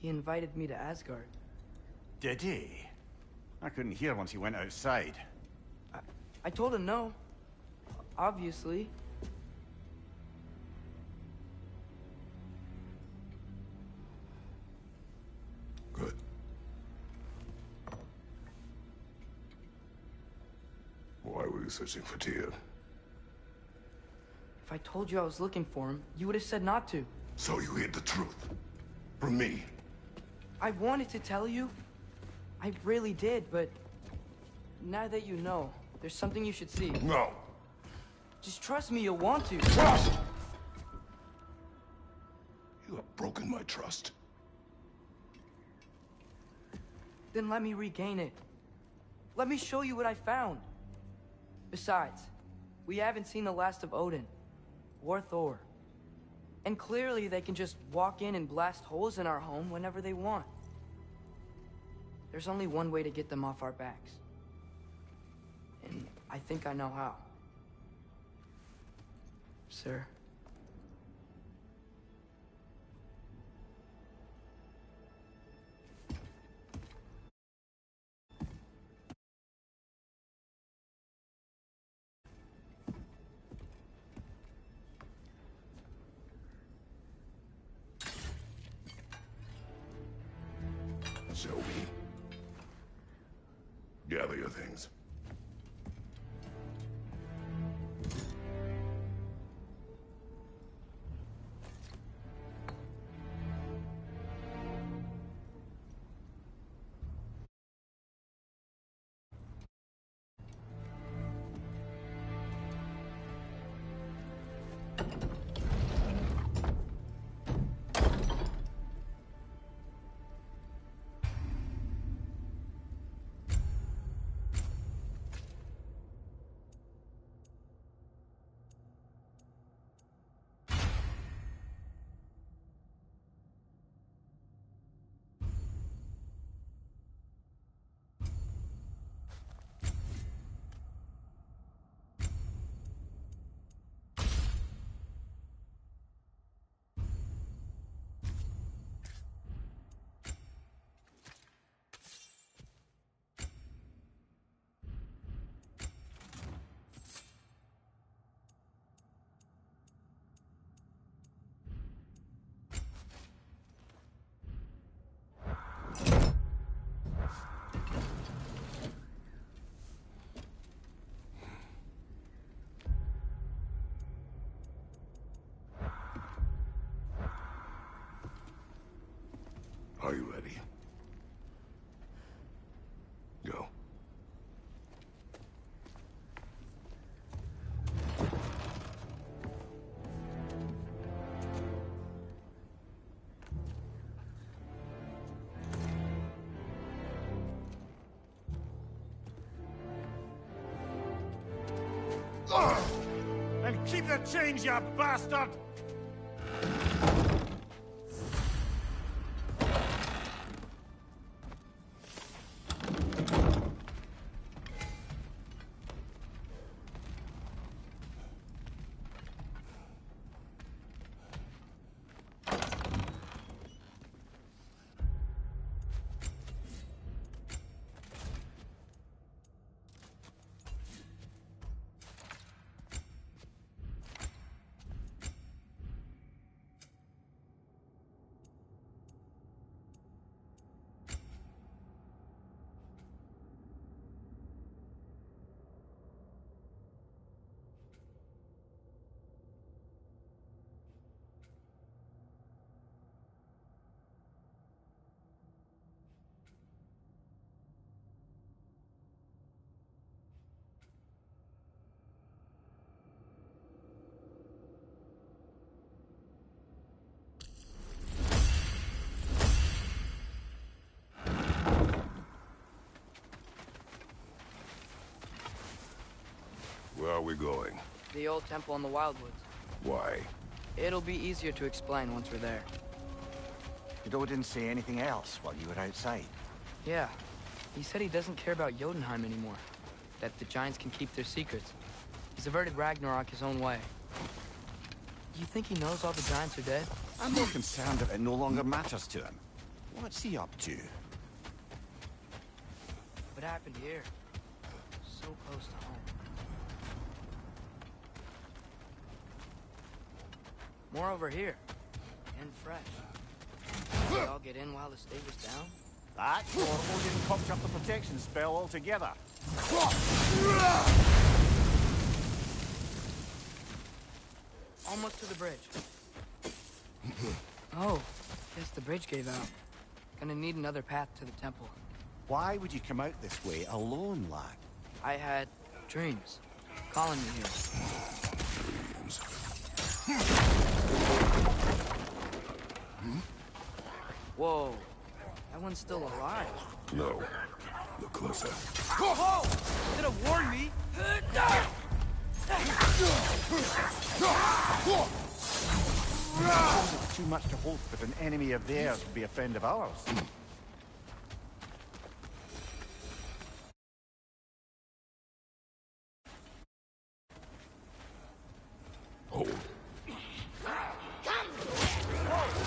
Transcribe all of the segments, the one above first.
He invited me to Asgard. Did he? I couldn't hear once he went outside. I told him no. Obviously. Good. Why were you searching for Tyr? If I told you I was looking for him, you would have said not to. So you hid the truth. From me. I wanted to tell you. I really did, but... now that you know, there's something you should see. No. Just trust me, you'll want to. Trust! You have broken my trust. Then let me regain it. Let me show you what I found. Besides, we haven't seen the last of Odin. Or Thor. And clearly they can just walk in and blast holes in our home whenever they want. There's only one way to get them off our backs. And I think I know how. Sir. Show me. Gather your things. Are you ready? Go. And keep the change, you bastard! Where are we going? The old temple in the Wildwoods. Why? It'll be easier to explain once we're there. Did Odin say anything else while you were outside? Yeah. He said he doesn't care about Jotunheim anymore. That the Giants can keep their secrets. He's averted Ragnarok his own way. You think he knows all the Giants are dead? I'm more concerned that it no longer matters to him. What's he up to? What happened here? So close to home. More over here. And fresh. Did we all get in while the state was down? That, or Odin cocked up the protection spell altogether. Almost to the bridge. Oh, guess the bridge gave out. Gonna need another path to the temple. Why would you come out this way alone, lad? I had dreams calling me here. Dreams. Whoa, that one's still alive. No. Look closer. Whoa! Should have warned me. It's too much to hope that an enemy of theirs would be a friend of ours. Hold.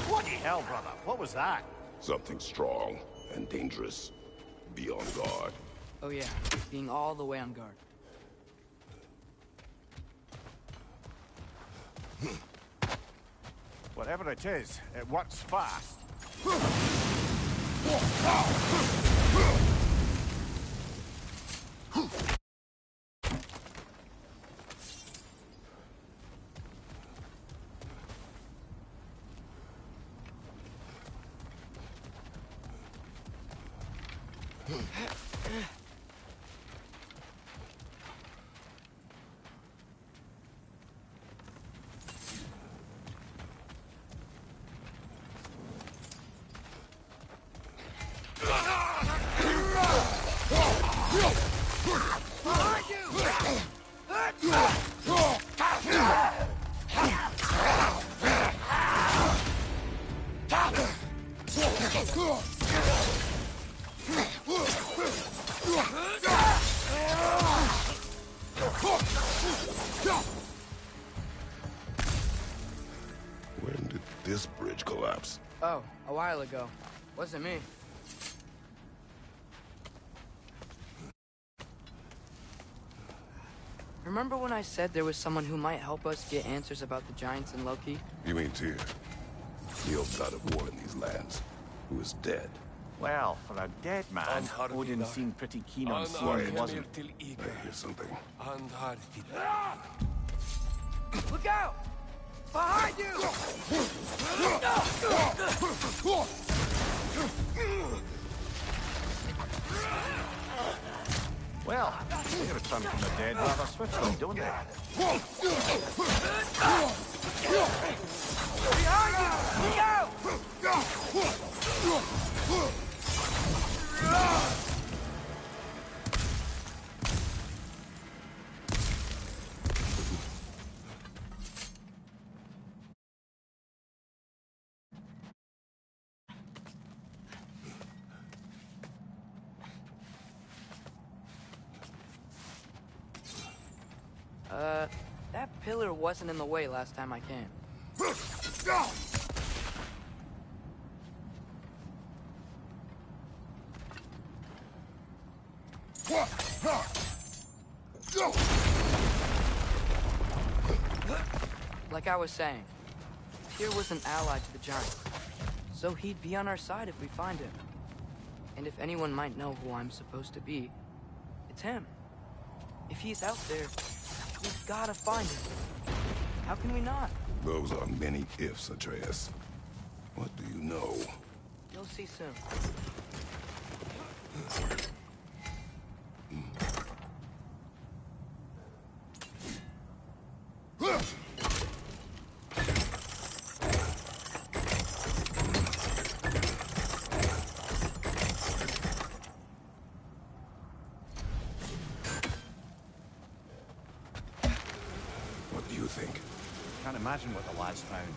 Bloody hell, brother. What was that? Something strong and dangerous. Be on guard. Oh yeah, being all the way on guard. Whatever it is, it works fast. When did this bridge collapse? Oh, a while ago. Wasn't me. Remember when I said there was someone who might help us get answers about the giants and Loki? You mean Tyr? The old god of war in these lands, who is dead. Well, for a dead man, Odin seemed pretty keen on seeing he wasn't. I hear something. Look out! Behind you! Well, they return from the dead rather swiftly, don't they? Behind you! Look out! That pillar wasn't in the way last time I came. Like I was saying, Tyr was an ally to the giants, so he'd be on our side if we find him. And if anyone might know who I'm supposed to be, it's him. If he's out there, we've gotta find him. How can we not? Those are many ifs, Atreus. What do you know? You'll see soon. What do you think? Can't imagine what the lad's found,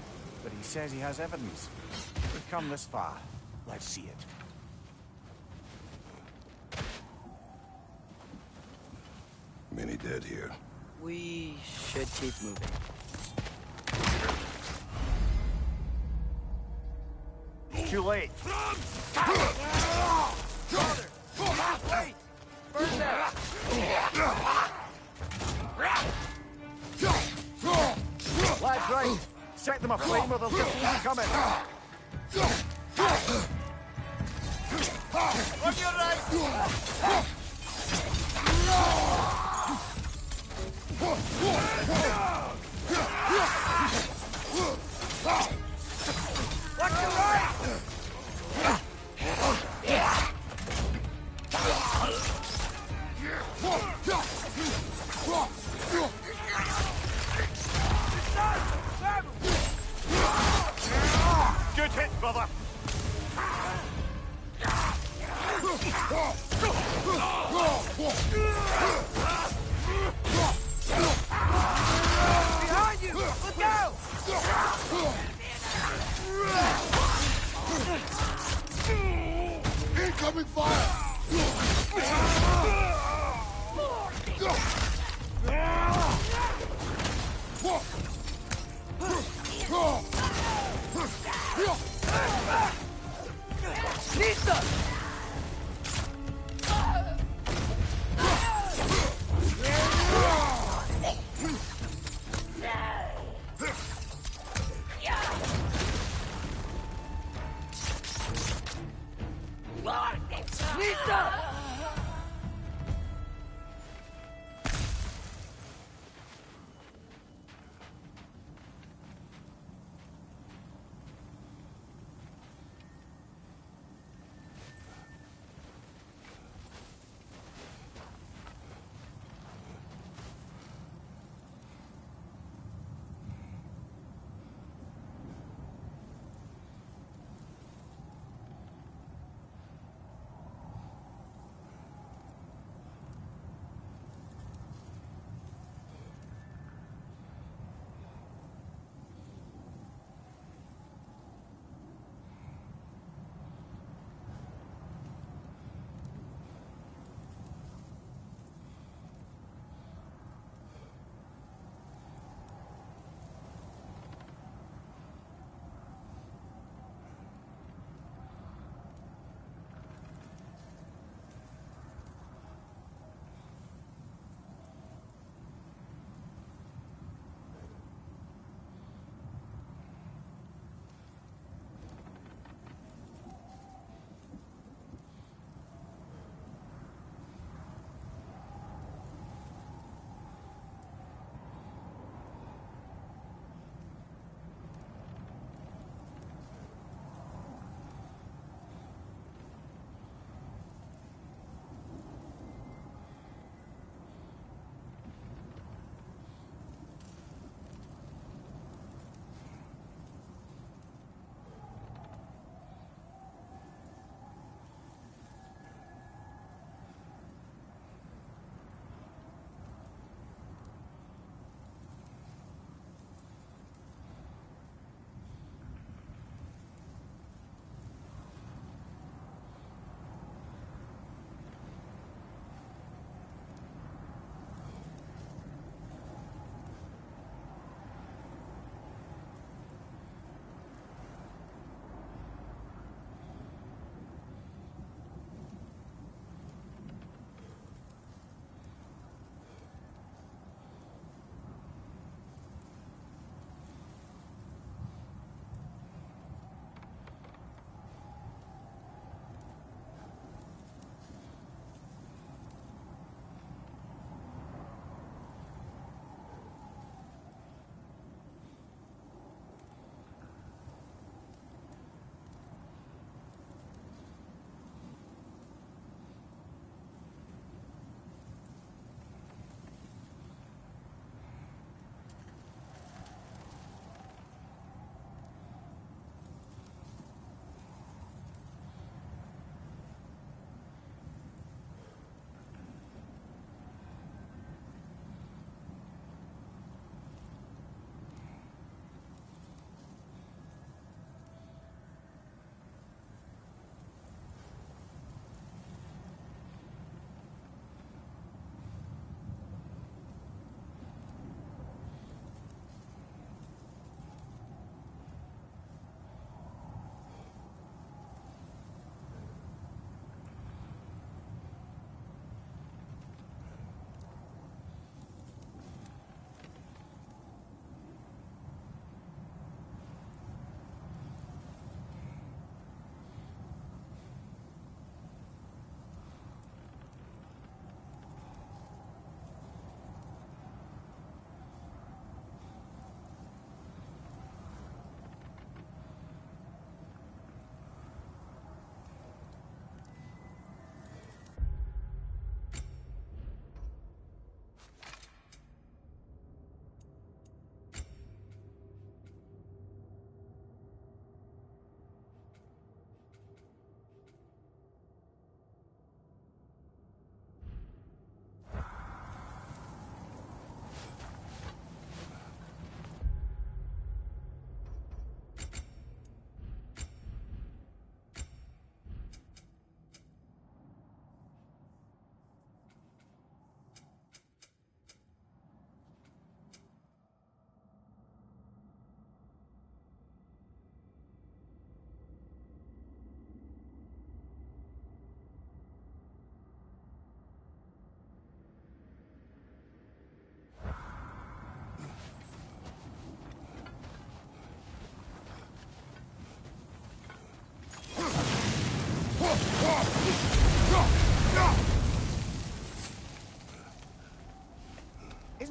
but he says he has evidence. We've come this far. Let's see it. Many dead here. We should keep moving. too late. Brother! Wait! Burn that! Lad's right. Set them aflame or they'll just keep coming. On your right! Watch your right! Good hit, brother. Behind you! Look out! Incoming fire! Nista! Nista!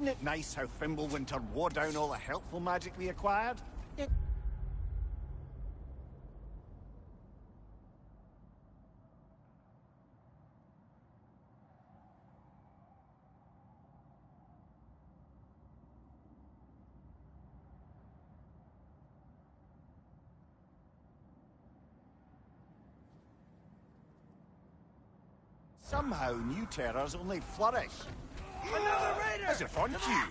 Wasn't it nice how Fimbulwinter wore down all the helpful magic we acquired? Somehow, new terrors only flourish. Another raider! As if on cue.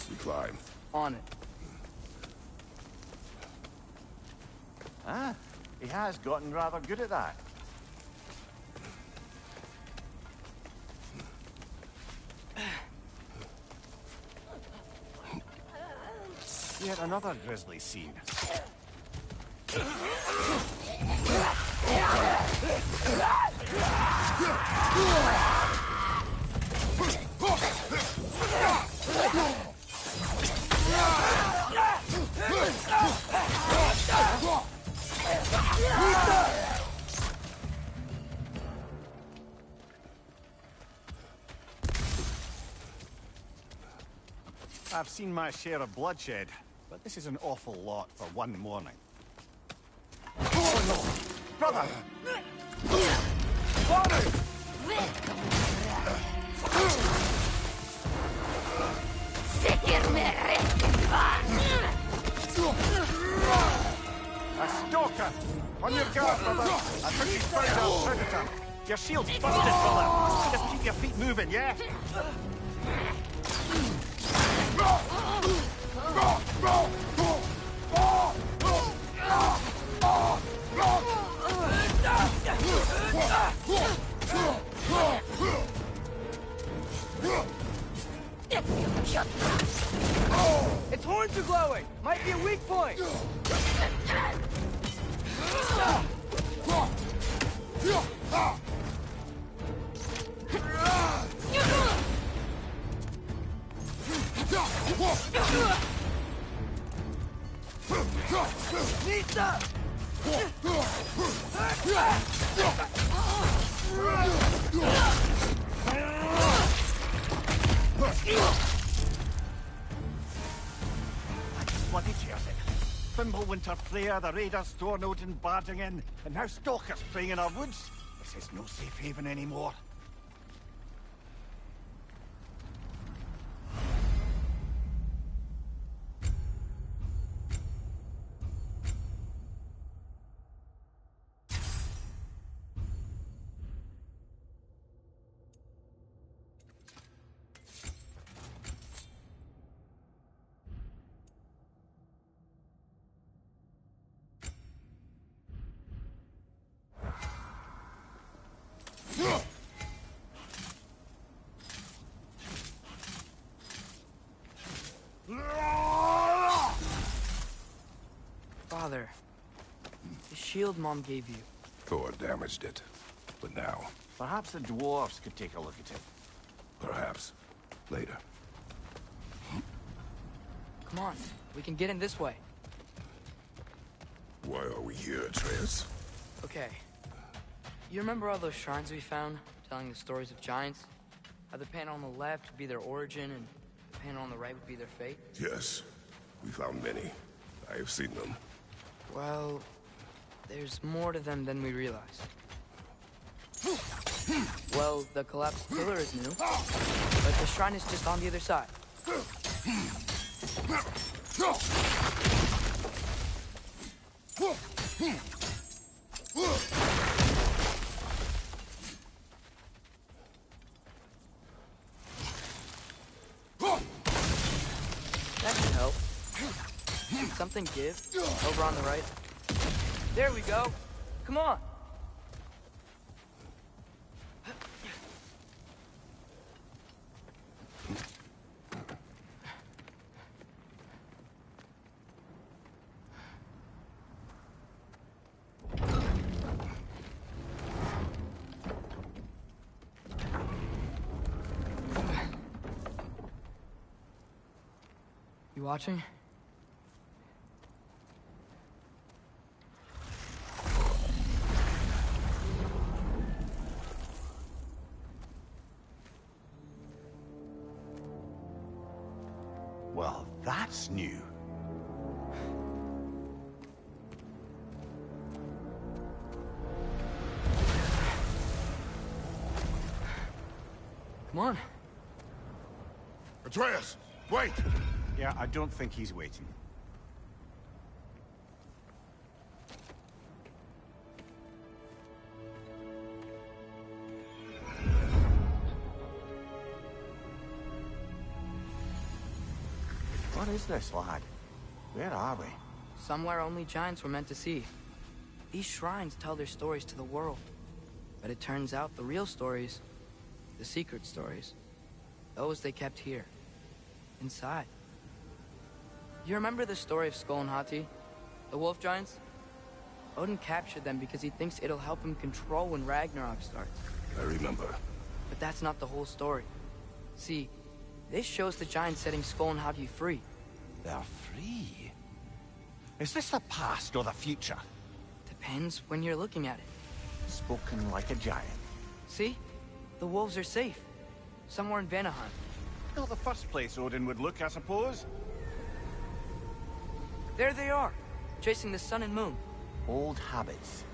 We climb. On it. Ah, he has gotten rather good at that. Yet another grisly scene. I've seen my share of bloodshed, but this is an awful lot for one morning. Oh no! Brother! Father! A stalker! On your guard, brother! I think he's found our predator! Your shield's busted, brother! Just keep your feet moving, yeah? Its horns are glowing! Might be a weak point! Nita! Bloody cheers it. Fimbulwinter Freya, the raiders, Stornode and Bardingen, and now stalkers preying in our woods. This is no safe haven anymore. Father, the shield Mom gave you. Thor damaged it. But now, Perhaps the dwarves could take a look at it. perhaps, later. Come on, we can get in this way. Why are we here, Atreus? Okay. You remember all those shrines we found, telling the stories of giants? How the panel on the left would be their origin, and the panel on the right would be their fate? Yes, we found many. I have seen them. Well, there's more to them than we realize. Well, the collapsed pillar is new, but the shrine is just on the other side. That should help. Did something give? Over on the right. There we go. Come on. You watching? That's new. Come on. Atreus, wait! Yeah, I don't think he's waiting. What is this, lad? Where are we? Somewhere only giants were meant to see. These shrines tell their stories to the world. But it turns out the real stories, the secret stories, those they kept here, inside. You remember the story of Skull and Hati, the wolf giants? Odin captured them because he thinks it'll help him control when Ragnarok starts. I remember. But that's not the whole story. See, this shows the giants setting Skull and Hati free. They're free. Is this the past or the future? Depends when you're looking at it. Spoken like a giant. See? The wolves are safe. Somewhere in Vanaheim. Not the first place Odin would look, I suppose. There they are, chasing the sun and moon. Old habits.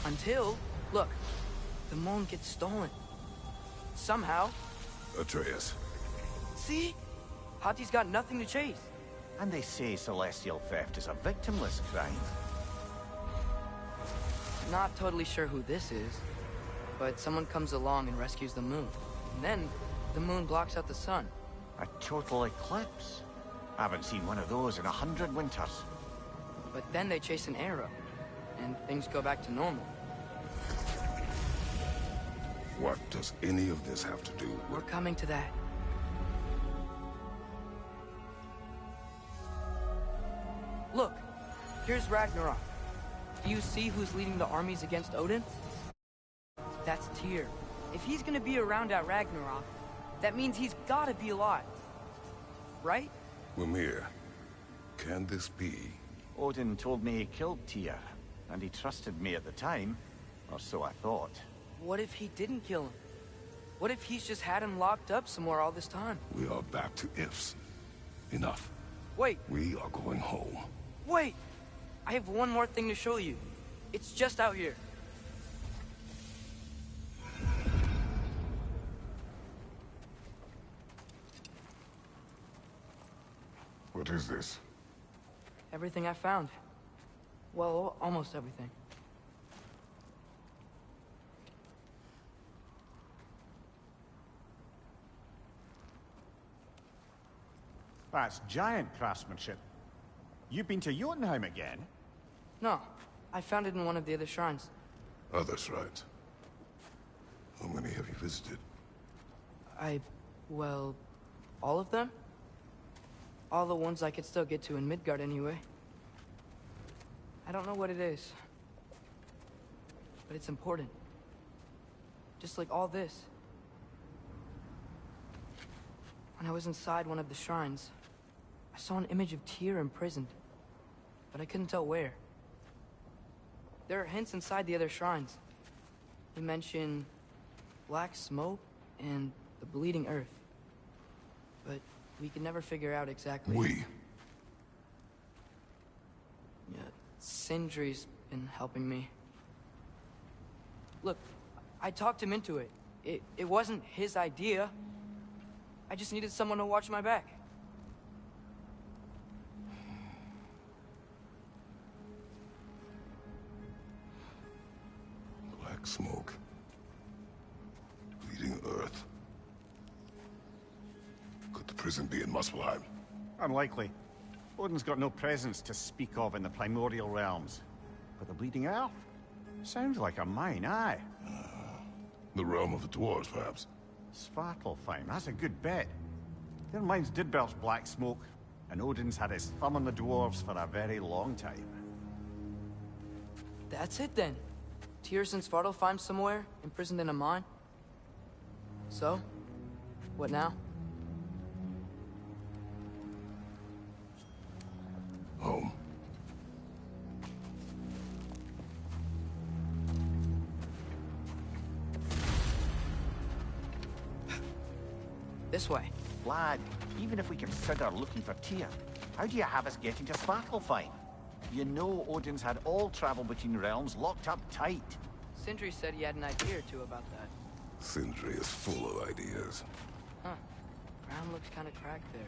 Until, look, the moon gets stolen. Somehow. Atreus. See? Hati's got nothing to chase. And they say celestial theft is a victimless crime. Not totally sure who this is, but someone comes along and rescues the moon. And then, the moon blocks out the sun. A total eclipse. I haven't seen one of those in 100 winters. But then they chase an arrow, and things go back to normal. What does any of this have to do We're with... coming to that. Look, here's Ragnarok. Do you see who's leading the armies against Odin? That's Tyr. If he's gonna be around at Ragnarok, that means he's gotta be alive. Right? Mimir, can this be? Odin told me he killed Tyr, and he trusted me at the time, or so I thought. What if he didn't kill him? What if he's just had him locked up somewhere all this time? We are back to ifs. Enough. Wait, We are going home. wait! I have one more thing to show you. It's just out here. What is this? Everything I found. Well, almost everything. That's giant craftsmanship. You've been to Jotunheim again? No, I found it in one of the other shrines. Other shrines. How many have you visited? Well, all of them? All the ones I could still get to in Midgard anyway. I don't know what it is, but it's important. Just like all this. When I was inside one of the shrines, I saw an image of Tyr imprisoned, but I couldn't tell where. There are hints inside the other shrines. They mention black smoke and the bleeding earth. But we could never figure out exactly. We. Yeah, Sindri's been helping me. Look, I talked him into it. It wasn't his idea. I just needed someone to watch my back. Black smoke. Bleeding earth. Could the prison be in Muspelheim? Unlikely. Odin's got no presence to speak of in the primordial realms. But the Bleeding Earth? Sounds like a mine, aye. The realm of the dwarves, perhaps? Svartalfheim, that's a good bet. Their mines did belch black smoke, and Odin's had his thumb on the dwarves for a very long time. That's it then. Tyr's in Svartalfheim somewhere, imprisoned in a mine. So, what now? Home. This way. Lad, even if we consider looking for Tyr, how do you have us getting to Svartalfheim? You know Odin's had all travel between realms locked up tight. Sindri said he had an idea or two about that. Sindri is full of ideas. Huh. Ground looks kind of cracked there.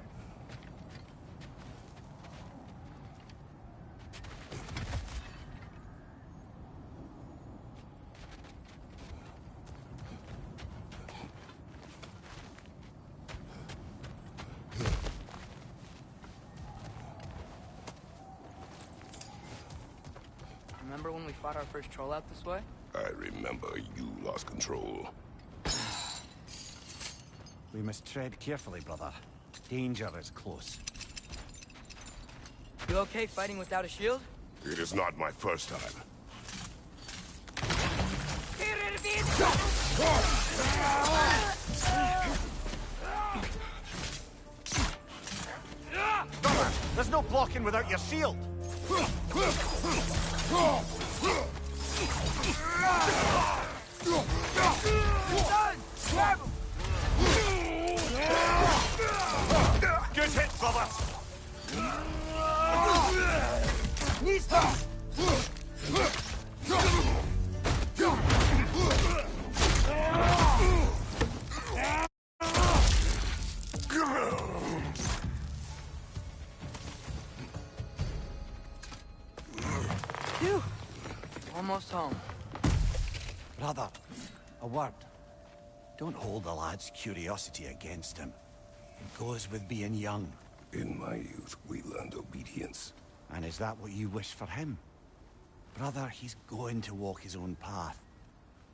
Remember when we fought our first troll out this way? I remember you lost control. We must tread carefully, brother. Danger is close. You okay fighting without a shield? It is not my first time. Brother, there's no blocking without your shield! Good hit, brother! Phew. Almost home. Brother, a word. Don't hold the lad's curiosity against him. It goes with being young. In my youth, we learned obedience. And is that what you wish for him? Brother, he's going to walk his own path.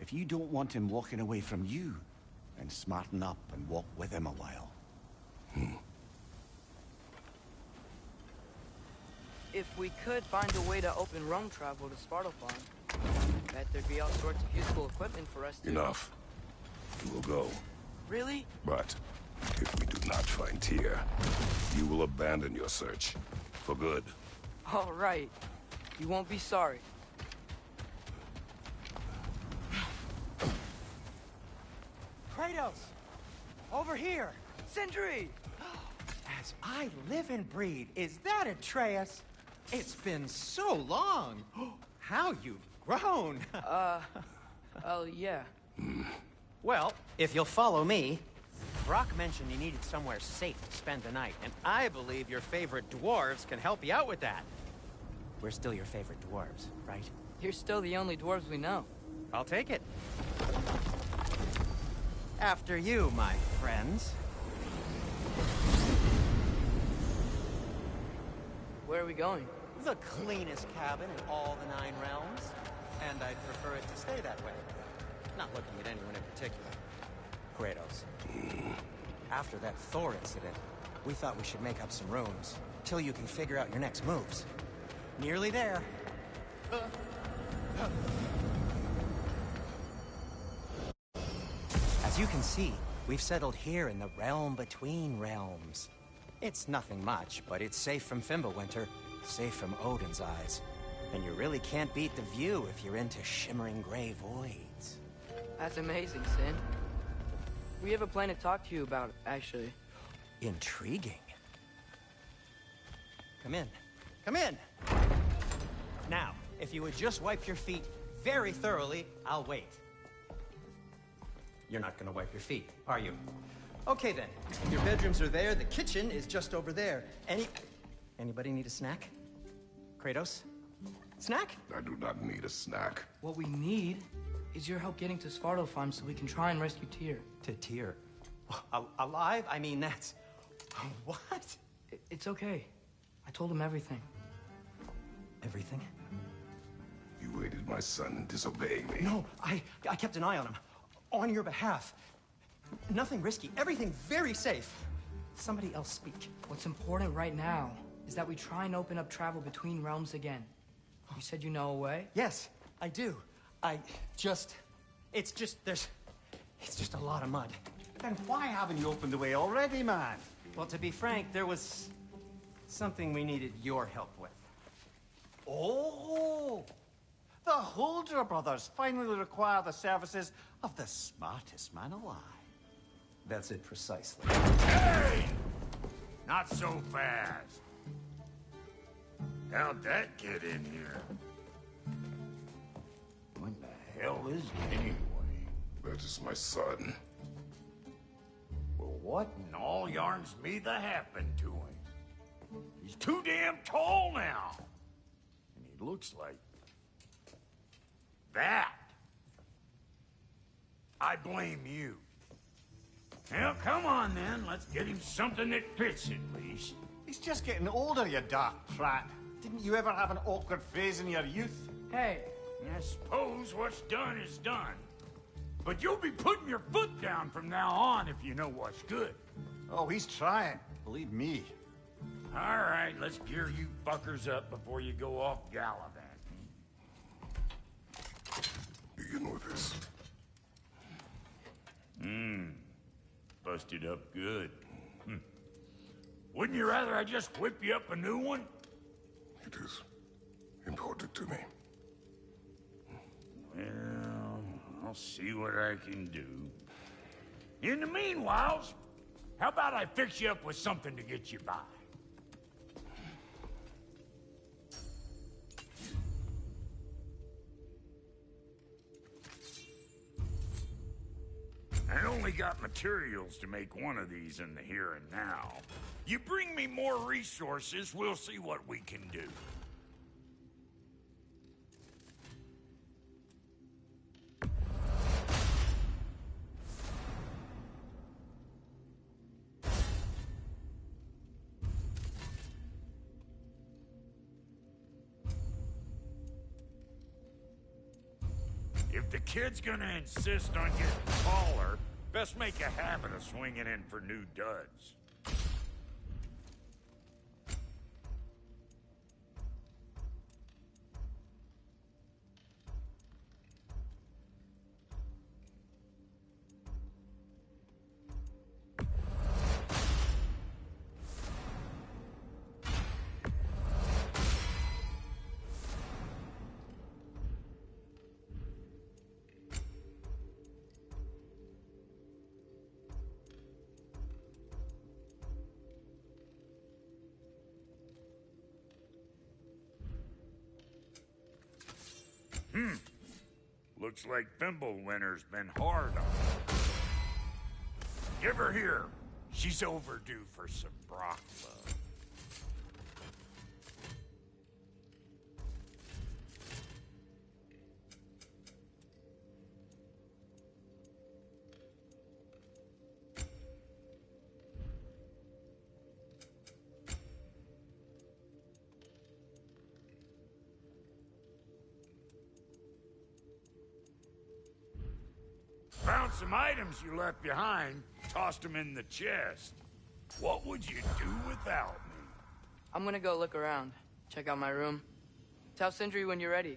If you don't want him walking away from you, then smarten up and walk with him a while. If we could find a way to open roam travel to Svartalfheim, bet there'd be all sorts of useful equipment for us to... Enough. We will go. Really? But if we do not find Tyr, you will abandon your search. For good. All right. You won't be sorry. Kratos! Over here! Sindri! As I live and breathe, is that Atreus? It's been so long! How you've grown! Oh, yeah. Well, if you'll follow me, Brock mentioned you needed somewhere safe to spend the night, and I believe your favorite dwarves can help you out with that. We're still your favorite dwarves, right? You're still the only dwarves we know. I'll take it. After you, my friends. Where are we going? The cleanest cabin in all the 9 realms. And I'd prefer it to stay that way. Not looking at anyone in particular. Kratos. After that Thor incident, we thought we should make up some rooms, till you can figure out your next moves. Nearly there. As you can see, we've settled here in the realm between realms. It's nothing much, but it's safe from Fimbulwinter, safe from Odin's eyes. And you really can't beat the view if you're into shimmering gray voids. That's amazing, Sin. We have a plan to talk to you about, actually. Intriguing. Come in. Come in! Now, if you would just wipe your feet very thoroughly, I'll wait. You're not gonna wipe your feet, are you? Okay then. Your bedrooms are there, the kitchen is just over there. Anybody need a snack? Kratos? Snack? I do not need a snack. What we need is your help getting to Svartalfheim so we can try and rescue Tyr. To Tyr. Alive? I mean, that's... What? It's okay. I told him everything. Everything? You aided my son in disobeying me. No, I kept an eye on him. On your behalf. Nothing risky. Everything very safe. Somebody else speak. What's important right now is that we try and open up travel between realms again. You said you know a way? Yes, I do. It's just a lot of mud. Then why haven't you opened the way already, man? Well, to be frank, there was something we needed your help with. Oh! The Huldra brothers finally require the services of the smartest man alive. That's it precisely. Hey! Not so fast. How'd that get in here? What the hell is it anyway? That is my son. Well, what in all yarns me that happened to him? He's too damn tall now. And he looks like... that. I blame you. Well, come on then. Let's get him something that fits at least. He's just getting older, you dark prat. Didn't you ever have an awkward phase in your youth? Hey, I suppose what's done is done. But you'll be putting your foot down from now on if you know what's good. Oh, he's trying. Believe me. All right, let's gear you fuckers up before you go off gallivanting. Begin with this. Busted up good. Wouldn't you rather I just whip you up a new one? It is important to me. Well, I'll see what I can do. In the meanwhile, how about I fix you up with something to get you by? I only got materials to make one of these in the here and now. You bring me more resources, we'll see what we can do. If the kid's gonna insist on getting taller, best make a habit of swinging in for new duds. Looks like Thimblewinter's been hard on her. Give her here. She's overdue for some Brock love. Found some items you left behind, tossed them in the chest. What would you do without me? I'm gonna go look around. Check out my room. Tell Sindri when you're ready.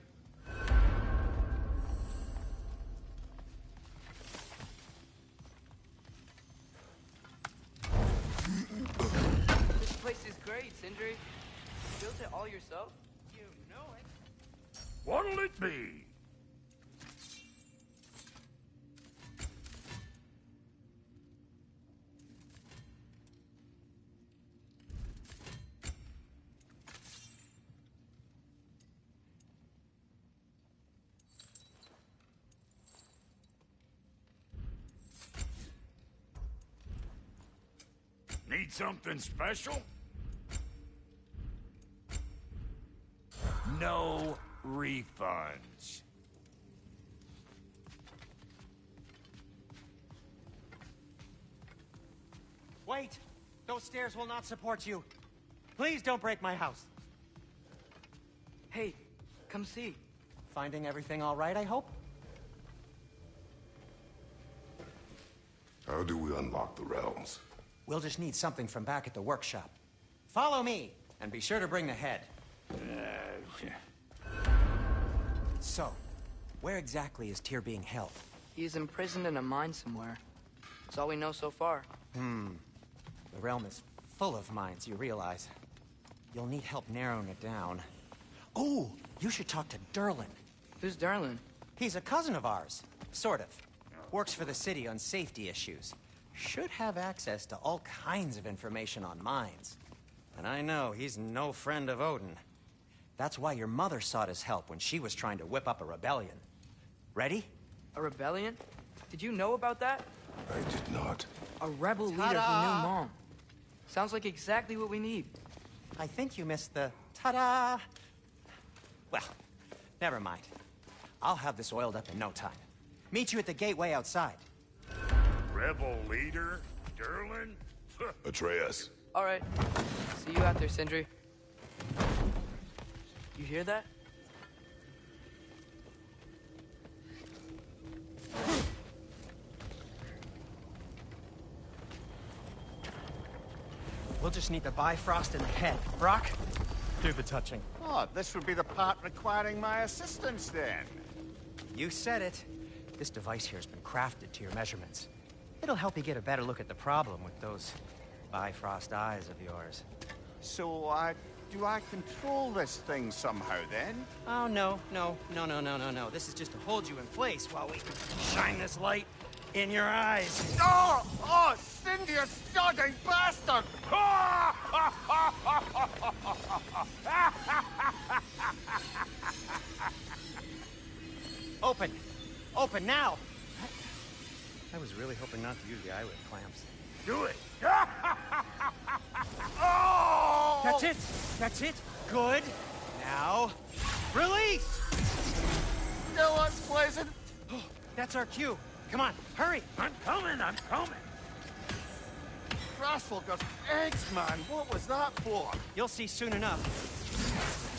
This place is great, Sindri. You built it all yourself? You know it. What'll it be? Need something special? No refunds. Wait! Those stairs will not support you. Please don't break my house. Hey, come see. Finding everything all right, I hope? How do we unlock the realms? We'll just need something from back at the workshop. Follow me, and be sure to bring the head. So, where exactly is Tyr being held? He's imprisoned in a mine somewhere. That's all we know so far. The realm is full of mines, you realize. You'll need help narrowing it down. Oh, you should talk to Durlin. Who's Darlin? He's a cousin of ours. Sort of. Works for the city on safety issues. should have access to all kinds of information on mines. And I know he's no friend of Odin. That's why your mother sought his help when she was trying to whip up a rebellion. Ready? A rebellion? Did you know about that? I did not. A rebel leader who knew Mom. Sounds like exactly what we need. I think you missed the ta-da. Well, never mind. I'll have this oiled up in no time. Meet you at the gateway outside. Rebel leader? Durlin? Atreus. All right. See you out there, Sindri. You hear that? We'll just need the Bifrost in the head. Brock, do the touching. Oh, this would be the part requiring my assistance, then. You said it. This device here has been crafted to your measurements. It'll help you get a better look at the problem with those Bifrost eyes of yours. So, do I control this thing somehow, then? Oh, no. This is just to hold you in place while we shine this light in your eyes. Oh, Cindy, you sodding bastard! Open! Open now! I was really hoping not to use the eyelid clamps. Do it! Oh! That's it! That's it! Good! Now, release! Still unpleasant. That's our cue. Come on, hurry! I'm coming! Frostful got eggs, man. What was that for? You'll see soon enough.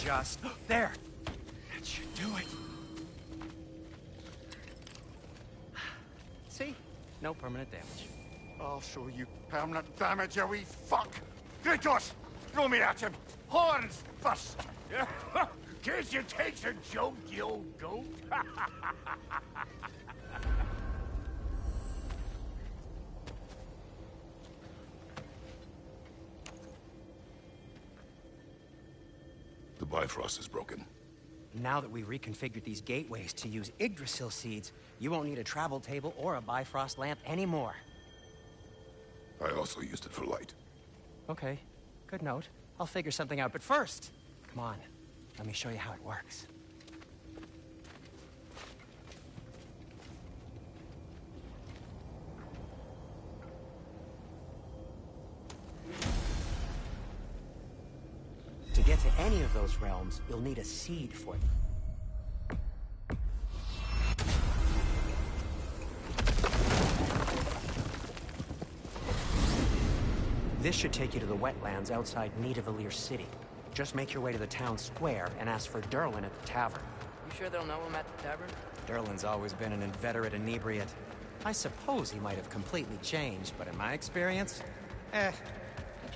Just there. That should do it. See? No permanent damage. I'll show you permanent damage, you wee fuck! Kratos! Throw me at him! Horns first! Guess you takes a joke, you old goat! The Bifrost is broken. Now that we've reconfigured these gateways to use Yggdrasil seeds, you won't need a travel table or a Bifrost lamp anymore. I also used it for light. Okay, good note. I'll figure something out, but first, come on, let me show you how it works. To get to any of those realms, you'll need a seed for them. This should take you to the wetlands outside Nidavellir City. Just make your way to the town square and ask for Durlin at the tavern. You sure they'll know him at the tavern? Durlin's always been an inveterate inebriate. I suppose he might have completely changed, but in my experience,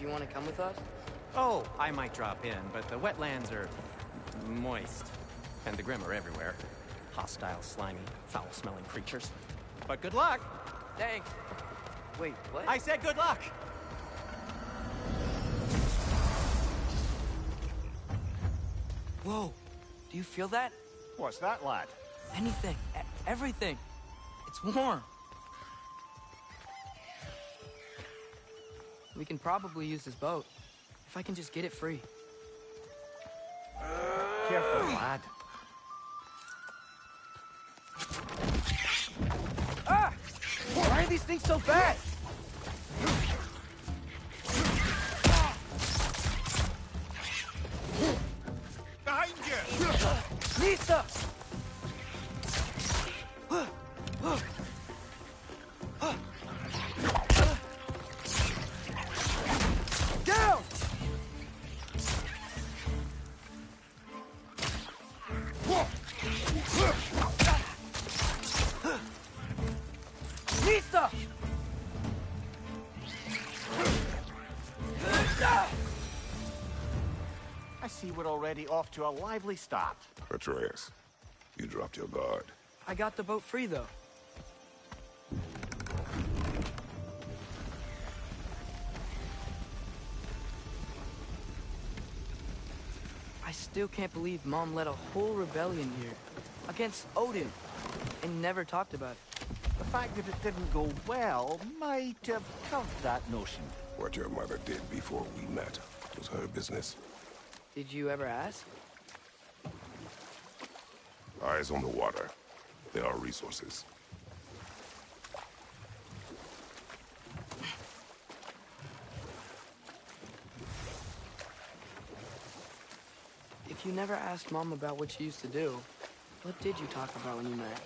Do you want to come with us? Oh, I might drop in, but the wetlands are moist. And the Grim are everywhere. Hostile, slimy, foul-smelling creatures. But good luck! Thanks. Wait, what? I said good luck! Whoa. Do you feel that? What's that, lad? Anything. Everything. It's warm. We can probably use this boat. If I can just get it free. Careful, lad. Ah! Why are these things so bad? Behind you! Lisa! Down! Lisa! I see we're already off to a lively start. Atreus, you dropped your guard. I got the boat free, though. I still can't believe Mom led a whole rebellion here. Against Odin. And never talked about it. The fact that it didn't go well might have curbed that notion. What your mother did before we met was her business. Did you ever ask? Eyes on the water. There are resources. If you never asked Mom about what she used to do, what did you talk about when you met?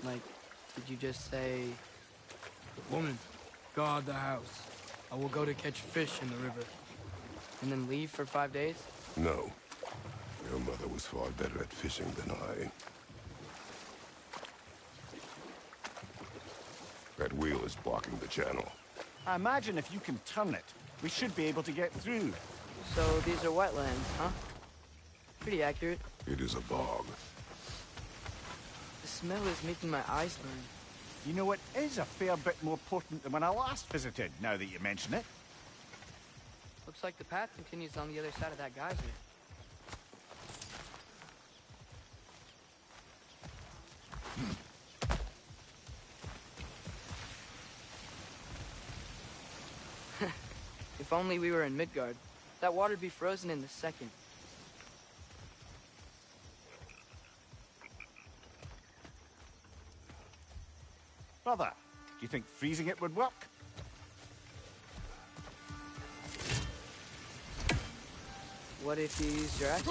Like, did you just say... Woman, guard the house. I will go to catch fish in the river. And then leave for 5 days? No. Your mother was far better at fishing than I. That wheel is blocking the channel. I imagine if you can turn it, we should be able to get through. So these are wetlands, huh? Pretty accurate. It is a bog. The smell is making my eyes burn. You know, it is a fair bit more potent than when I last visited, now that you mention it. Looks like the path continues on the other side of that geyser. If only we were in Midgard. That water'd be frozen in a second. Brother, do you think freezing it would work? What if you used your axe?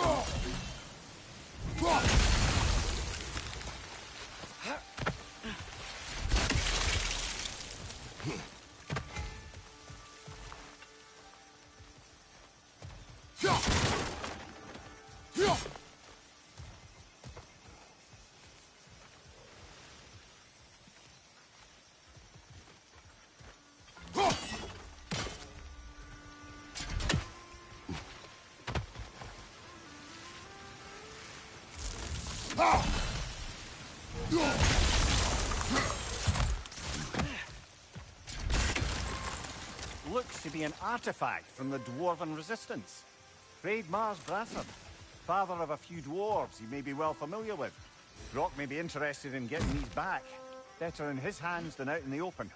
Looks to be an artifact from the Dwarven Resistance. Hreidmar's Brathon, father of a few dwarves you may be well familiar with. Brock may be interested in getting these back. Better in his hands than out in the open.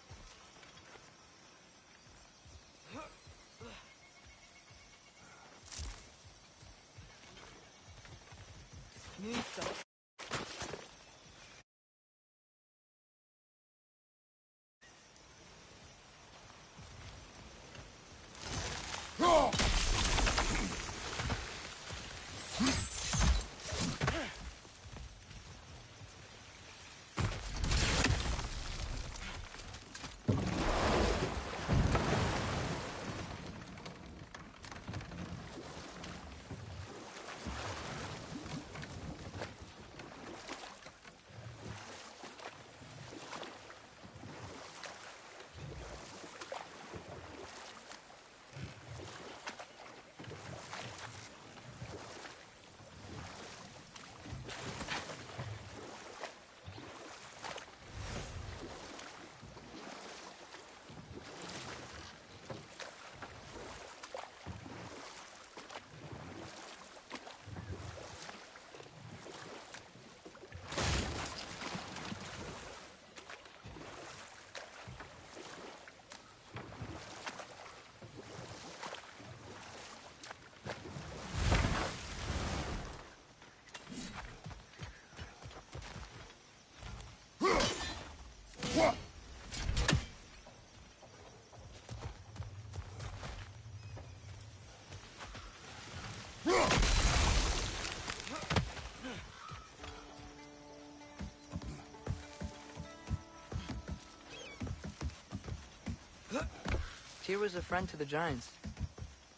Tyr was a friend to the Giants.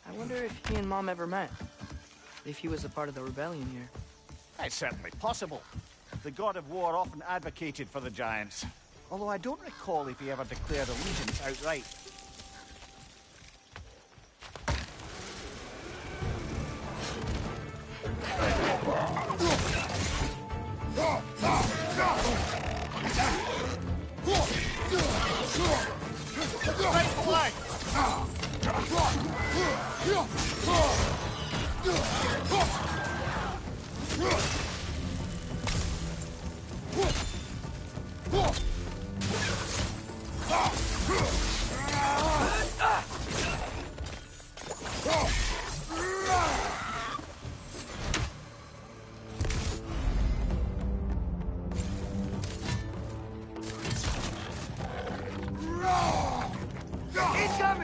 I wonder if he and Mom ever met. If he was a part of the rebellion here. It's certainly possible. The god of war often advocated for the Giants. Although I don't recall if he ever declared allegiance outright.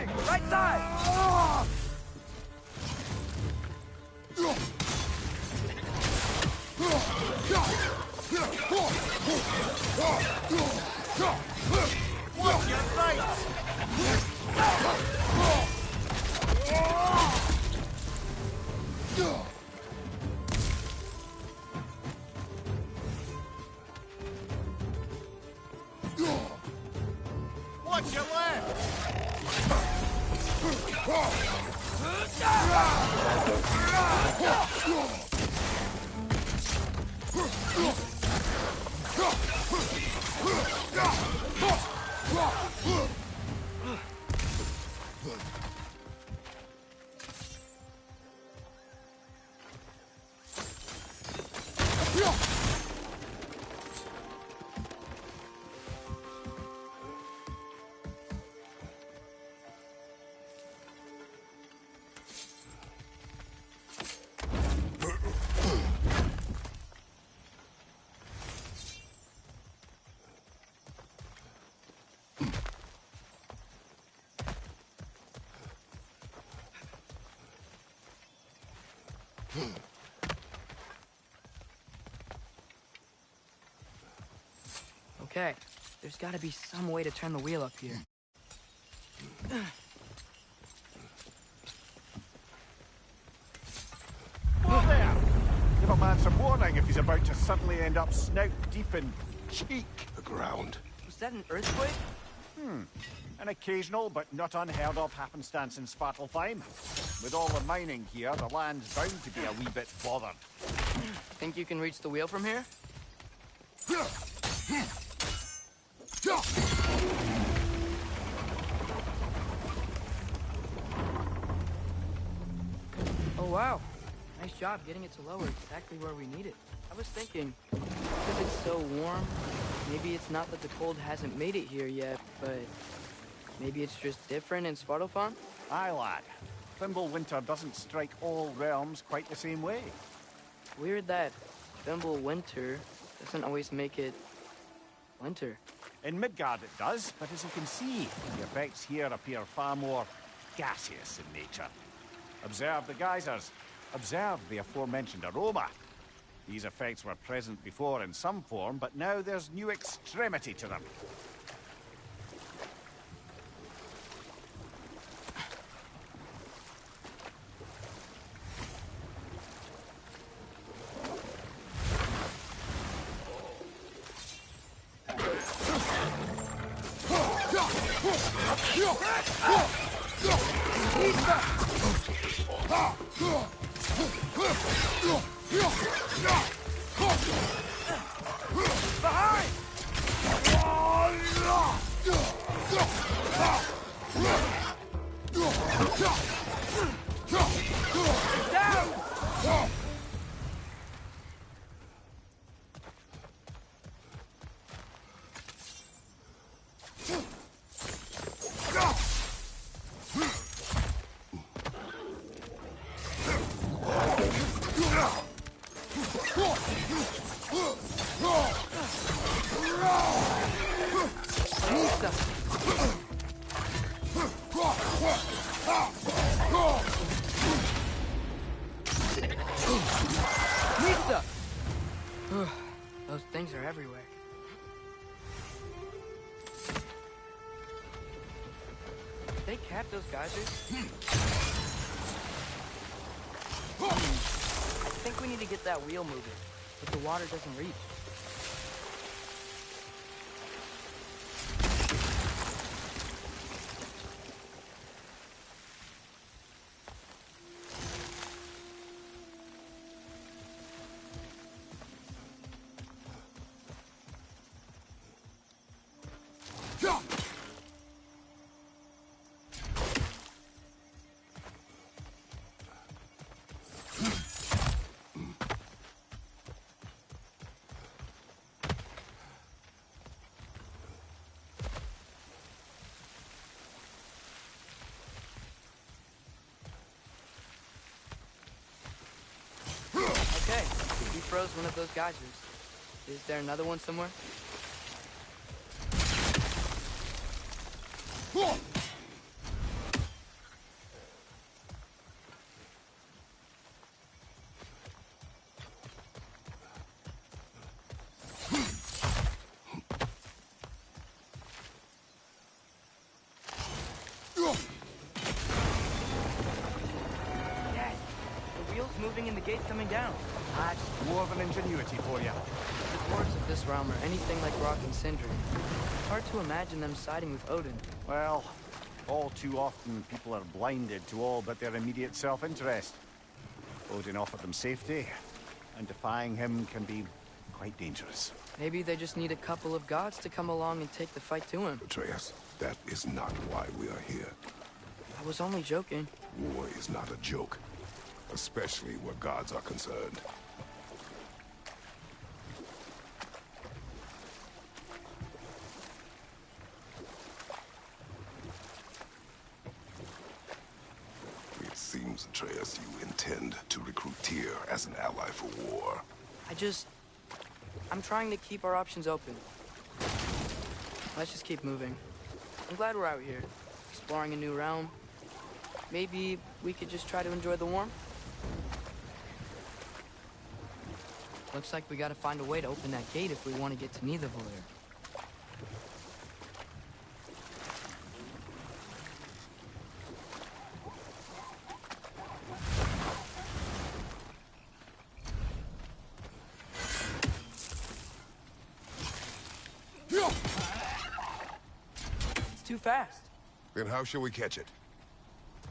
Right side! Watch your right! Watch your left! Okay, there's gotta be some way to turn the wheel up here. Whoa there! Give a man some warning if he's about to suddenly end up snout deep in cheek. The ground. Was that an earthquake? An occasional but not unheard of happenstance in Svartalfheim. With all the mining here, the land's bound to be a wee bit bothered. Think you can reach the wheel from here? Oh wow, nice job getting it to lower exactly where we need it. I was thinking, because it's so warm, maybe it's not that the cold hasn't made it here yet, but maybe it's just different in Svartalfheim? Aye, lad. Thimble winter doesn't strike all realms quite the same way. Weird that Thimble winter doesn't always make it winter. In Midgard it does, but as you can see, the effects here appear far more gaseous in nature. Observe the geysers. Observe the aforementioned aroma. These effects were present before in some form, but now there's new extremity to them. Nista! Those things are everywhere. Did they cap those geysers? I think we need to get that wheel moving, but the water doesn't reach. Okay, we froze one of those geysers. Is there another one somewhere? living in the gate coming down. That's dwarven ingenuity for you. The dwarves of this realm are anything like Rock and Sindri. It's hard to imagine them siding with Odin. Well, all too often people are blinded to all but their immediate self-interest. Odin offered them safety, and defying him can be quite dangerous. Maybe they just need a couple of gods to come along and take the fight to him. Atreus, that is not why we are here. I was only joking. War is not a joke, especially where gods are concerned. It seems, Atreus, you intend to recruit Tyr as an ally for war. I'm trying to keep our options open. Let's just keep moving. I'm glad we're out here, exploring a new realm. Maybe we could just try to enjoy the warmth? Looks like we gotta find a way to open that gate if we want to get to Nidavellir. It's too fast. Then how shall we catch it?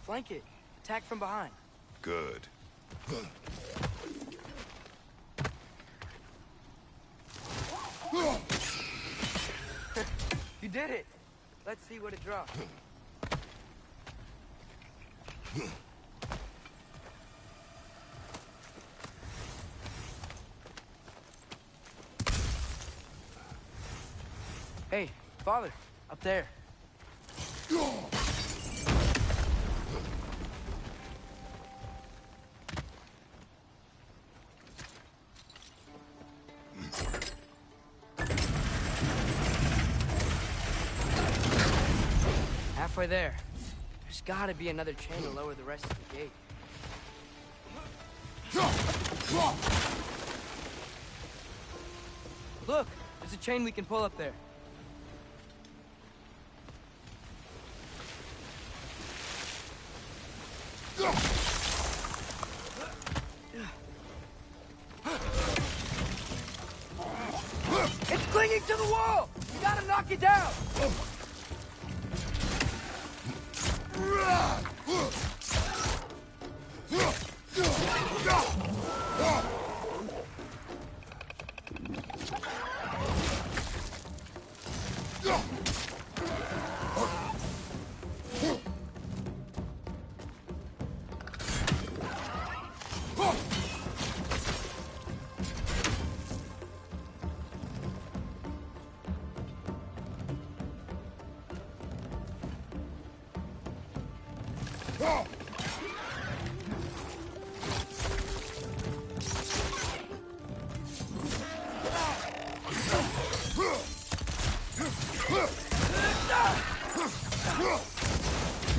Flank it. Attack from behind. Good. You did it! Let's see what it drops. Hey, father, up there. Halfway there. There's gotta be another chain to lower the rest of the gate. Look! There's a chain we can pull up there. It's clinging to the wall! You gotta knock it down!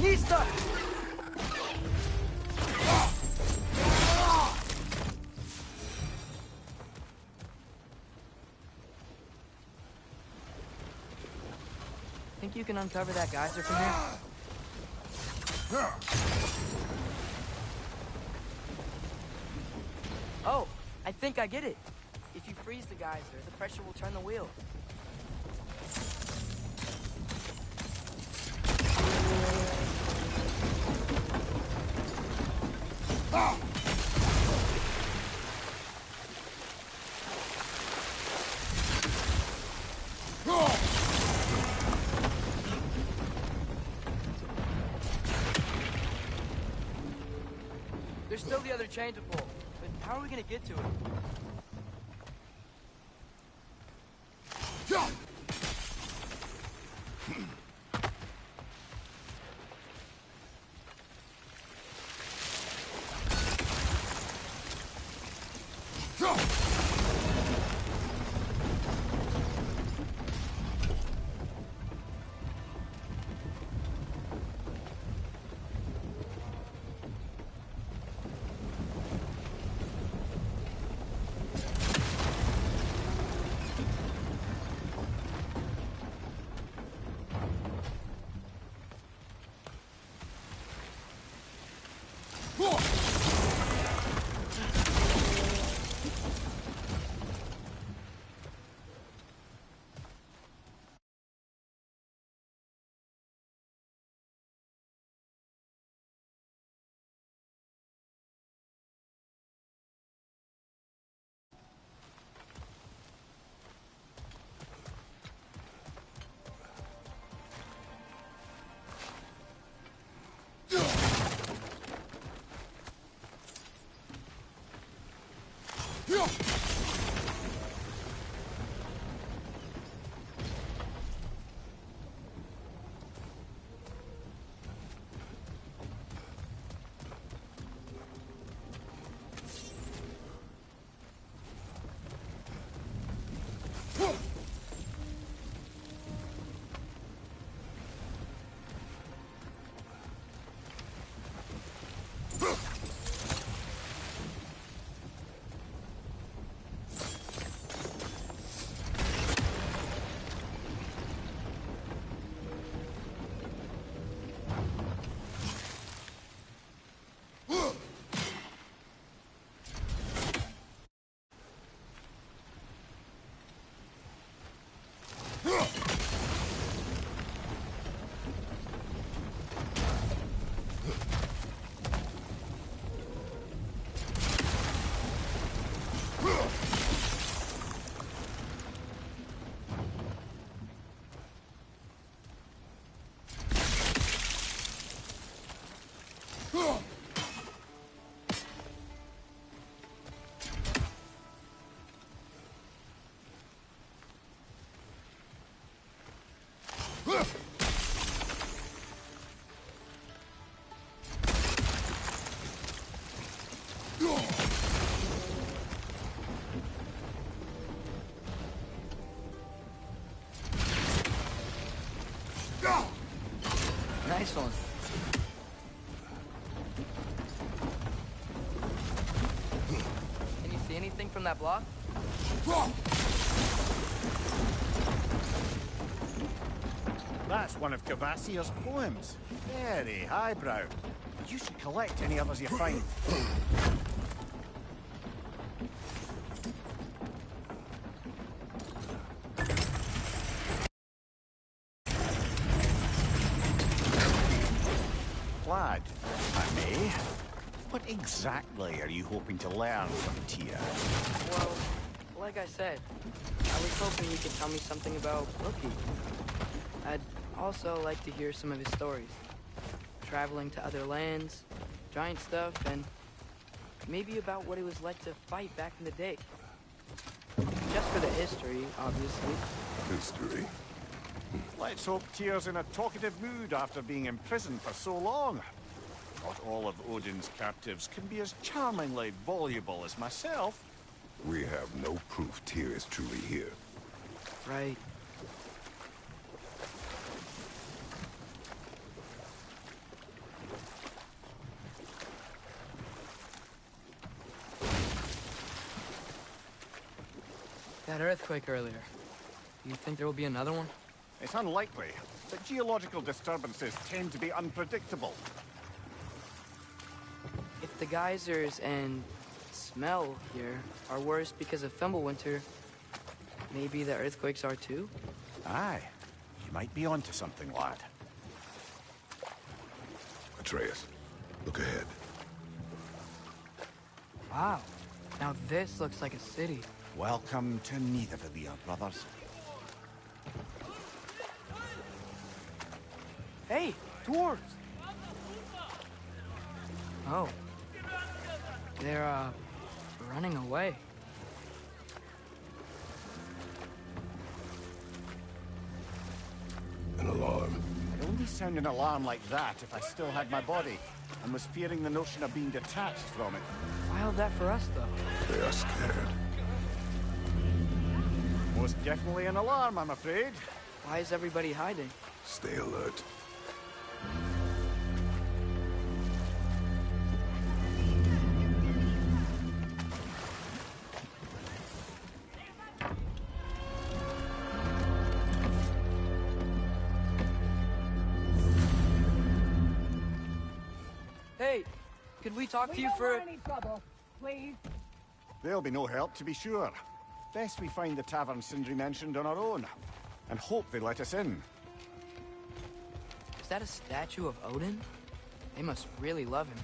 He's stuck! Think you can uncover that geyser from here? Oh, I think I get it. If you freeze the geyser, the pressure will turn the wheel. There's still the other chain to pull, but how are we gonna get to it? Nice one. Can you see anything from that block? That's one of Cavassier's poems. Very highbrow. You should collect any others you find. Lad, if I may, what exactly are you hoping to learn from Tia? Well, like I said, I was hoping you could tell me something about Rookie. I'd also like to hear some of his stories. Traveling to other lands, giant stuff, and maybe about what it was like to fight back in the day. Just for the history, obviously. History. Let's hope Tyr's in a talkative mood after being imprisoned for so long. Not all of Odin's captives can be as charmingly voluble as myself. We have no proof Tyr is truly here. Right. That earthquake earlier. Do you think there will be another one? It's unlikely, but geological disturbances tend to be unpredictable. If the geysers and smell here are worse because of Fimbulwinter, maybe the earthquakes are too? Aye, you might be onto something, lad. Atreus, look ahead. Wow. Now this looks like a city. Welcome to Nidavellir, brothers. Hey, dwarves! Oh. They're, running away. An alarm. I'd only sound an alarm like that if I still had my body, and was fearing the notion of being detached from it. Wild that for us, though. They are scared. Most definitely an alarm, I'm afraid. Why is everybody hiding? Stay alert. Hey, could we talk to you don't for... want any trouble, please. There'll be no help, to be sure. Best we find the tavern Sindri mentioned on our own, and hope they let us in. Is that a statue of Odin? They must really love him.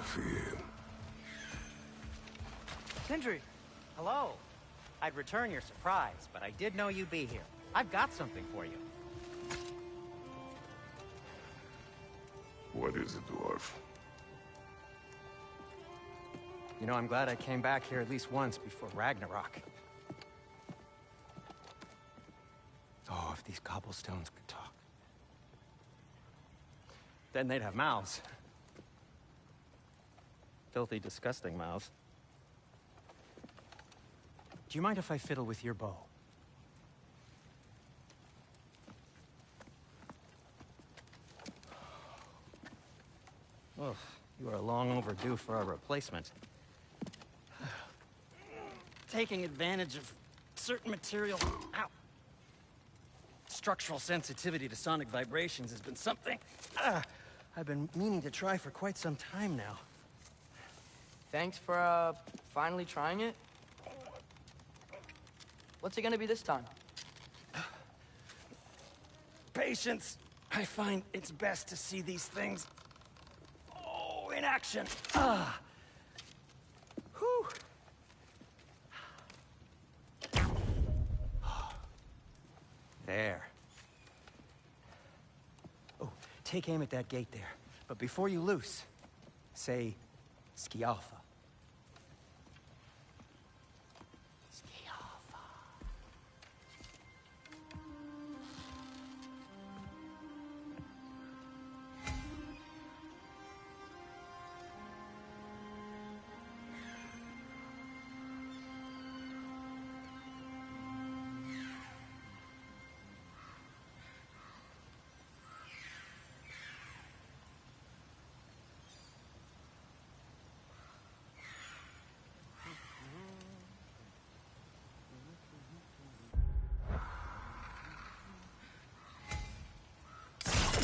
fear. Sindri, Hello. I'd return your surprise, but I did know you'd be here. I've got something for you. What is it, dwarf? You know, I'm glad I came back here at least once before Ragnarok. Oh, if these cobblestones could talk. Then they'd have mouths. Filthy, disgusting mouths. Do you mind if I fiddle with your bow? Oh, you are long overdue for a replacement. Taking advantage of certain material... Ow! Structural sensitivity to sonic vibrations has been something I've been meaning to try for quite some time now. thanks for, finally trying it. What's it gonna be this time? Patience. I find it's best to see these things... in action. Ah. Whew. There. Oh, take aim at that gate there. But before you loose, say, Skialfa.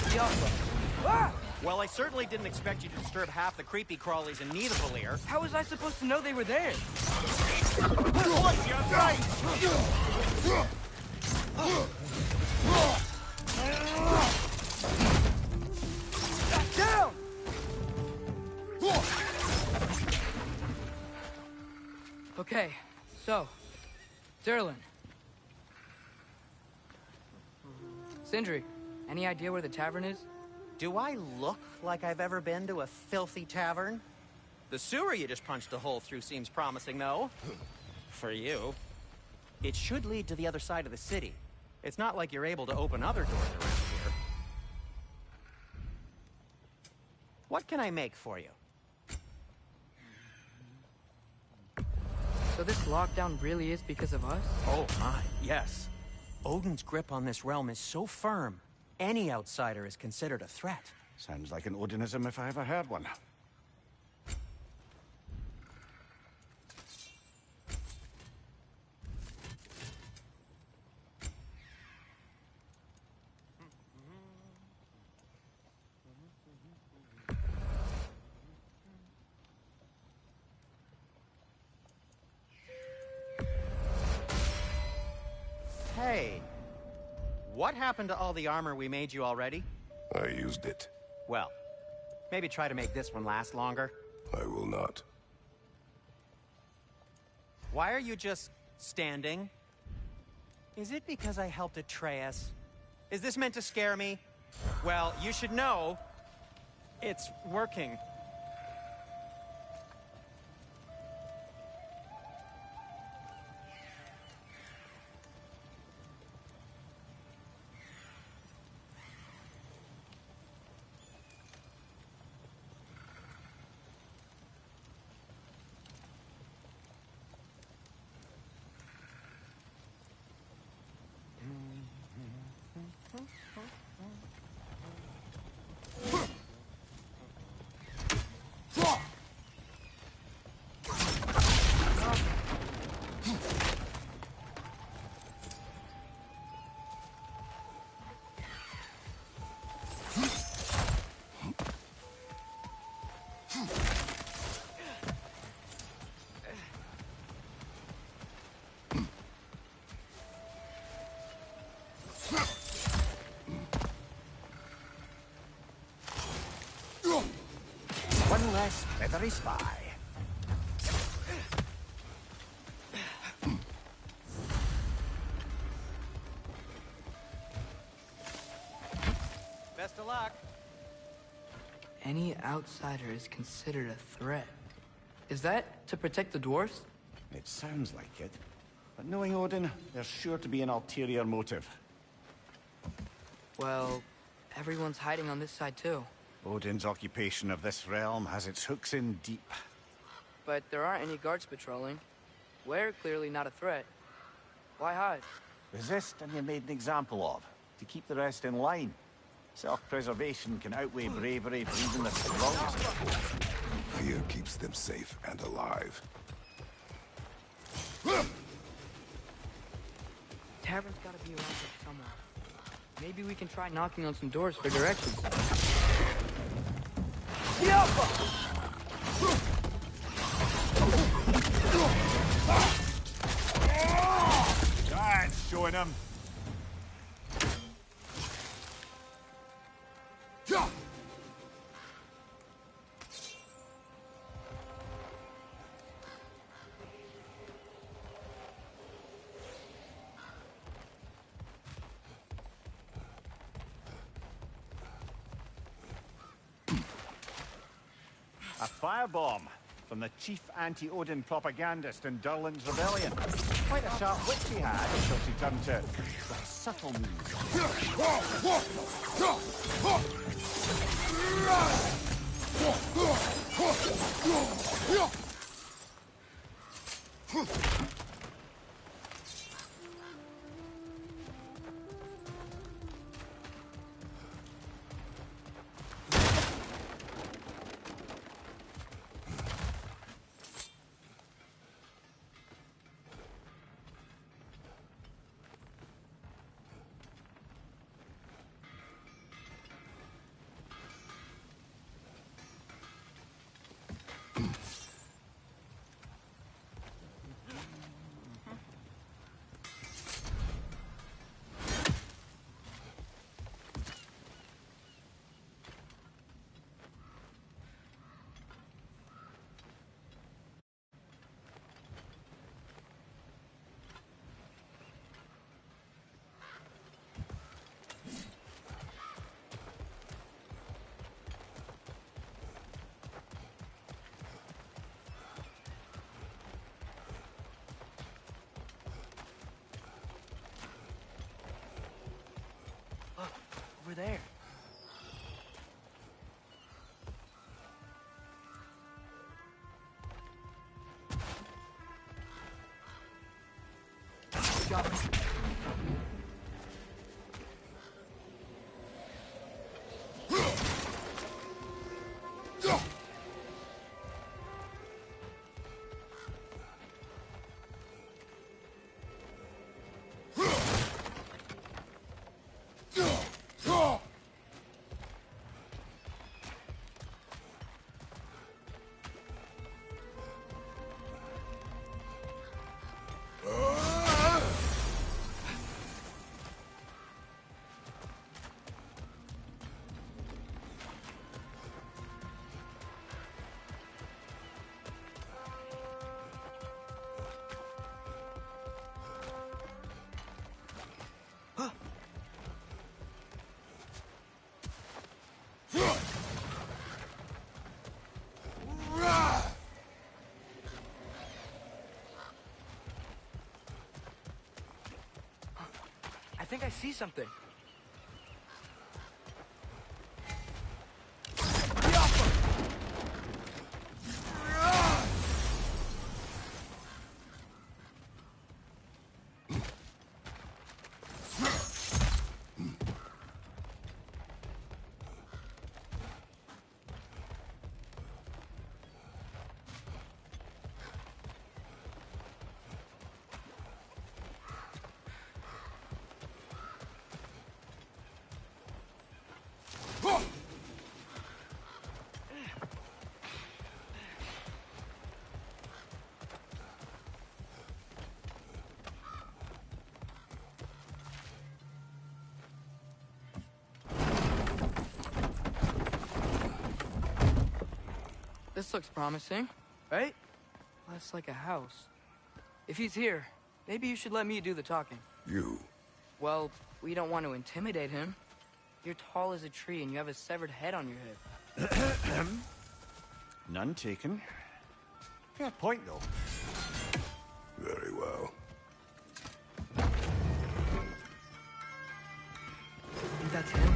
Skialfa. Ah! Well, I certainly didn't expect you to disturb half the creepy crawlies in Nidavellir. How was I supposed to know they were there? Back down! Okay, so, Durlin. Sindri, any idea where the tavern is? Do I look like I've ever been to a filthy tavern? The sewer you just punched a hole through seems promising, though. For you. It should lead to the other side of the city. It's not like you're able to open other doors around here. What can I make for you? So this lockdown really is because of us? Oh my, yes. Odin's grip on this realm is so firm, any outsider is considered a threat. Sounds like an Odinism if I ever heard one. Hey, what happened to all the armor we made you already? I used it. Well, maybe try to make this one last longer. I will not. Why are you just standing? Is it because I helped Atreus? Is this meant to scare me? Well, you should know, it's working. One less feathery spy. Best of luck. Any outsider is considered a threat. Is that to protect the dwarfs? It sounds like it. But knowing Odin, there's sure to be an ulterior motive. Well, everyone's hiding on this side too. Odin's occupation of this realm has its hooks in deep. But there aren't any guards patrolling. We're clearly not a threat. Why hide? Resist and you're made an example of, to keep the rest in line. Self-preservation can outweigh bravery for even the strongest. Fear keeps them safe and alive. Tavern's gotta be around here somewhere. Maybe we can try knocking on some doors for directions. That's showing him. A firebomb from the chief anti-Odin propagandist in Durlin's rebellion. Quite a sharp wit she had until she turned to subtle means. Over there. Got it. I think I see something. This looks promising, right? Less like a house. If he's here, maybe you should let me do the talking. You. Well, we don't want to intimidate him. You're tall as a tree and you have a severed head on your head. None taken. Fair point, though. Very well. Think that's him?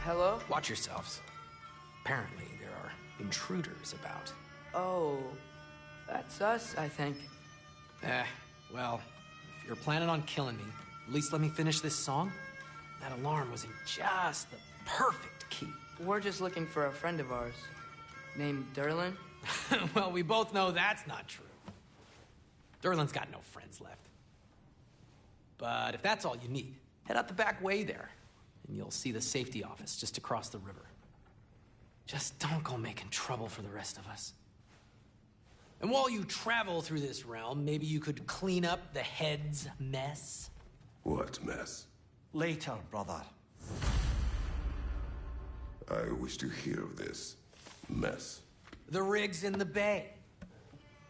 Hello? Watch yourselves. Apparently, there are intruders about. Oh, that's us, I think. Well, if you're planning on killing me, at least let me finish this song. That alarm was in just the perfect key. We're just looking for a friend of ours, named Durlin. Well, we both know that's not true. Durlin's got no friends left. But if that's all you need, head out the back way there, and you'll see the safety office just across the river. Just don't go making trouble for the rest of us. And while you travel through this realm, maybe you could clean up the head's mess? What mess? Later, brother. I wish to hear of this mess. The rig's in the bay.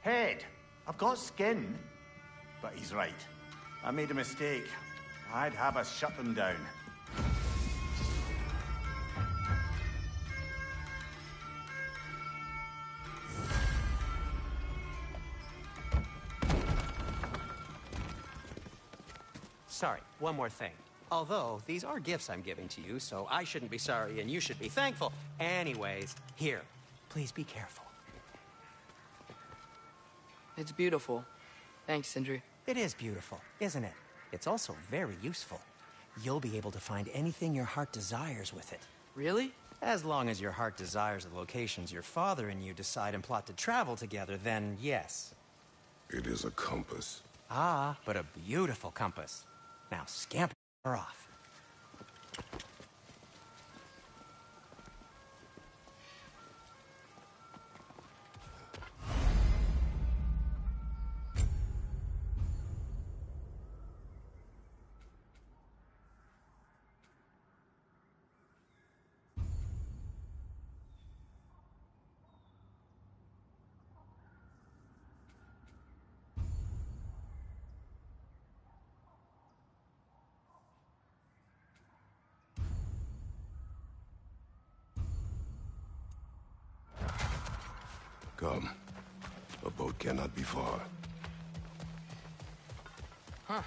Head, I've got skin. But he's right. I made a mistake. I'd have us shut them down. Sorry, one more thing. Although, these are gifts I'm giving to you, so I shouldn't be sorry and you should be thankful. Anyways, here, please be careful. It's beautiful. Thanks, Sindri. It is beautiful, isn't it? It's also very useful. You'll be able to find anything your heart desires with it. Really? As long as your heart desires the locations your father and you decide and plot to travel together, then yes. It is a compass. Ah, but a beautiful compass. Now scamper off. Come. A boat cannot be far. Huh.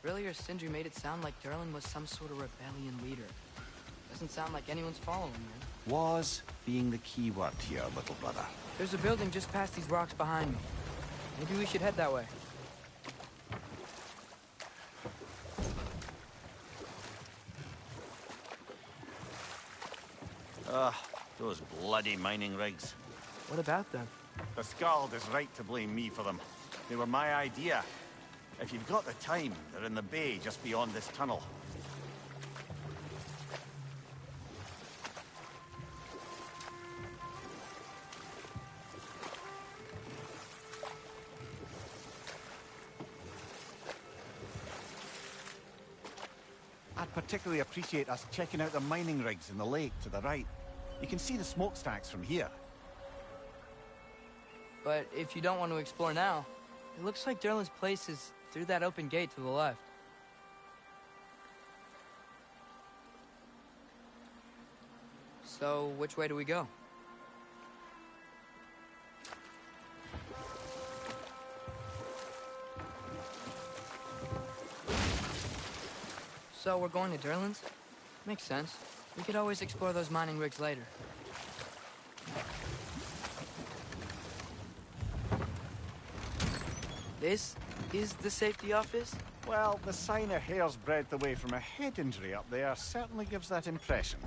Earlier, Sindri made it sound like Durlin was some sort of rebellion leader. Doesn't sound like anyone's following him. Was being the key word here, little brother. There's a building just past these rocks behind me. Maybe we should head that way. Those bloody mining rigs. What about them? The Skald is right to blame me for them. They were my idea. If you've got the time, they're in the bay just beyond this tunnel. I'd particularly appreciate us checking out the mining rigs in the lake to the right. You can see the smokestacks from here. But if you don't want to explore now, it looks like Durlin's place is through that open gate to the left. So, which way do we go? So, we're going to Durlin's? Makes sense. We could always explore those mining rigs later. This is the safety office? Well, the sign a hair's breadth away from a head injury up there certainly gives that impression.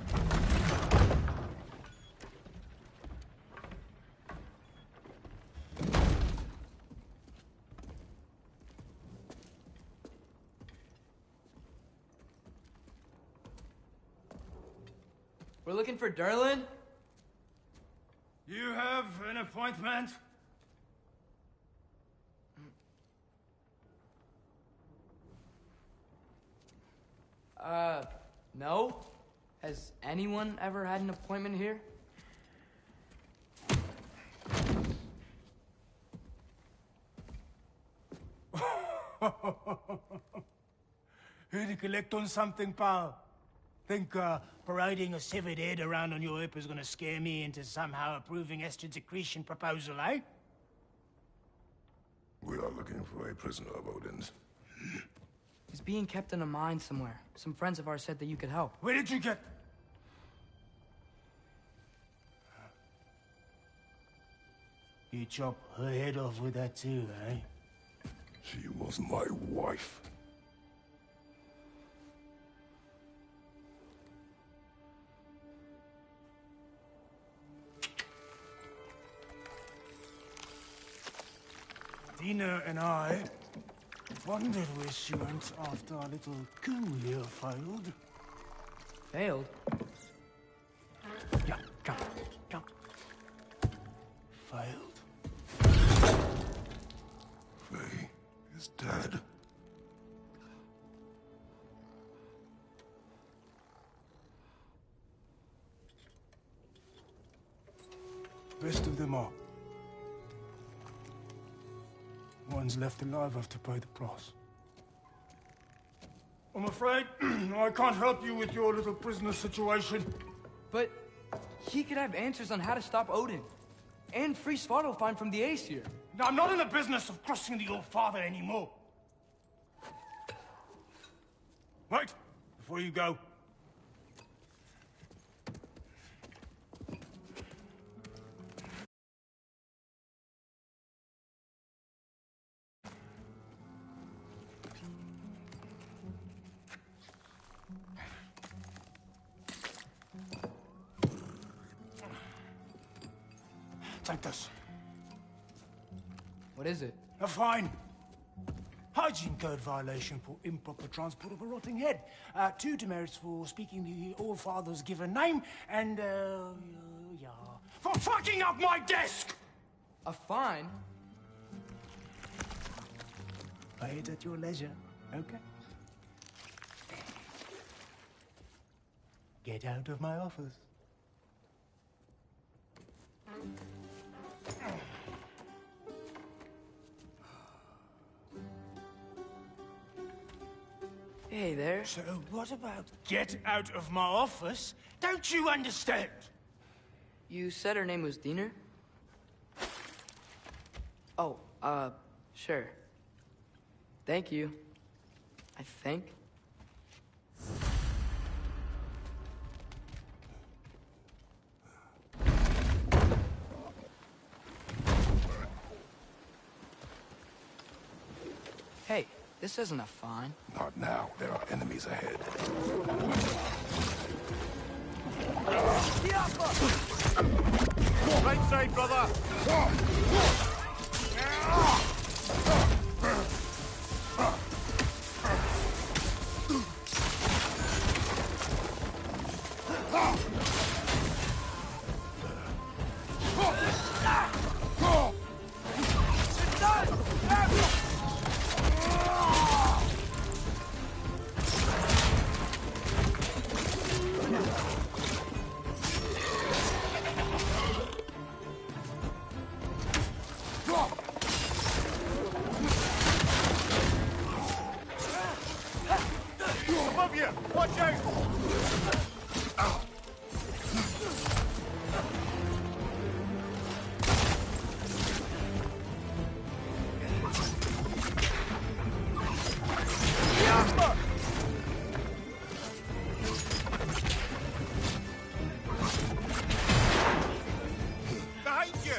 We're looking for Durlin? You have an appointment? No? Has anyone ever had an appointment here? Here to collect on something, pal? Think, parading a severed head around on your hip is gonna scare me into somehow approving Estrid's accretion proposal, eh? We are looking for a prisoner of Odin's. He's being kept in a mine somewhere. Some friends of ours said that you could help. Where did you get... You chop her head off with that too, eh? She was my wife. Dina and I wondered where she went after our little coup here failed. Failed? Yeah, jump, jump. Failed. Faye is dead. Best of them are. One's left alive have to pay the price. I'm afraid I can't help you with your little prisoner situation. But he could have answers on how to stop Odin. And free Svartalfheim from the Aesir. I'm not in the business of crossing the old father anymore. Wait, before you go. Take this. What is it? A fine. Hygiene code violation for improper transport of a rotting head. 2 demerits for speaking the All-Father's given name, and, yeah... for fucking up my desk! A fine? Pay it at your leisure, okay? Get out of my office. Hey there. So what about get out of my office? Don't you understand? You said her name was Diener? Oh, sure. Thank you. I think. Hey, this isn't a fine. Not now. There are enemies ahead. Right side, brother! Above you! Watch out! Behind you!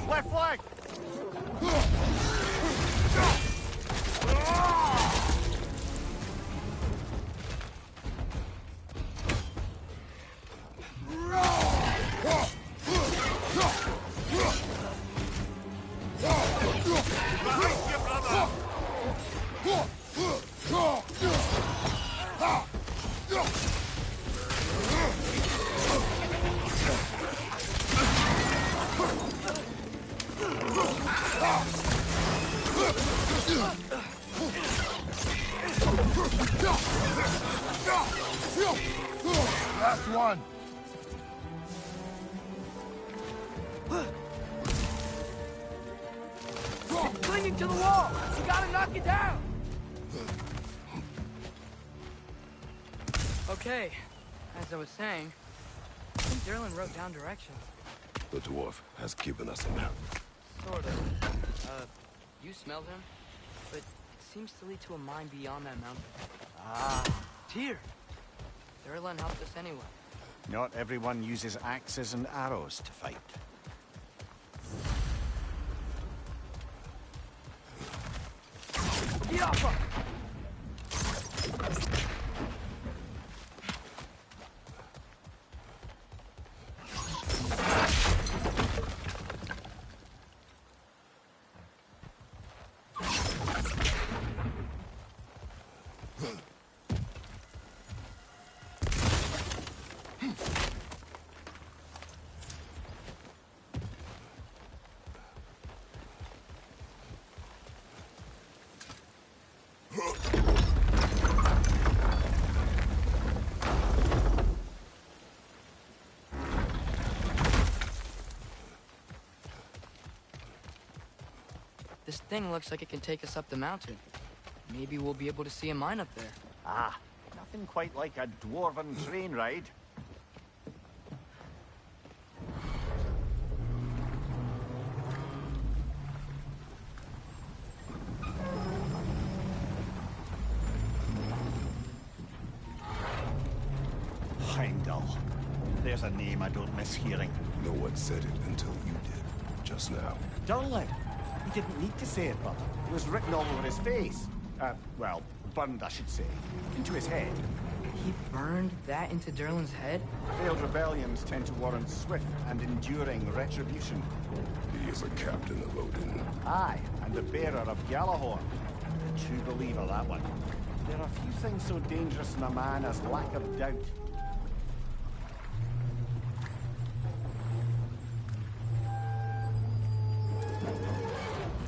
Left flank! Last one. It's clinging to the wall! You gotta knock it down! Okay, as I was saying, I think Durlin wrote down directions. The dwarf has given us a map. Sort of. You smelled him, but it seems to lead to a mine beyond that mountain. Ah, Tyr! Durlin helped us anyway. Not everyone uses axes and arrows to fight. Get off her! This thing looks like it can take us up the mountain. Maybe we'll be able to see a mine up there. Ah, nothing quite like a dwarven train ride. Heimdall. There's a name I don't miss hearing. No one said it until you did, just now. Durlin. He didn't need to say it, but it was written all over his face. Well, burned, I should say. Into his head. He burned that into Durlin's head? Failed rebellions tend to warrant swift and enduring retribution. He is a captain of Odin. Aye, and the bearer of Gjallarhorn. A true believer, that one. There are few things so dangerous in a man as lack of doubt.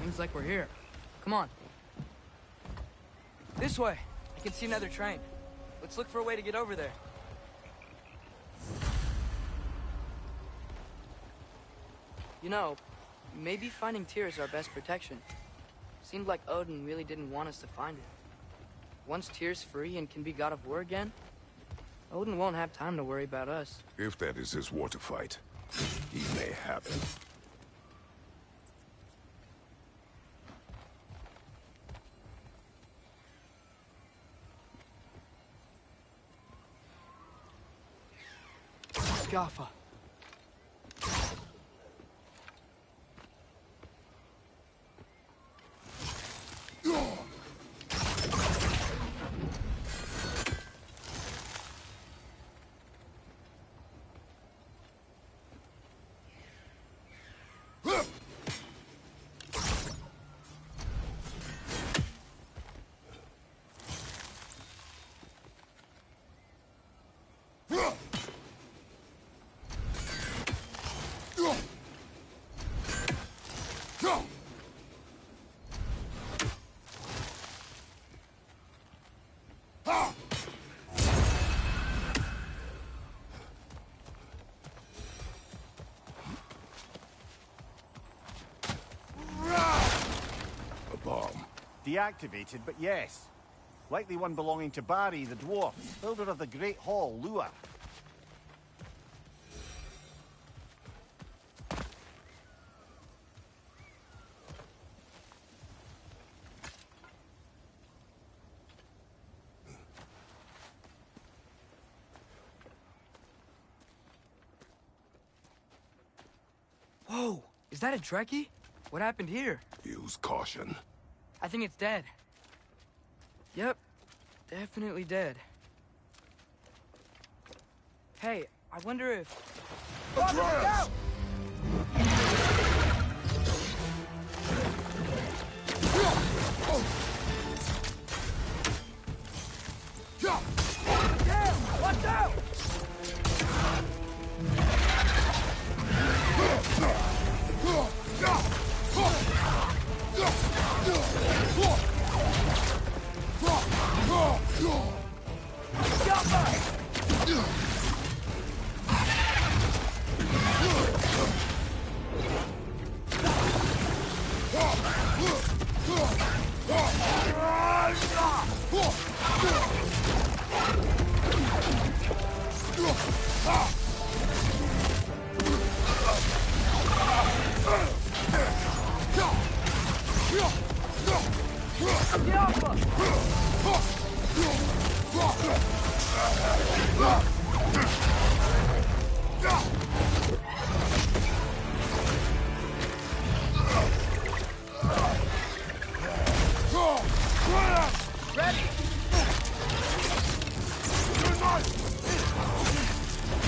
Seems like we're here. Come on. This way. I can see another train. Let's look for a way to get over there. You know, maybe finding Tyr is our best protection. Seemed like Odin really didn't want us to find it. Once Tyr's free and can be god of war again, Odin won't have time to worry about us. If that is his war to fight, he may have it. Skaffa. Deactivated, but yes. Likely one belonging to Barry, the dwarf, builder of the Great Hall, Lua. Whoa! Is that a Trekkie? What happened here? Use caution. I think it's dead. Yep, definitely dead. Hey, I wonder if... Atreus!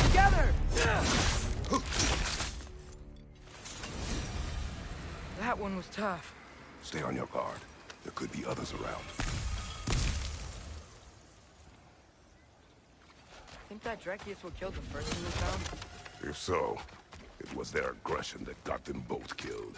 Together! That one was tough. Stay on your guard. There could be others around. Think that Drekius will kill the first one we found? If so, it was their aggression that got them both killed.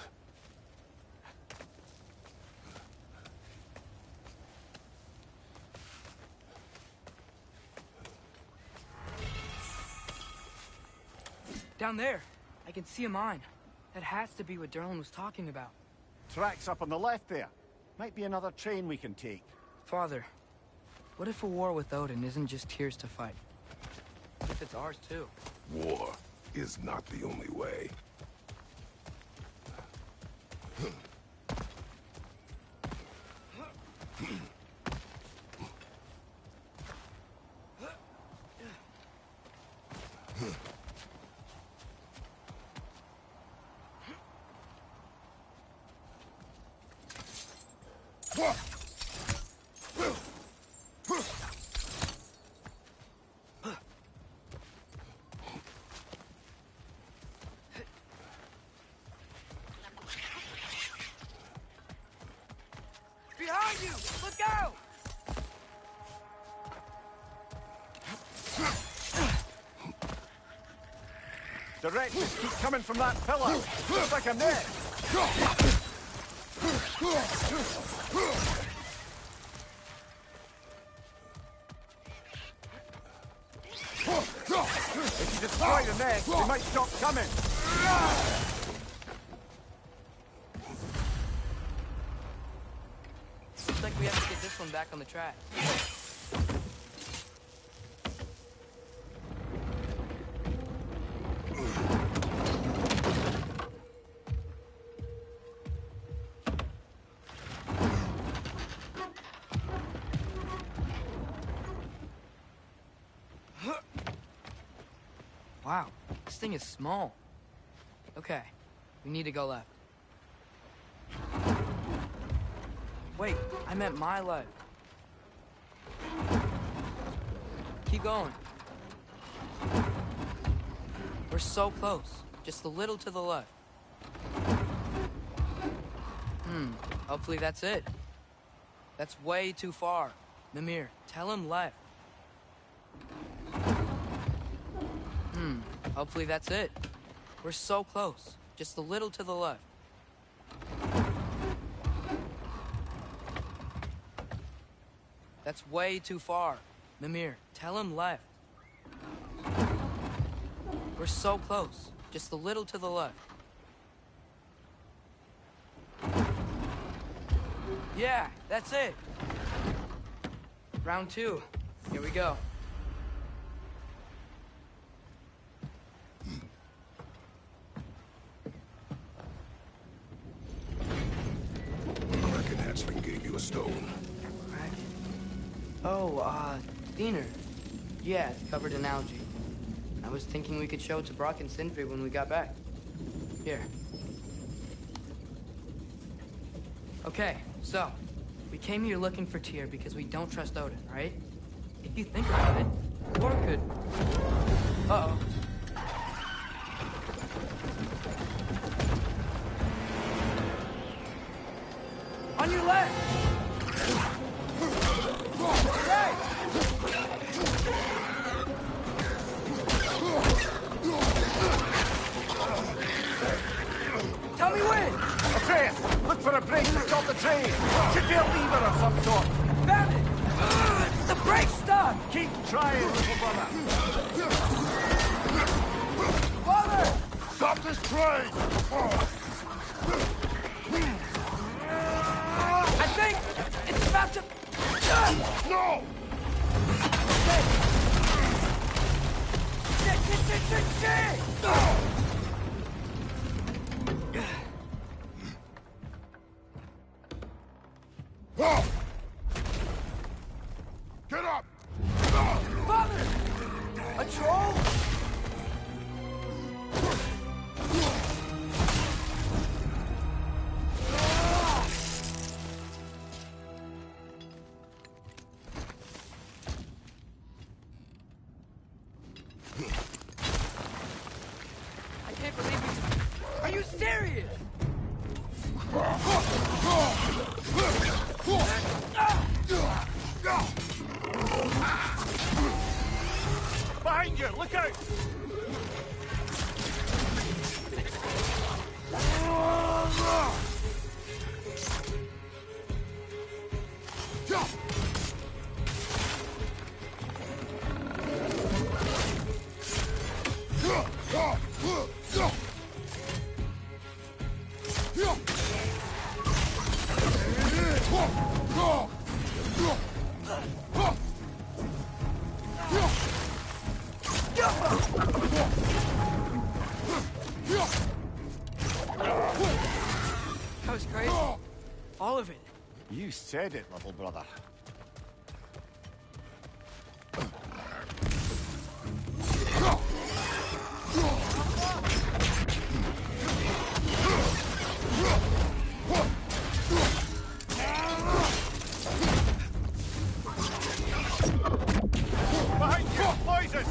Down there, I can see a mine. That has to be what Durlin was talking about. Tracks up on the left there. Might be another train we can take. Father, what if a war with Odin isn't just Tyr's to fight? What if it's ours too? War is not the only way. Behind you! Look out! Directions keep coming from that pillar. Looks like a net. If you destroy the net, they might stop coming. Looks like we have to get this one back on the track. Wow, this thing is small. Okay, we need to go left. Wait, I meant my left. Keep going. We're so close. Just a little to the left. Hopefully that's it. That's way too far. Mimir, tell him left. Hopefully that's it. We're so close. Just a little to the left. That's way too far. Mimir, tell him left. We're so close. Just a little to the left. Yeah, that's it. Round 2. Here we go. Kraken hatchling gave you a stone. Oh, Diener. Yeah, it's covered in algae. I was thinking we could show it to Brock and Sindri when we got back. Here. Okay, so, we came here looking for Tyr because we don't trust Odin, right? If you think about it, Thor could... Uh-oh. On your left! Right! Tell me when! Atreus, look for a break to stop the train. Should be a lever of some sort. Found it! trying, little brother. Father! Stop this train! I think it's about to... No! Shit! Get up! Father! A troll? I can't believe you... Are you serious? Behind you, look out! That was great. All of it. You said it, little brother. Behind you, poison!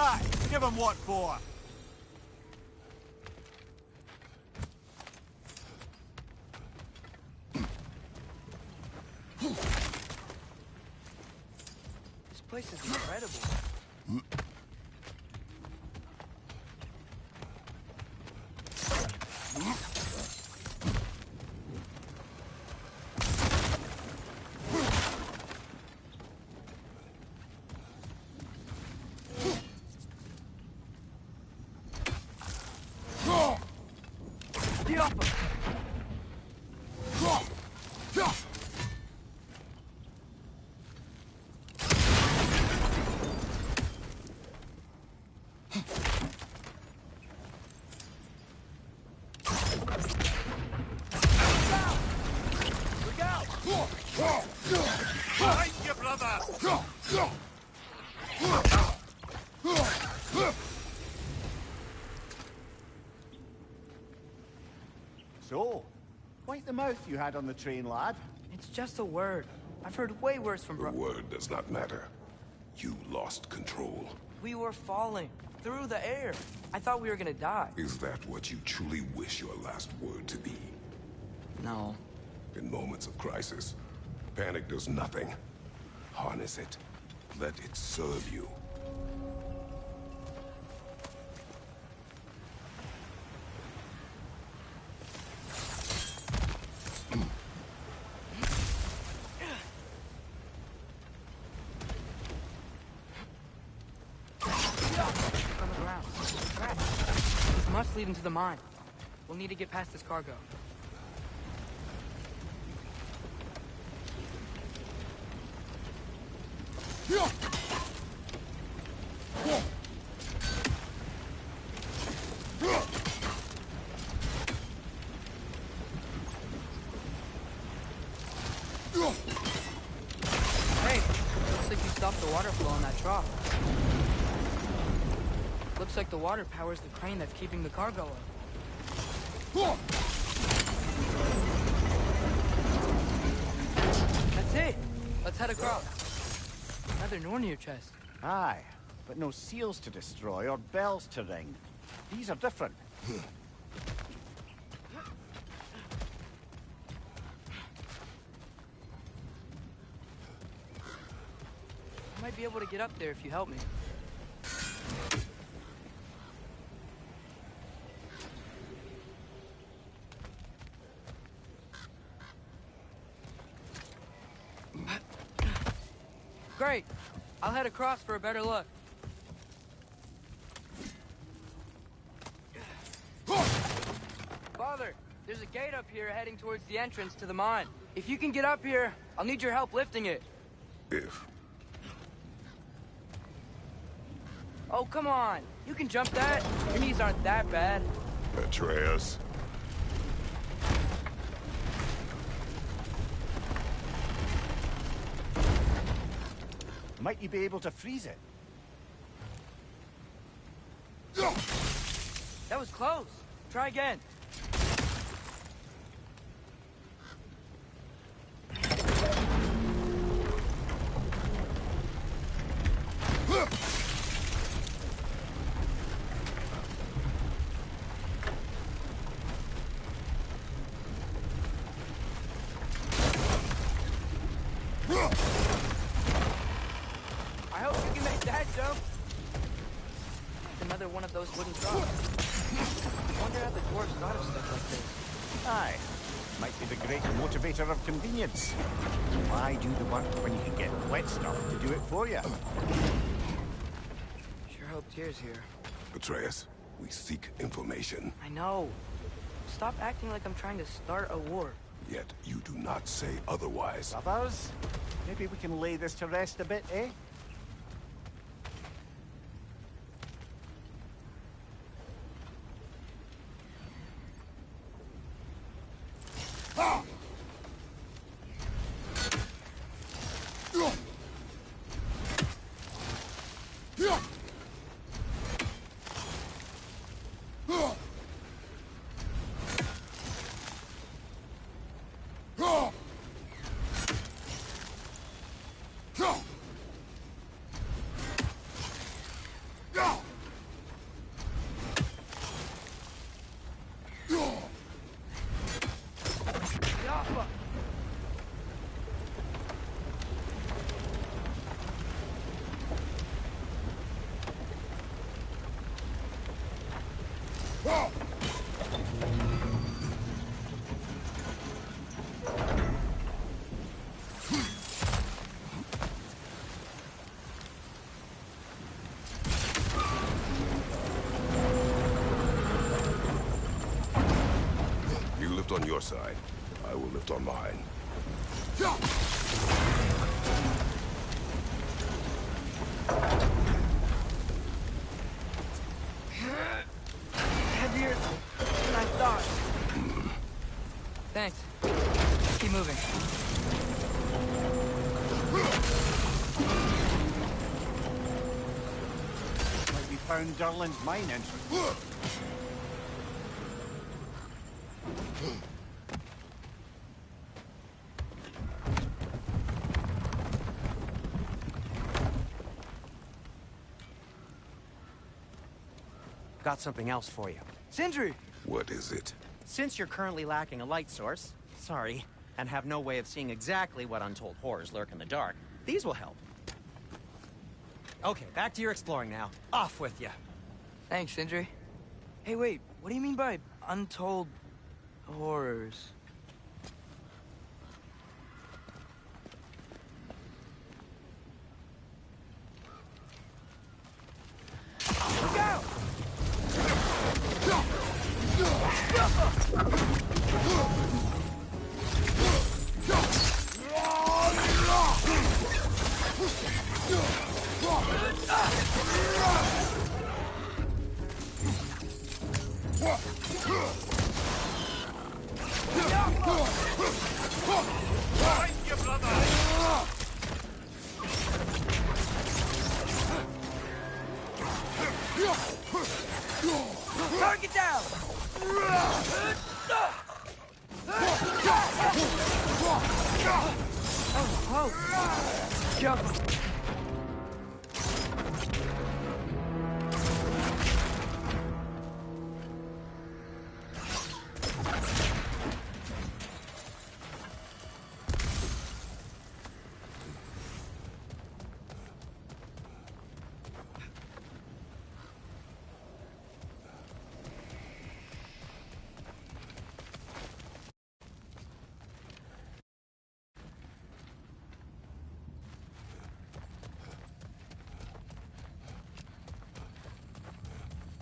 Aye, give him what for. This place is incredible. Behind you, brother! So, quite the mouth you had on the train, lad. It's just a word. I've heard way worse from The word does not matter. You lost control. We were falling through the air. I thought we were gonna die. Is that what you truly wish your last word to be? No. In moments of crisis, panic does nothing. Harness it. Let it serve you. On the ground. Crap. This must lead into the mine. We'll need to get past this cargo. trough. Looks like the water powers the crane that's keeping the cargo up. That's it. Let's head across. Another Nornir chest. Aye, but no seals to destroy or bells to ring. These are different. I might be able to get up there if you help me. Great. I'll head across for a better look. Father, there's a gate up here heading towards the entrance to the mine. If you can get up here, I'll need your help lifting it. If. Oh, come on. You can jump that. Your knees aren't that bad. Atreus. Might you be able to freeze it? That was close. Try again. I hope you can make that jump. It's another one of those wooden troughs. I wonder how the dwarves thought of stuff like this. Aye. Might be the great motivator of convenience. Why do the work when you can get wet stuff to do it for you? Sure hope Tyr's here. Atreus, we seek information. I know. Stop acting like I'm trying to start a war. Yet you do not say otherwise. Brothers, maybe we can lay this to rest a bit, eh? You lift on your side. I will lift on mine. Heavier than I thought. Thanks. Keep moving. Like we found Durlin's mine entrance. Got something else for you. Sindri! What is it? Since you're currently lacking a light source, sorry, and have no way of seeing exactly what untold horrors lurk in the dark, these will help. Okay, back to your exploring now. Off with you. Thanks, Sindri. Hey, wait. What do you mean by untold horrors? Look out! Target down! Oh, jump!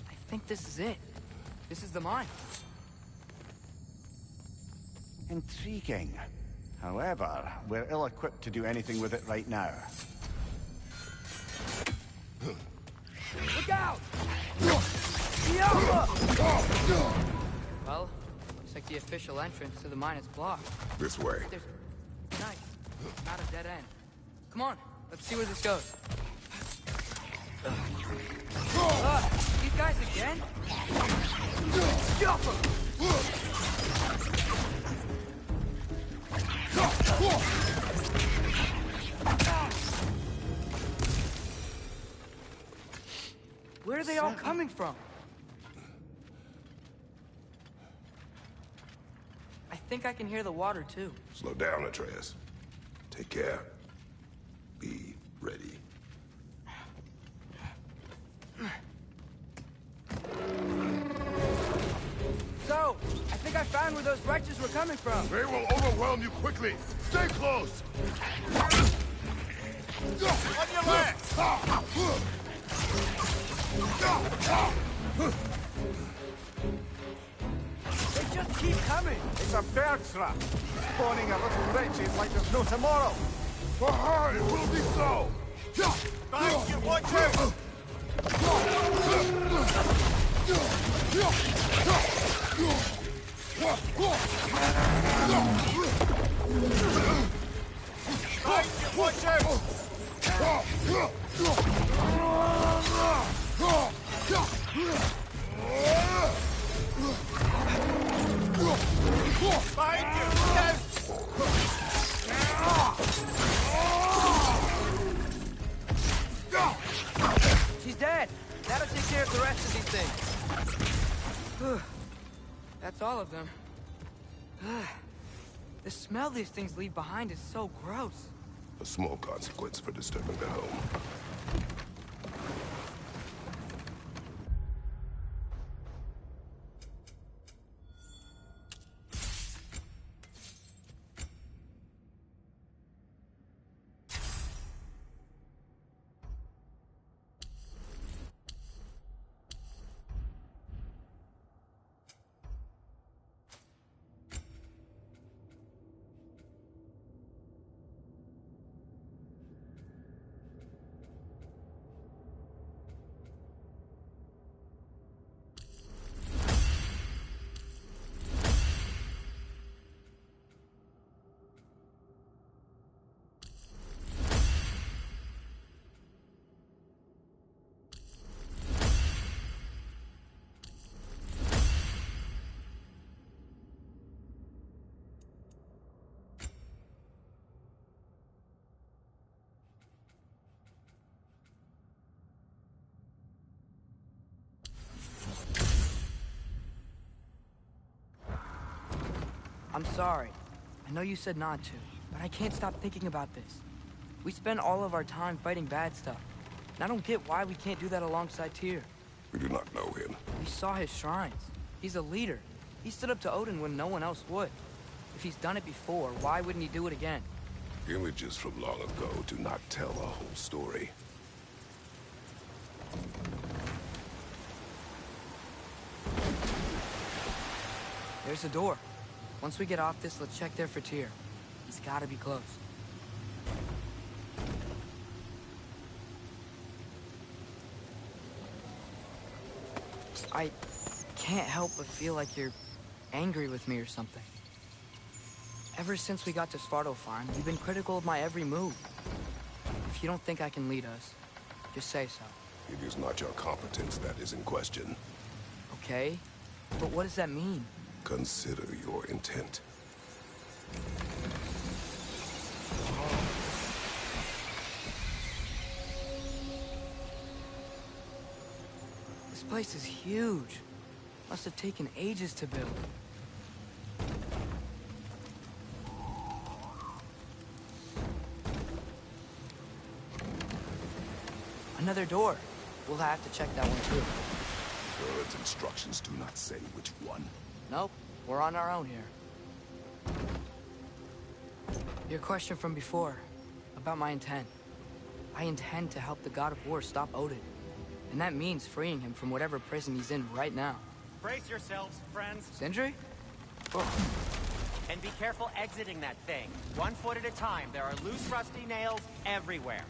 I think this is it. This is the mine. Intriguing. However, we're ill-equipped to do anything with it right now. Look out! Well, looks like the official entrance to the mine is blocked. This way. There's... Nice. Not a dead end. Come on, let's see where this goes. These guys again? Jump 'em! Where are they all coming from? I think I can hear the water too. Slow down, Atreus. Take care. Be ready. So, I think I found where those wretches were coming from. They will overwhelm you quickly. Stay close. On your left! They just keep coming. It's a bird trap. Spawning a little wretches like there's no tomorrow. For her, it will be so. Thank you, watch out! Watch out! Behind you! She's dead. That'll take care of the rest of these things. That's all of them. The smell these things leave behind is so gross. A small consequence for disturbing their home. I'm sorry. I know you said not to, but I can't stop thinking about this. We spend all of our time fighting bad stuff. And I don't get why we can't do that alongside Tyr. We do not know him. We saw his shrines. He's a leader. He stood up to Odin when no one else would. If he's done it before, why wouldn't he do it again? Images from long ago do not tell a whole story. There's a door. Once we get off this, let's check there for Tyr. He's gotta be close. I can't help but feel like you're angry with me or something. Ever since we got to Svartalfheim, you've been critical of my every move. If you don't think I can lead us, just say so. It is not your competence that is in question. Okay, but what does that mean? Consider your intent. This place is huge. Must have taken ages to build. Another door. We'll have to check that one too. Bird's instructions do not say which one. Nope, we're on our own here. Your question from before, about my intent. I intend to help the God of War stop Odin. And that means freeing him from whatever prison he's in right now. Brace yourselves, friends. Sindri? And be careful exiting that thing. 1 foot at a time. There are loose, rusty nails everywhere.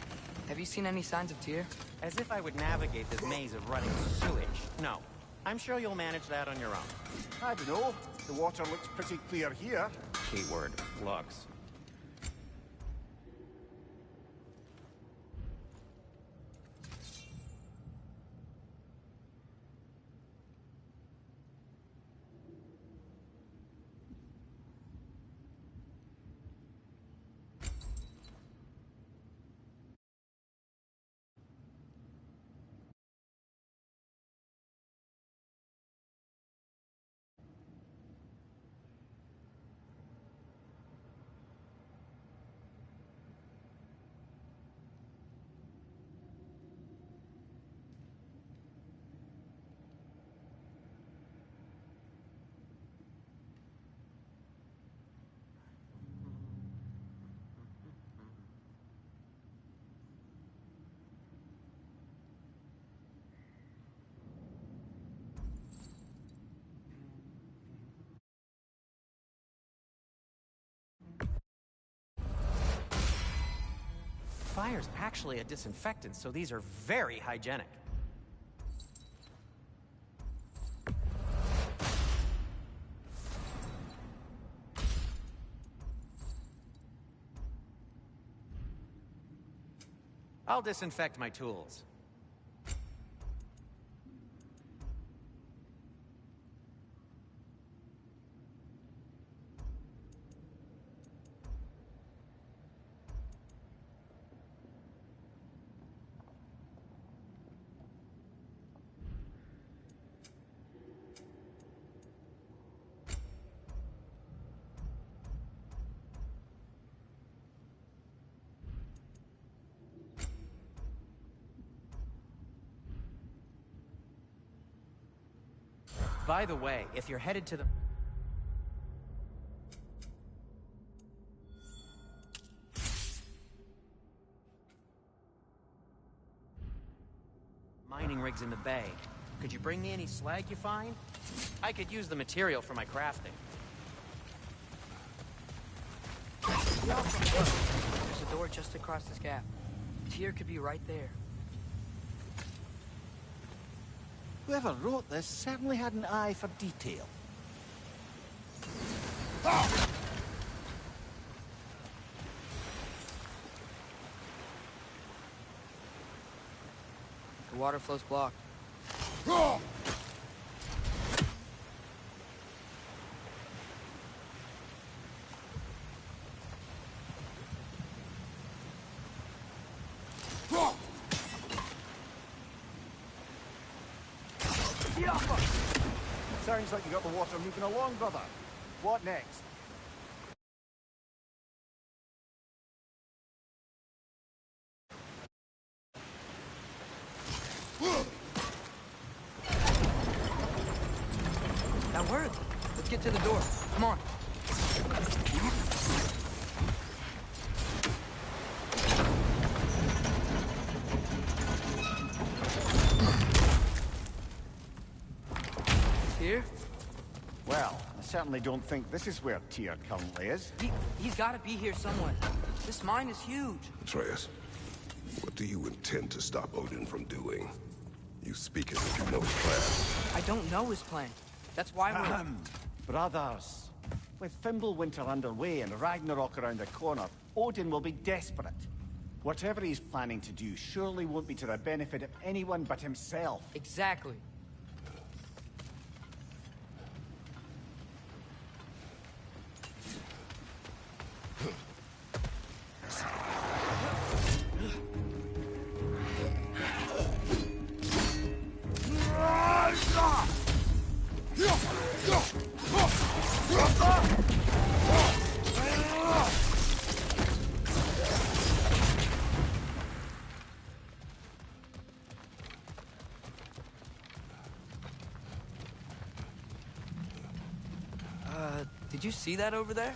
Have you seen any signs of Tyr? As if I would navigate this maze of running sewage. No. I'm sure you'll manage that on your own. I don't know. The water looks pretty clear here. Keyword, looks. Fire's actually a disinfectant, so these are very hygienic. I'll disinfect my tools. By the way, if you're headed to the... mining rigs in the bay, could you bring me any slag you find? I could use the material for my crafting. There's a door just across this gap. Tyr could be right there. Whoever wrote this certainly had an eye for detail. The water flow's blocked. Sounds like you got the water moving along, brother. What next? That worked. Let's get to the door. Come on. Tyr? Well, I certainly don't think this is where Tyr currently is. He's got to be here somewhere. This mine is huge. Atreus, what do you intend to stop Odin from doing? You speak as if you know his plan. I don't know his plan. That's why we're... Brothers, with Fimbulwinter underway and Ragnarok around the corner, Odin will be desperate. Whatever he's planning to do surely won't be to the benefit of anyone but himself. Exactly. Did you see that over there?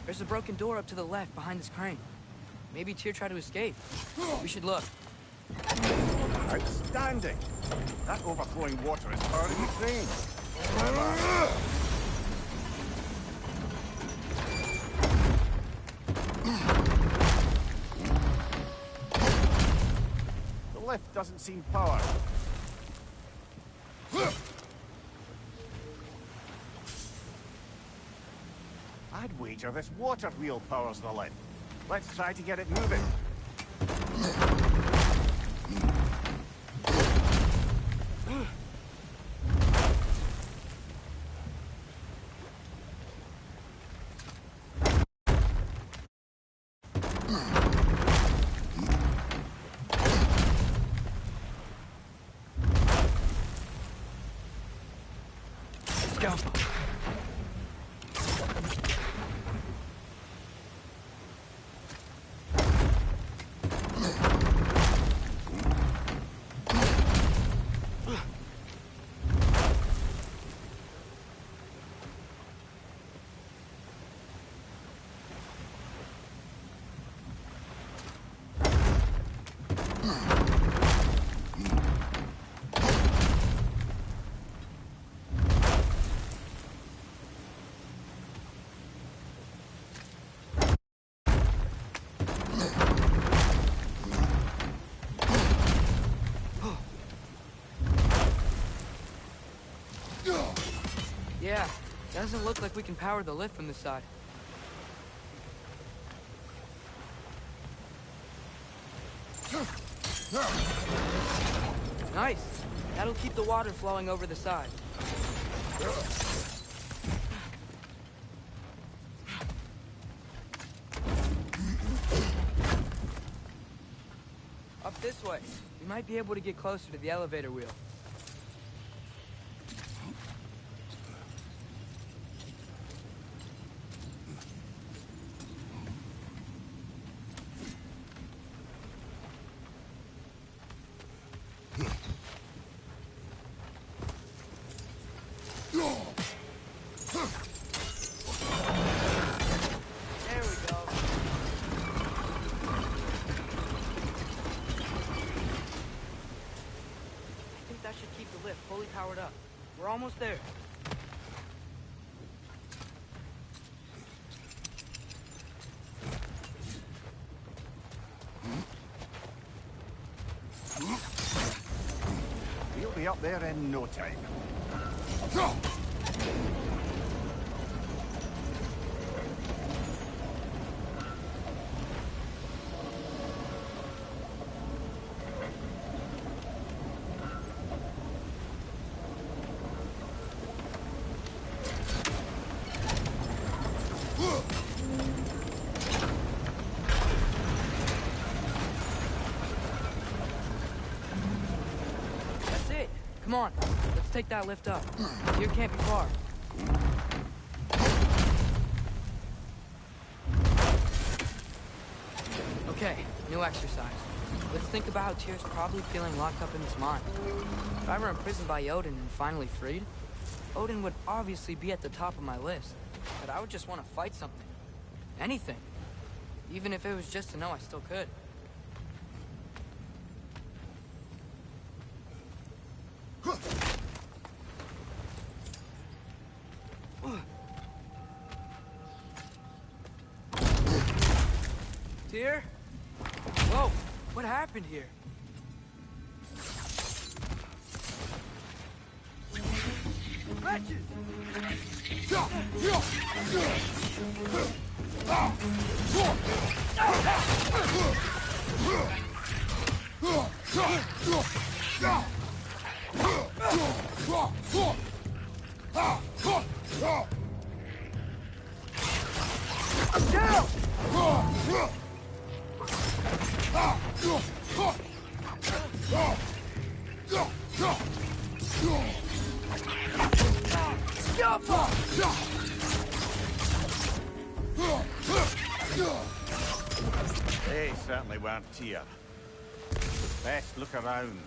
There's a broken door up to the left behind this crane. Maybe Tyr tried to escape. We should look. Outstanding! That overflowing water is powering the crane. The lift doesn't seem powered. I'd wager this water wheel powers the lift. Let's try to get it moving. Let's go. Yeah, doesn't look like we can power the lift from this side. Nice. That'll keep the water flowing over the side. Up this way. We might be able to get closer to the elevator wheel. Fully powered up. We're almost there. We'll be up there in no time. Come on, let's take that lift up. Here can't be far. Okay, new exercise. Let's think about how Tyr's probably feeling locked up in his mind. If I were imprisoned by Odin and finally freed, Odin would obviously be at the top of my list. But I would just want to fight something. Anything. Even if it was just to know I still could. Tyr? Whoa, what happened here? Wretches! Down! They certainly weren't Tyr. Best look around.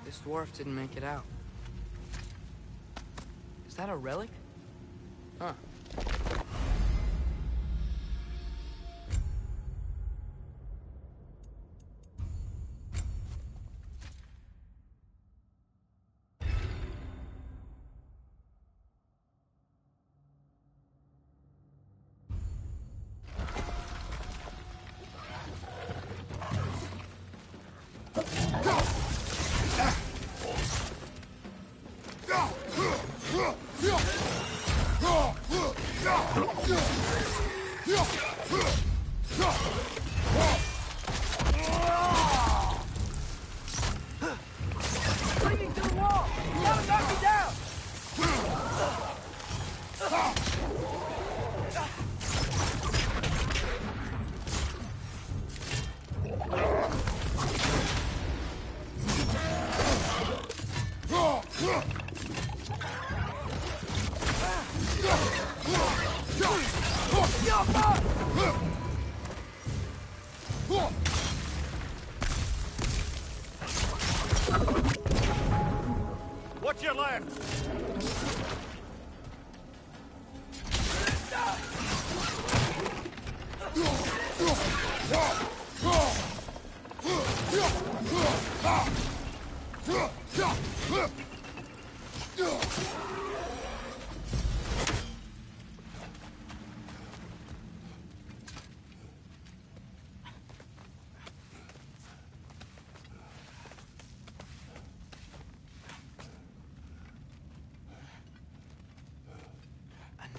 This dwarf didn't make it out. Is that a relic? Huh. Clinging to the wall! Gotta knock me down! What's your left?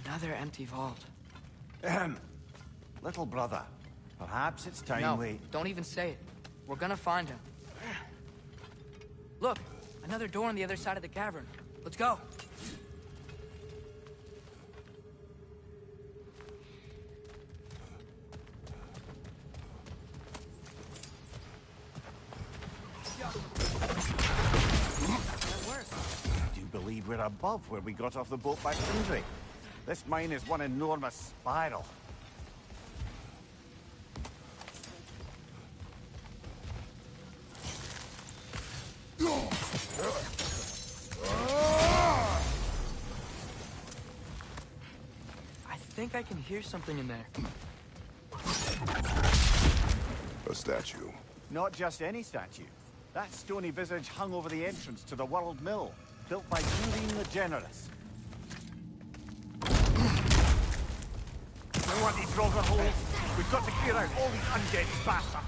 Another empty vault. Little brother, perhaps it's time No, we... don't even say it. We're gonna find him. Look, another door on the other side of the cavern. Let's go. Do you believe we're above where we got off the boat by Sindri? This mine is one enormous spiral. I think I can hear something in there. A statue. Not just any statue. That stony visage hung over the entrance to the World Mill, built by Durin the Generous. You want these Draugr holes? We've got to clear out all these undead bastards.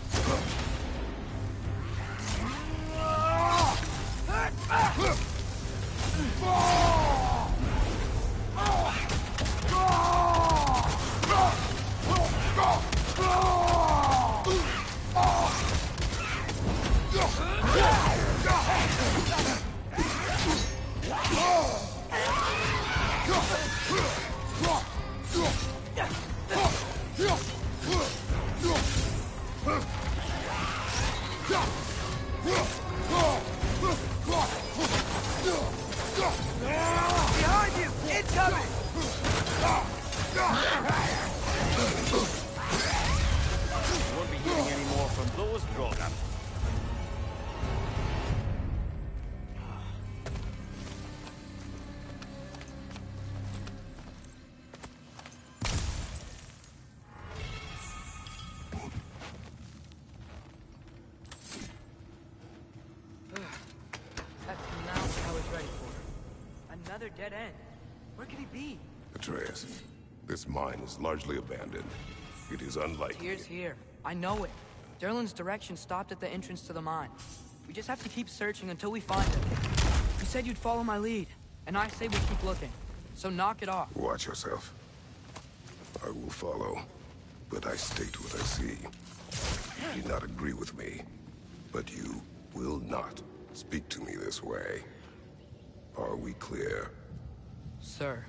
Behind you! Incoming! You won't be hearing any more from those Draugr. That's the mountain I was ready for. Another dead end. Where could he be? Atreus, this mine is largely abandoned. It is unlikely. Tyr's here. I know it. Durlin's direction stopped at the entrance to the mine. We just have to keep searching until we find him. You said you'd follow my lead, and I say we keep looking. So knock it off. Watch yourself. I will follow, but I state what I see. may not agree with me, but you will not speak to me this way. Are we clear? Sir.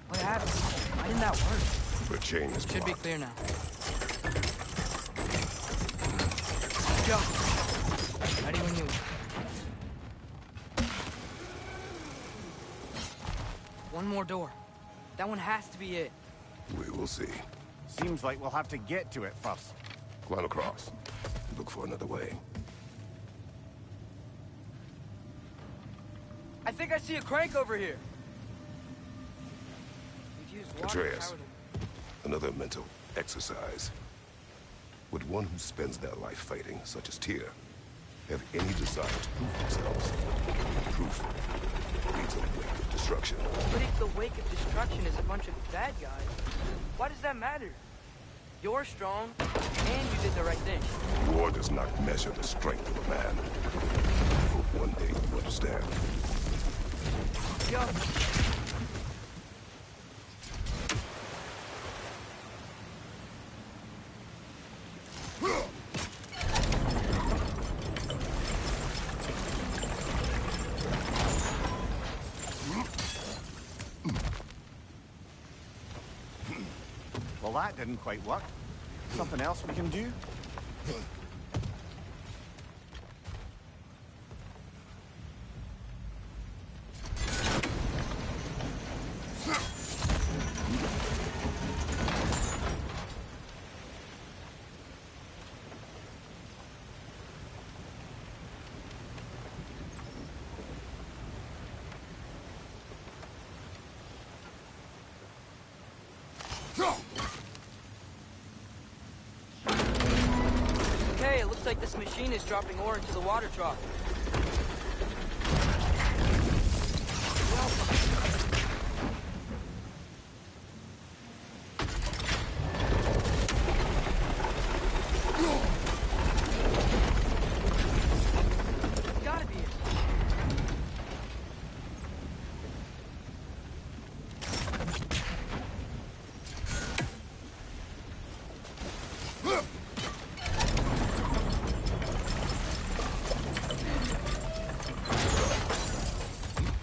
What happened? Why didn't that work? The chain is Should be blocked. clear now. Go. Ready when you are. One more door. That one has to be it. We will see. Seems like we'll have to get to it first. Climb across. Look for another way. I think I see a crank over here. We've used water to Atreus. power the... Another mental exercise. Would one who spends their life fighting, such as Tyr, have any desire to prove themselves? Proof leads a wake of destruction. But if the wake of destruction is a bunch of bad guys, why does that matter? You're strong, and you did the right thing. War does not measure the strength of a man. Hope one day you understand. Yo. Well, that didn't quite work. Something else we can do? Okay, it looks like this machine is dropping ore into the water trough. Gotta be it.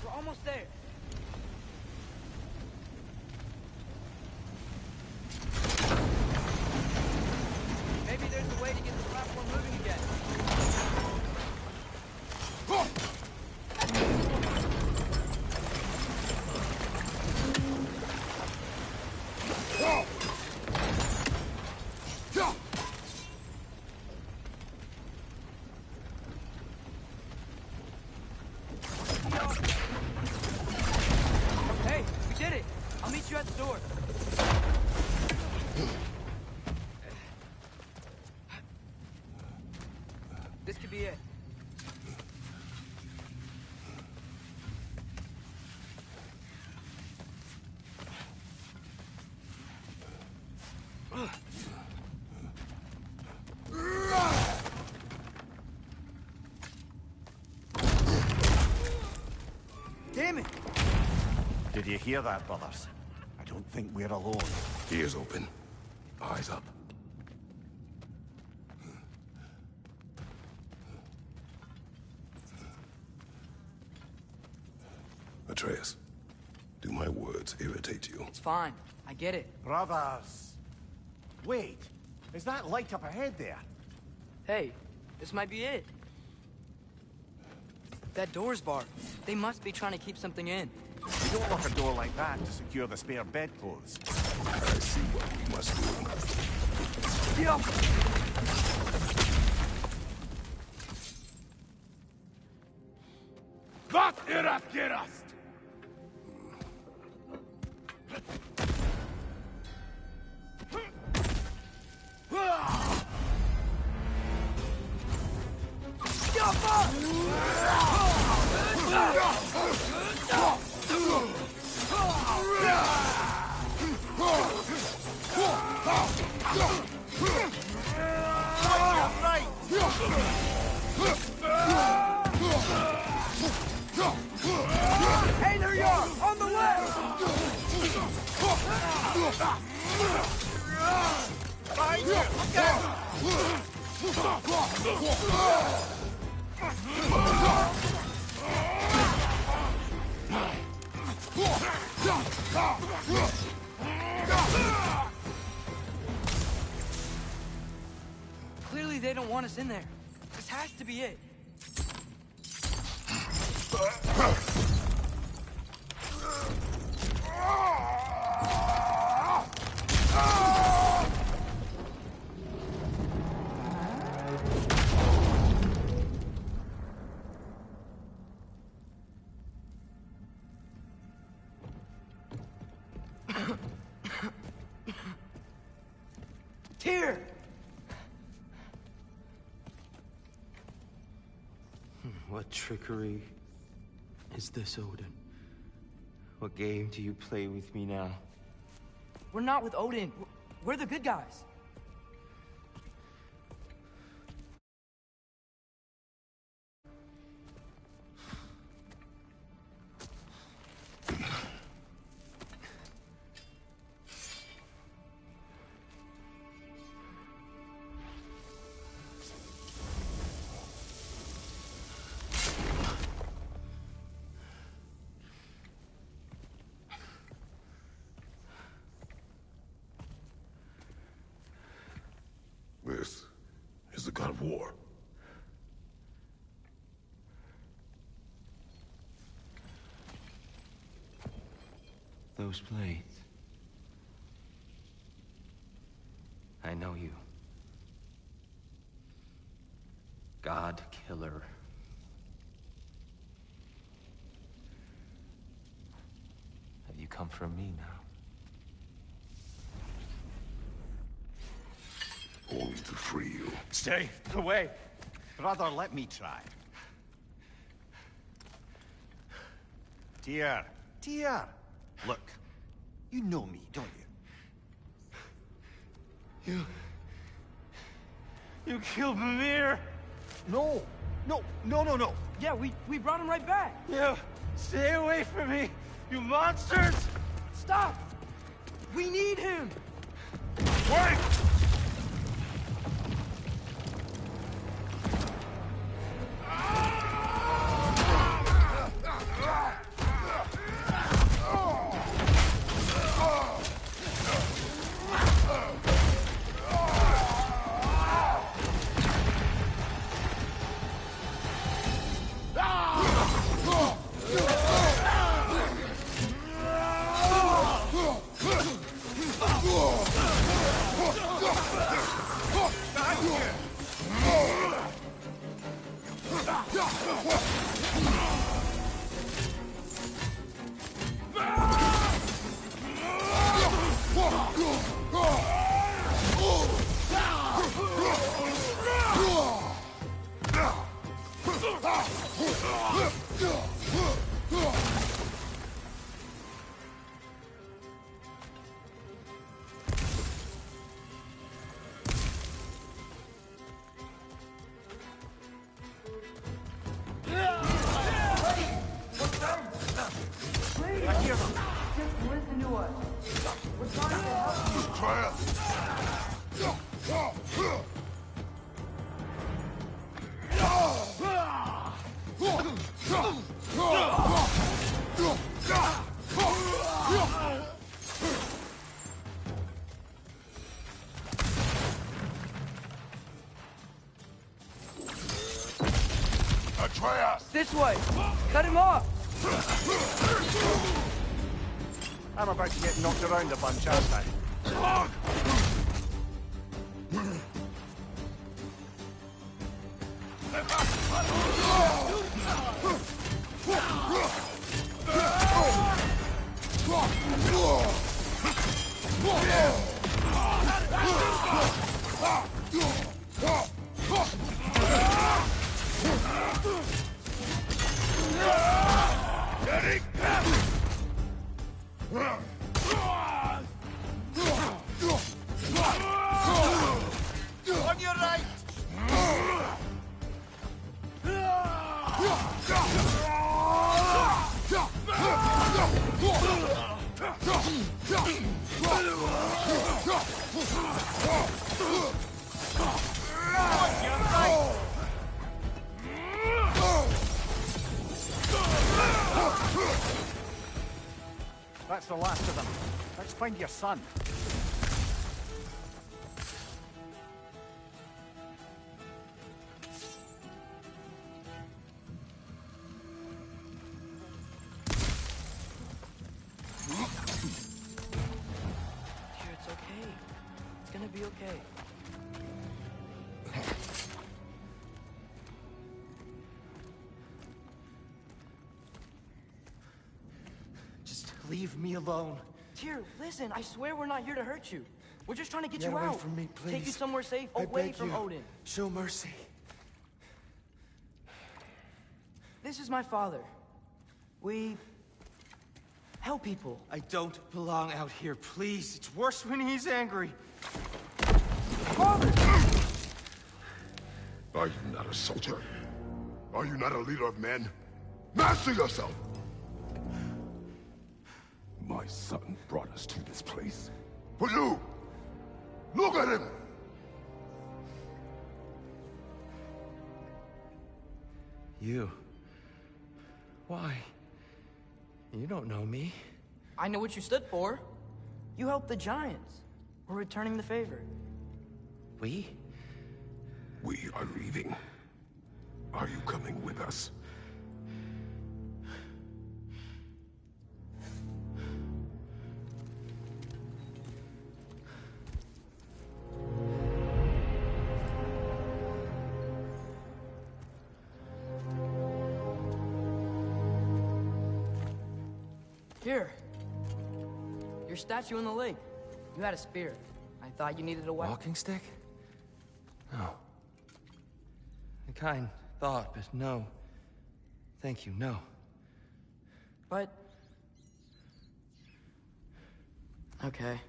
We're almost there. Maybe there's a way to get the platform moving again. Hey, we did it! I'll meet you at the door. This could be it. Damn it! Did you hear that, brothers? I don't think we're alone. Ears open. Eyes up. Atreus, do my words irritate you? It's fine. I get it. Brothers! Wait, is that light up ahead there? Hey, This might be it. That door's barred. They must be trying to keep something in. You don't lock a door like that to secure the spare bedclothes. I see what we must do. Yo! Wat er abgerast! Hey, there you are! On the left! Behind you! Look Clearly they don't want us in there. This has to be it. Tyr! What trickery is this, Odin? What game do you play with me now? We're not with Odin. We're the good guys. This is the god of war. Those blades. I know you. God Killer. Have you come for me now? Only to free you. Stay away. Brother, let me try. Tyr. Tyr. Look, you know me, don't you? You killed Mimir! No. No. Yeah, we brought him right back. You stay away from me, you monsters! Stop! We need him! Wait! Just listen to us. We're trying to help you. Atreus! This way! Cut him off! I'm about to get knocked around a bunch, aren't I? On your right! That's the last of them. Let's find your son. Dear, it's okay. It's gonna be okay. Just leave me alone. Tyr, listen, I swear we're not here to hurt you. We're just trying to get Get you away out. from me, Take you please. somewhere safe, I away beg from you. Odin. Show mercy. This is my father. We help people. I don't belong out here, please. It's worse when he's angry. Father! Are you not a soldier? Are you not a leader of men? Master yourself! My son brought us to this place. For you! Look at him! You. Why? You don't know me. I know what you stood for. You helped the Giants. We're returning the favor. We? We are leaving. Are you coming with us? Here. Your statue in the lake. You had a spear. I thought you needed a weapon. Walking stick? No. A kind thought, but no. Thank you, no. But... okay.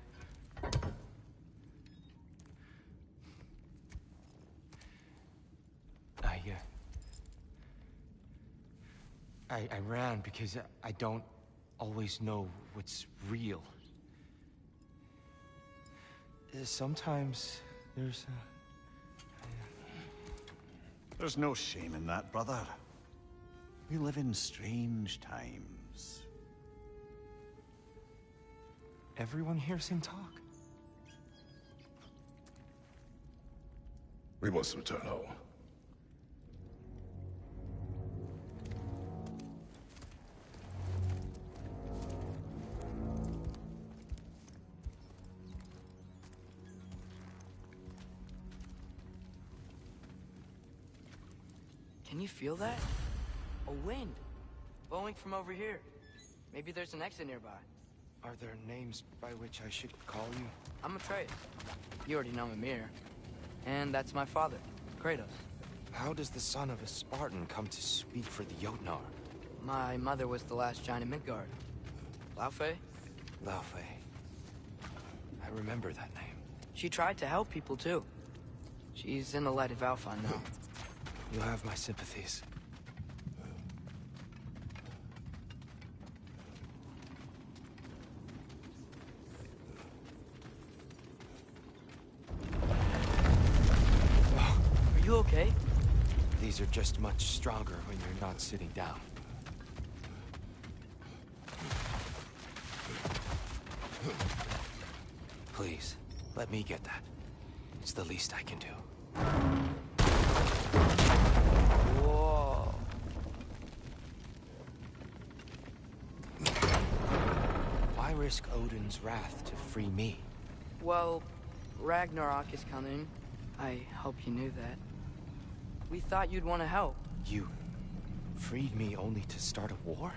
I ran because I don't always know what's real. Sometimes there's There's no shame in that, brother. We live in strange times. Everyone hears him talk. We must return home. Can you feel that? A wind. Blowing from over here. Maybe there's an exit nearby. Are there names by which I should call you? I'm Atreus. You already know Mimir. And that's my father, Kratos. How does the son of a Spartan come to speak for the Jotnar? My mother was the last giant in Midgard. Laufey? Laufey. I remember that name. She tried to help people too. She's in the light of Alpha now. You have my sympathies. Are you okay? These are just much stronger when you're not sitting down. Please, let me get that. It's the least I can do. Whoa. risk Odin's wrath to free me? Well, Ragnarok is coming. I hope you knew that. We thought you'd want to help. You freed me only to start a war?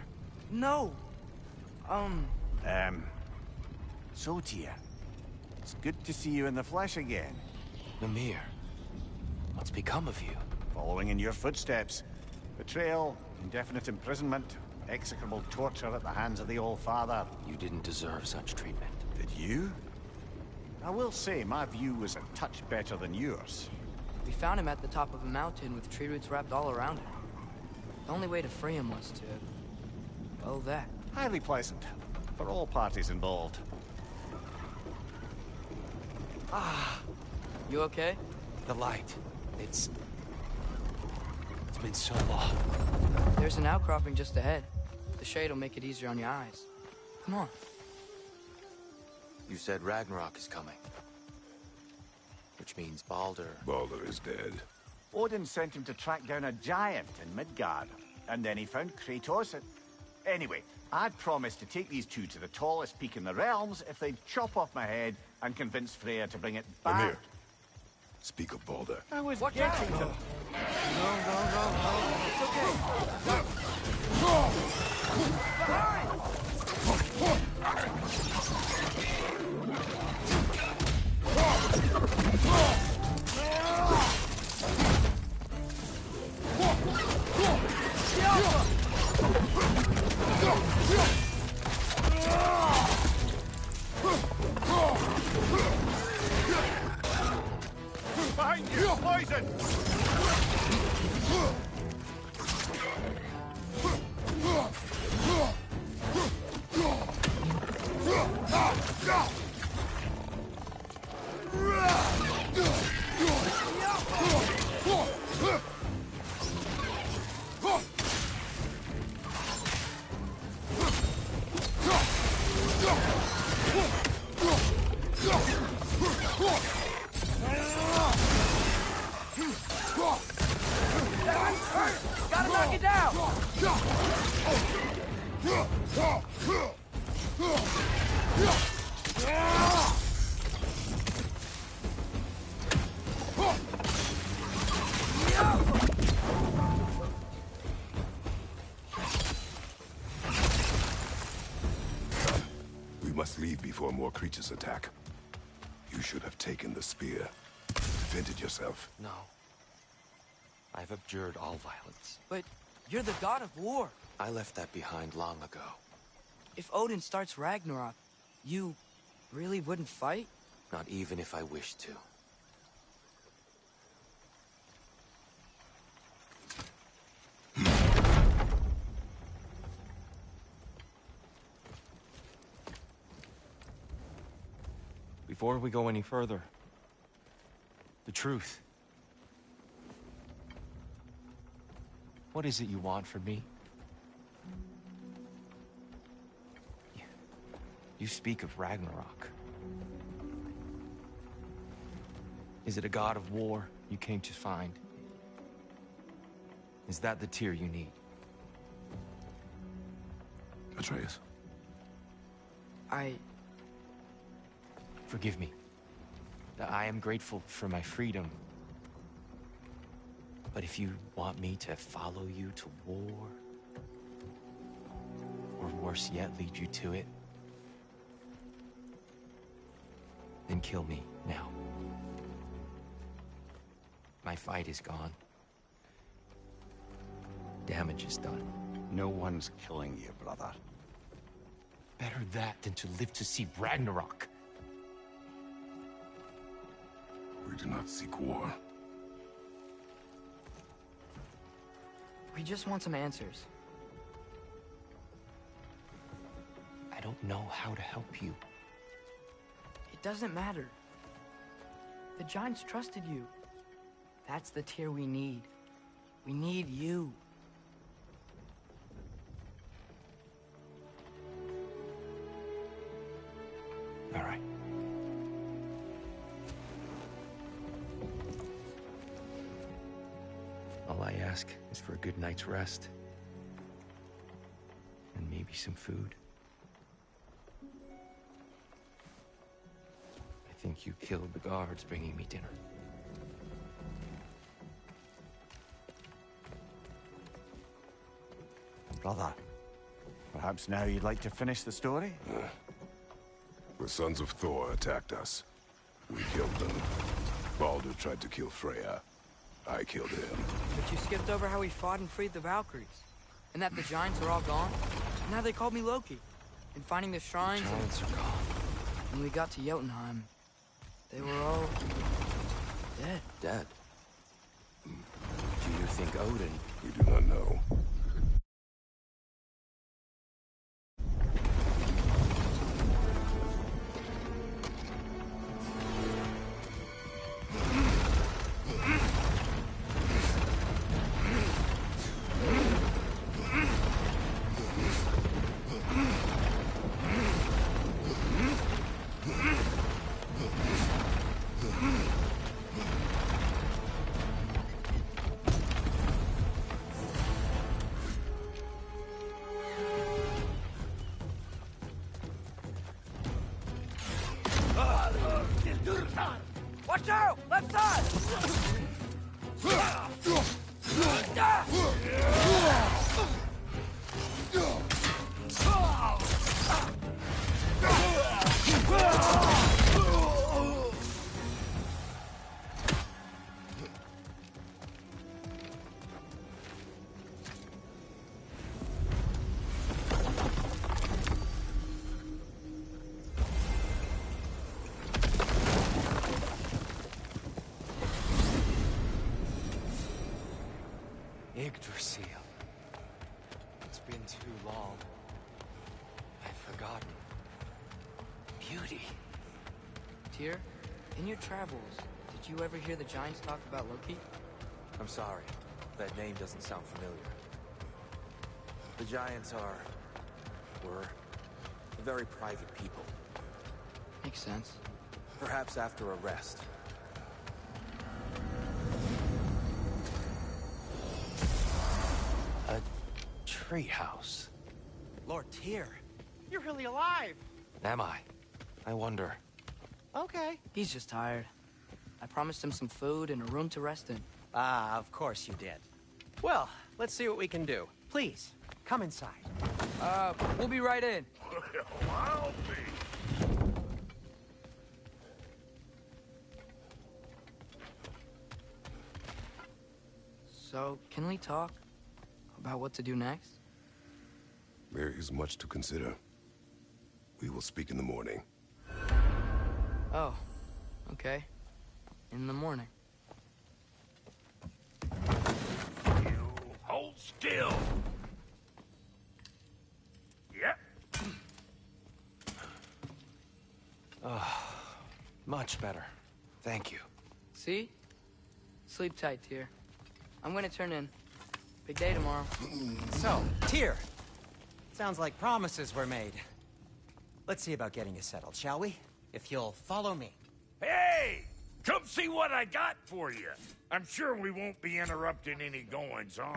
No! So, Tyr, it's good to see you in the flesh again. Mimir, what's become of you? Following in your footsteps. Betrayal, indefinite imprisonment, execrable torture at the hands of the Old Father. You didn't deserve such treatment. Did you? I will say, my view was a touch better than yours. We found him at the top of a mountain with tree roots wrapped all around him. The only way to free him was to... well, that. Highly pleasant, for all parties involved. You okay? The light. It's been so long. There's an outcropping just ahead. The shade will make it easier on your eyes. Come on. You said Ragnarok is coming. Which means Baldur... Baldur is dead. Odin sent him to track down a giant in Midgard, and then he found Kratos. Anyway, I'd promised to take these two to the tallest peak in the realms if they'd chop off my head and convince Freya to bring it back. Mimir, speak of Baldur. I was Watch getting out! to... No. Behind you! Poison! Gotta knock it down! We must leave before more creatures attack. You should have taken the spear. Defended yourself. No. I've abjured all violence. But you're the god of war. I left that behind long ago. If Odin starts Ragnarok, you really wouldn't fight? Not even if I wished to. Before we go any further, the truth. What is it you want from me? You speak of Ragnarok. Is it a god of war you came to find? Is that the Tyr you need? Atreus. Forgive me. I am grateful for my freedom. But if you want me to follow you to war, or worse yet, lead you to it, then kill me now. My fight is gone. Damage is done. No one's killing you, brother. Better that than to live to see Ragnarok. We do not seek war. We just want some answers. I don't know how to help you. It doesn't matter. The Giants trusted you. That's the Tyr we need. We need you. All right. All I ask is for a good night's rest. And maybe some food. think you killed the guards bringing me dinner. Brother, perhaps now you'd like to finish the story? The Sons of Thor attacked us. We killed them. Baldur tried to kill Freya. I killed him. But you skipped over how we fought and freed the Valkyries. And that the Giants are all gone. And how they called me Loki. And finding the shrines. The Giants are gone. When we got to Jotunheim, they were all... dead. Dead? Do you think Odin... We do not know. Watch out! Left side! Yggdrasil. It's been too long. I've forgotten. Beauty. Tyr, in your travels, did you ever hear the Giants talk about Loki? I'm sorry. That name doesn't sound familiar. The Giants were very private people. Makes sense. Perhaps after a rest. A treehouse. Lord Tyr, you're really alive. Am I? I wonder. Okay. He's just tired. I promised him some food and a room to rest in. Ah, of course you did. Well, let's see what we can do. Please, come inside. We'll be right in. I'll be. So, can we talk about what to do next? There is much to consider. We will speak in the morning. Oh, okay. In the morning. You hold still. Yep. Much better. Thank you. See? Sleep tight, Tyr. I'm gonna turn in. Big day tomorrow. So, Tyr. Sounds like promises were made. Let's see about getting you settled, shall we? If you'll follow me. Hey! Come see what I got for you. I'm sure we won't be interrupting any goings-on.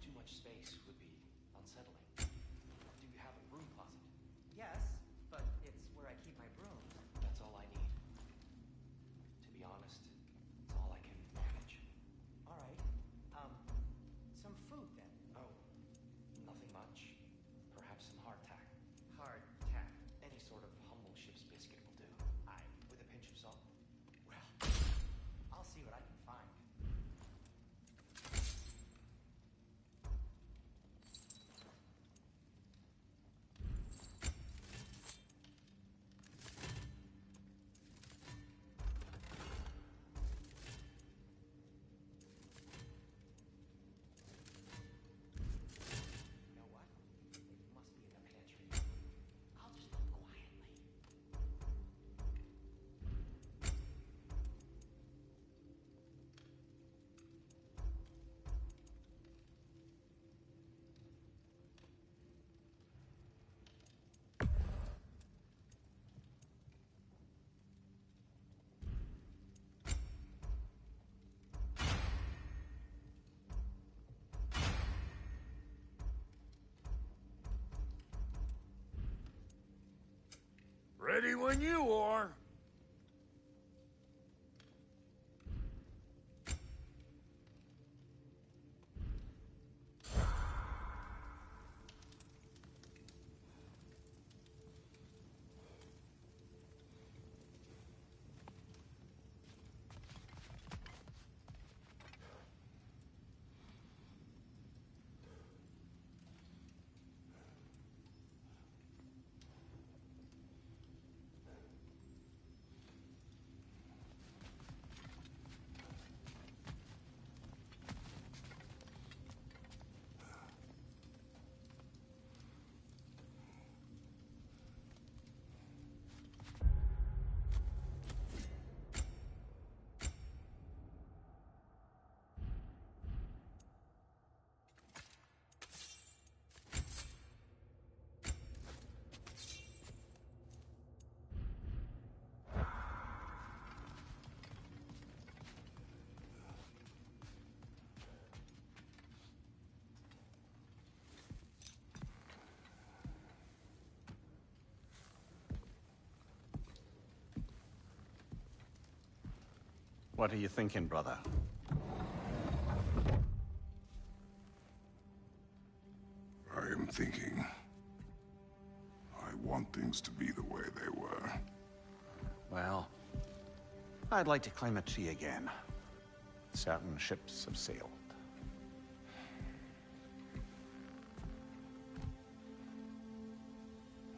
Too much space would be unsettling. Do you have a broom closet? Yes, but it's where I keep my brooms. That's all I need. To be honest, it's all I can manage. All right. Some food then. Oh, nothing much. Perhaps some hardtack. Hard tack. Any sort of humble ship's biscuit Ready when you are. What are you thinking, brother? I am thinking. I want things to be the way they were. Well, I'd like to climb a tree again. Certain ships have sailed.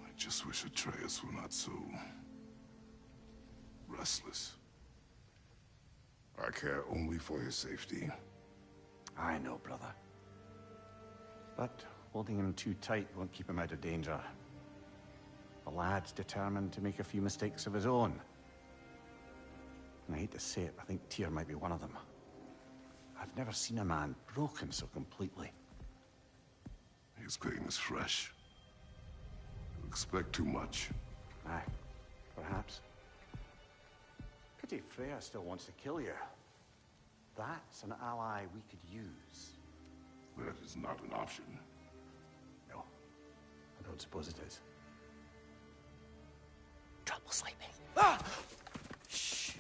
I just wish Atreus were not so restless. I care only for his safety. I know, brother. But holding him too tight won't keep him out of danger. The lad's determined to make a few mistakes of his own. And I hate to say it, I think Tyr might be one of them. I've never seen a man broken so completely. His pain is fresh. You expect too much. Aye, perhaps. Pity Freya still wants to kill you. That's an ally we could use. That is not an option. No, I don't suppose it is. Trouble sleeping. Ah! Shh!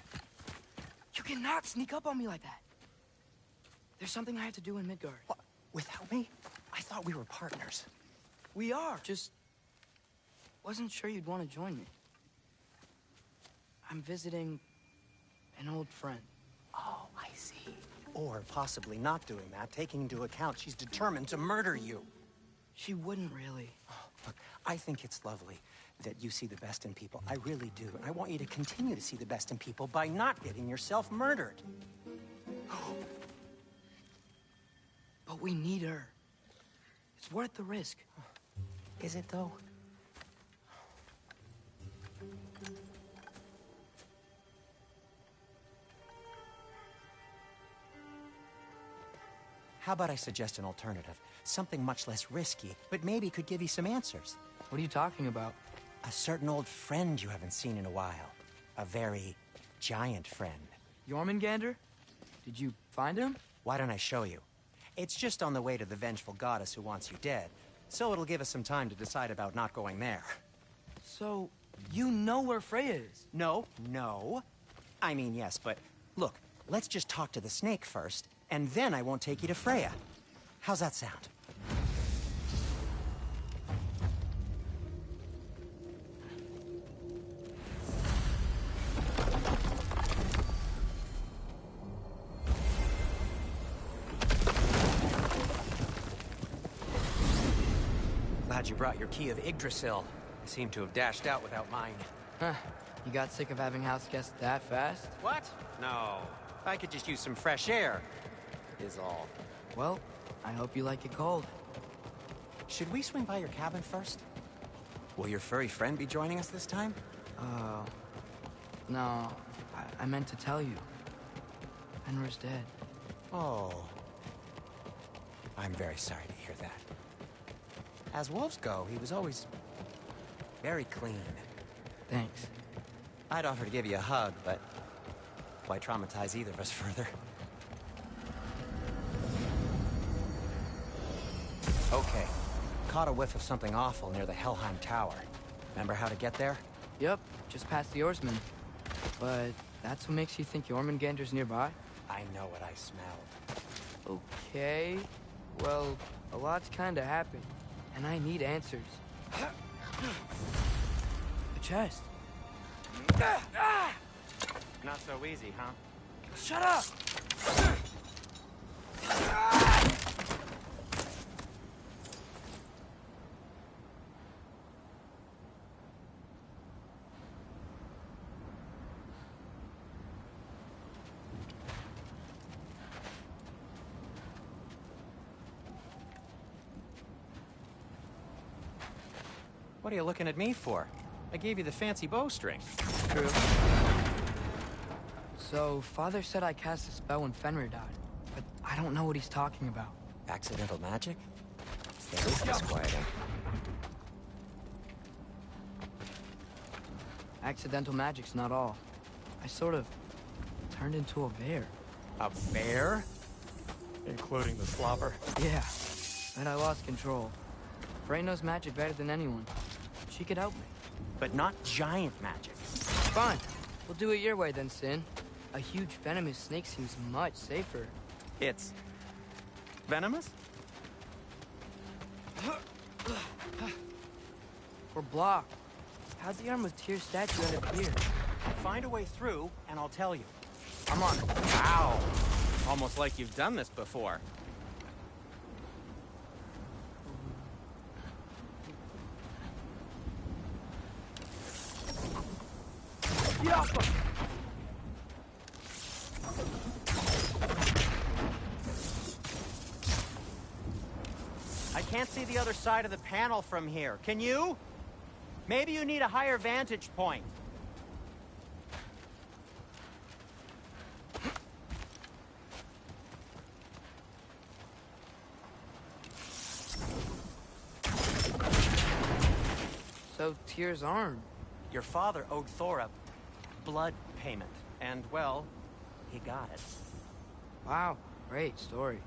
You cannot sneak up on me like that. There's something I have to do in Midgard. What? Without me? I thought we were partners. We are, just wasn't sure you'd want to join me. I'm visiting an old friend. Oh, I see. Or possibly not doing that, taking into account she's determined to murder you. She wouldn't really. Look, I think it's lovely that you see the best in people. I really do. And I want you to continue to see the best in people by not getting yourself murdered. But we need her. It's worth the risk. Is it, though? How about I suggest an alternative? Something much less risky, but maybe could give you some answers. What are you talking about? A certain old friend you haven't seen in a while. A very giant friend. Jormungandr? Did you find him? Why don't I show you? It's just on the way to the vengeful goddess who wants you dead, so it'll give us some time to decide about not going there. So, you know where Freya is? No. I mean, yes, but look, let's just talk to the snake first, and then I won't take you to Freya. How's that sound? Glad you brought your key of Yggdrasil. I seem to have dashed out without mine. Huh. You got sick of having house guests that fast? What? No. I could just use some fresh air, is all. Well, I hope you like it cold. Should we swing by your cabin first? Will your furry friend be joining us this time? No. I meant to tell you. Fenrir's dead. Oh. I'm very sorry to hear that. As wolves go, he was always very clean. Thanks. I'd offer to give you a hug, but why traumatize either of us further? Okay. Caught a whiff of something awful near the Helheim Tower. Remember how to get there? Yep, just past the Oarsman. But that's what makes you think Jormungandr's nearby? I know what I smelled. Okay. Well, a lot's kinda happened, and I need answers. A chest. Not so easy, huh? Shut up! What are you looking at me for? I gave you the fancy bowstring. True. So, Father said I cast a spell when Fenrir died, but I don't know what he's talking about. Accidental magic? That is disquieting. Accidental magic's not all. I sort of turned into a bear. A bear? Including the slobber? Yeah, and I lost control. Frey knows magic better than anyone. She could help me. But not giant magic. Fine. We'll do it your way then, Sin. A huge venomous snake seems much safer. It's... venomous? We're blocked. How'd the Arm of Tyr statue end up here? Find a way through, and I'll tell you. I'm on. Wow! Almost like you've done this before. I can't see the other side of the panel from here. Can you? Maybe you need a higher vantage point. So, Tyr's arm. Your father owed Thor a blood payment, and, well, he got it. Wow, great story.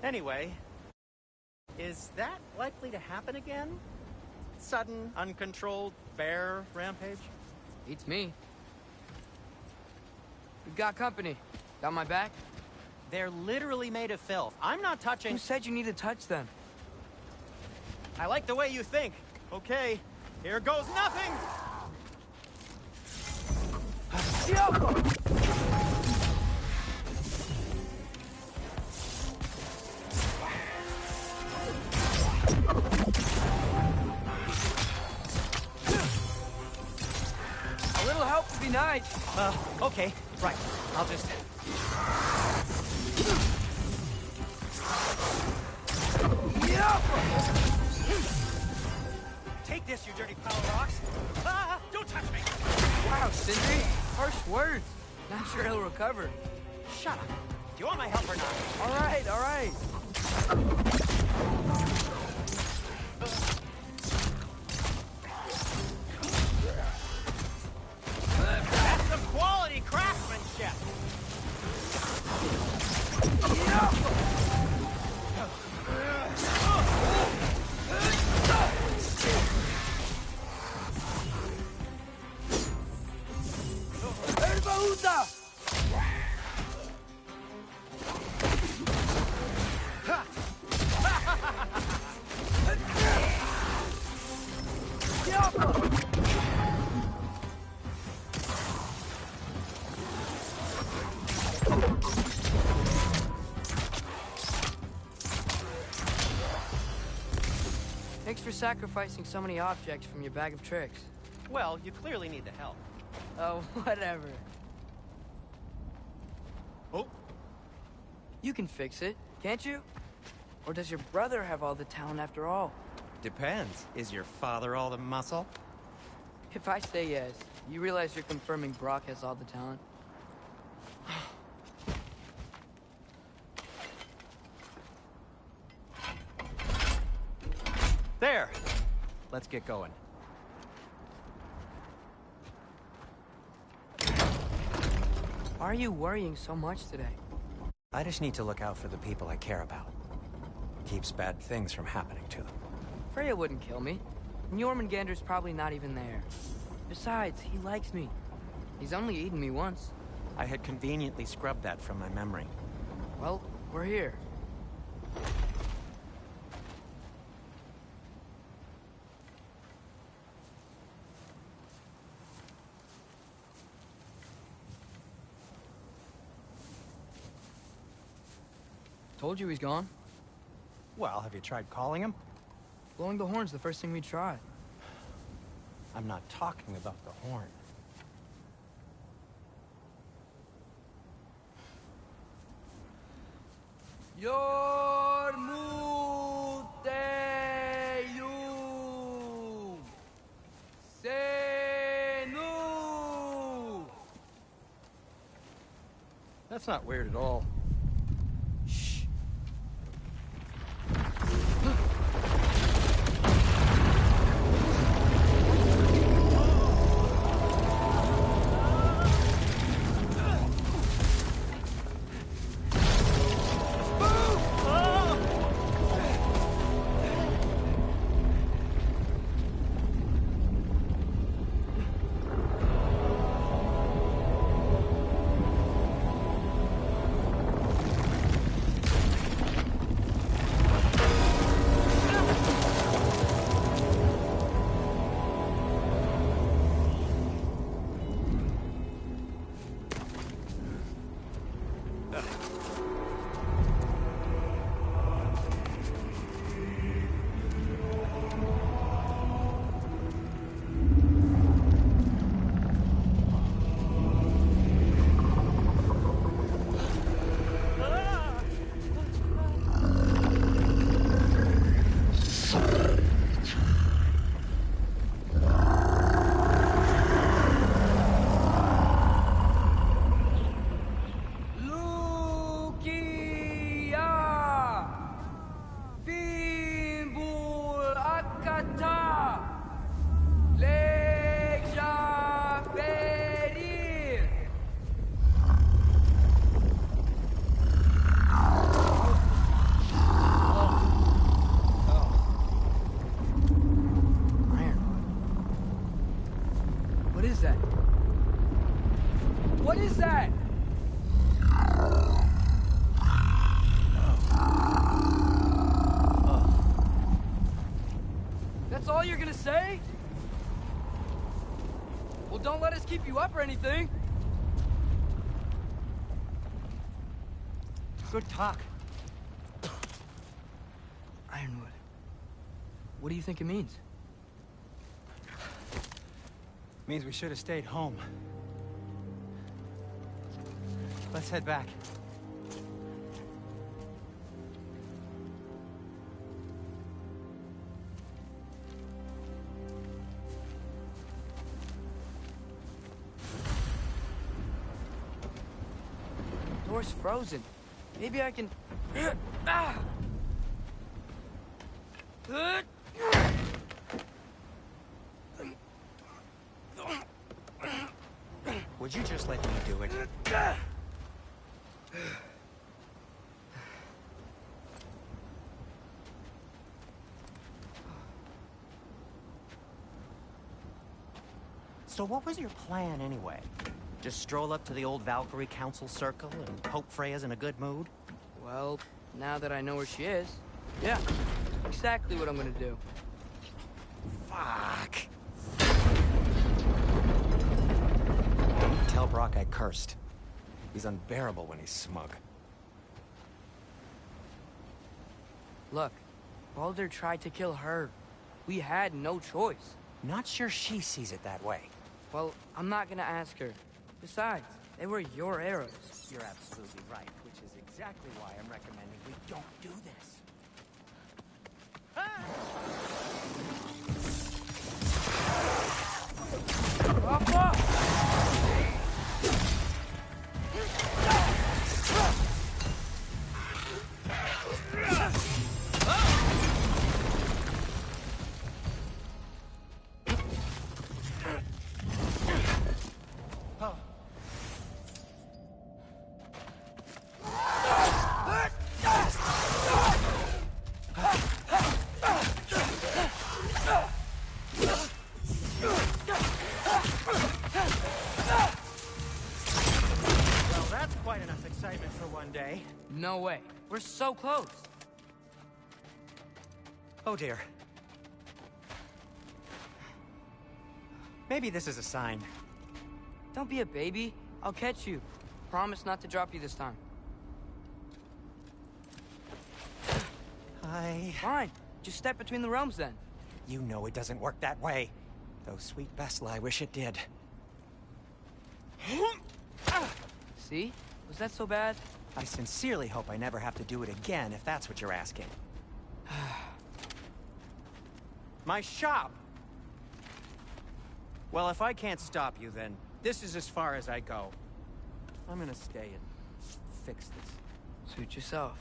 Anyway, is that likely to happen again? Sudden, uncontrolled bear rampage? Beats me. We've got company. Got my back? They're literally made of filth. I'm not touching... Who said you need to touch them? I like the way you think. Okay, here goes nothing! A little help would be nice. Okay, right. I'll just... Take this, you dirty pile of rocks! Ah, don't touch me! Wow, Sindri. Harsh words. Not sure he'll recover. Shut up. Do you want my help or not? All right, all right. That's some quality craftsmanship! for sacrificing so many objects from your bag of tricks. Well, you clearly need the help. Oh, whatever. Oh. You can fix it, can't you? Or does your brother have all the talent after all? Depends. Is your father all the muscle? If I say yes, you realize you're confirming Brock has all the talent? There! Let's get going. Why are you worrying so much today? I just need to look out for the people I care about. Keeps bad things from happening to them. Freya wouldn't kill me. And Jormungandr's probably not even there. Besides, he likes me. He's only eaten me once. I had conveniently scrubbed that from my memory. Well, we're here. Told you he's gone. Well, have you tried calling him? Blowing the horn's the first thing we tried. I'm not talking about the horn. Yormuteyum Senu. That's not weird at all. Shh. What is that? That's all you're gonna say? Well, don't let us keep you up or anything. Good talk. Ironwood. What do you think it means? Means we should have stayed home. Let's head back. Door's frozen. Maybe I can... Ah! Would you just let me do it? So what was your plan anyway? Just stroll up to the old Valkyrie Council Circle and hope Freya's in a good mood? Well, now that I know where she is, yeah, exactly what I'm gonna do. Fuck. Don't tell Brock I cursed. He's unbearable when he's smug. Look, Baldur tried to kill her. We had no choice. Not sure she sees it that way. Well, I'm not gonna ask her. Besides, they were your arrows. You're absolutely right, which is exactly why I'm recommending we don't do this. Papa! Well, that's quite enough excitement for one day. No way. We're so close. Oh dear. Maybe this is a sign. Don't be a baby. I'll catch you. Promise not to drop you this time. Fine. Just step between the realms then. You know it doesn't work that way. Though sweet Bessla, I wish it did. See? Was that so bad? I sincerely hope I never have to do it again, if that's what you're asking. My shop! Well, if I can't stop you, then this is as far as I go. I'm gonna stay and fix this. Suit yourself.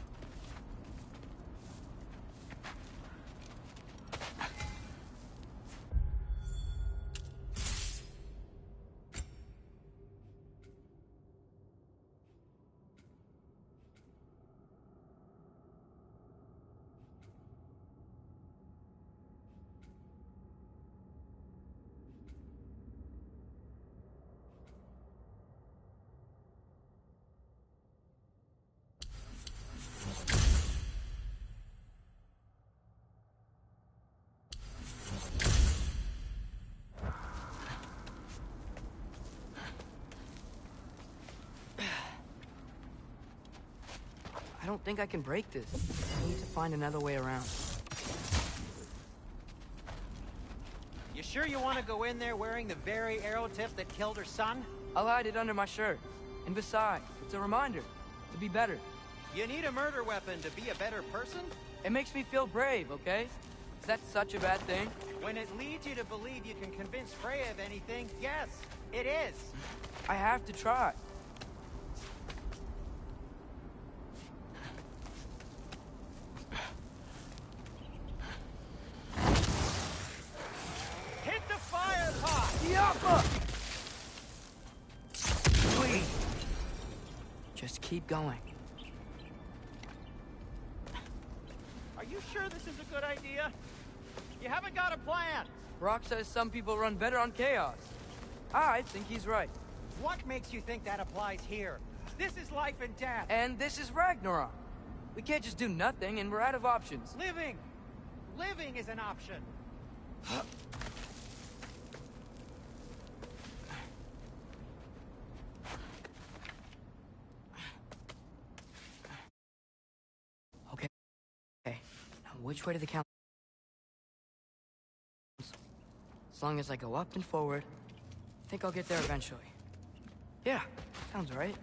I don't think I can break this. I need to find another way around. You sure you want to go in there wearing the very arrow tip that killed her son? I'll hide it under my shirt. And besides, it's a reminder to be better. You need a murder weapon to be a better person? It makes me feel brave, okay? Is that such a bad thing? When it leads you to believe you can convince Freya of anything, yes, it is. I have to try. Hit the fire pot! Yappa! Sweet. Just keep going. Are you sure this is a good idea? You haven't got a plan. Rock says some people run better on chaos. I think he's right. What makes you think that applies here? This is life and death. And this is Ragnarok. We can't just do nothing, and we're out of options. Living! Living is an option. Okay. Now which way to the council? As long as I go up and forward, I think I'll get there eventually. Yeah, sounds right.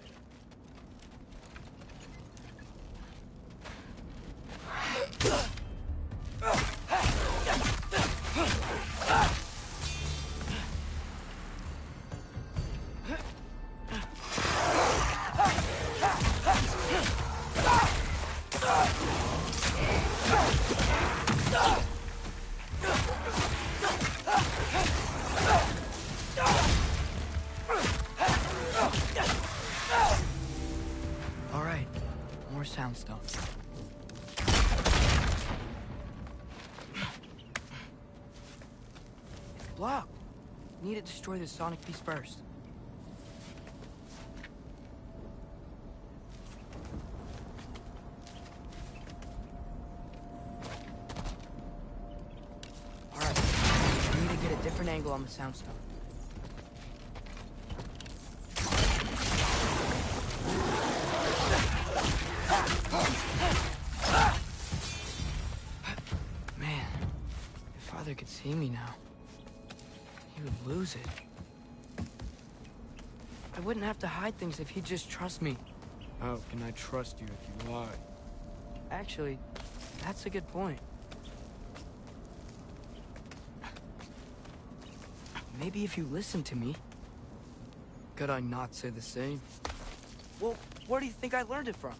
All right, more sound stuff. It's blocked. Need to destroy the sonic piece first. All right, I need to get a different angle on the sound stuff. Man, if father could see me now, he would lose it. I wouldn't have to hide things if he'd just trust me. How can I trust you if you lie? Actually, that's a good point. Maybe if you listen to me. Could I not say the same? Well, where do you think I learned it from?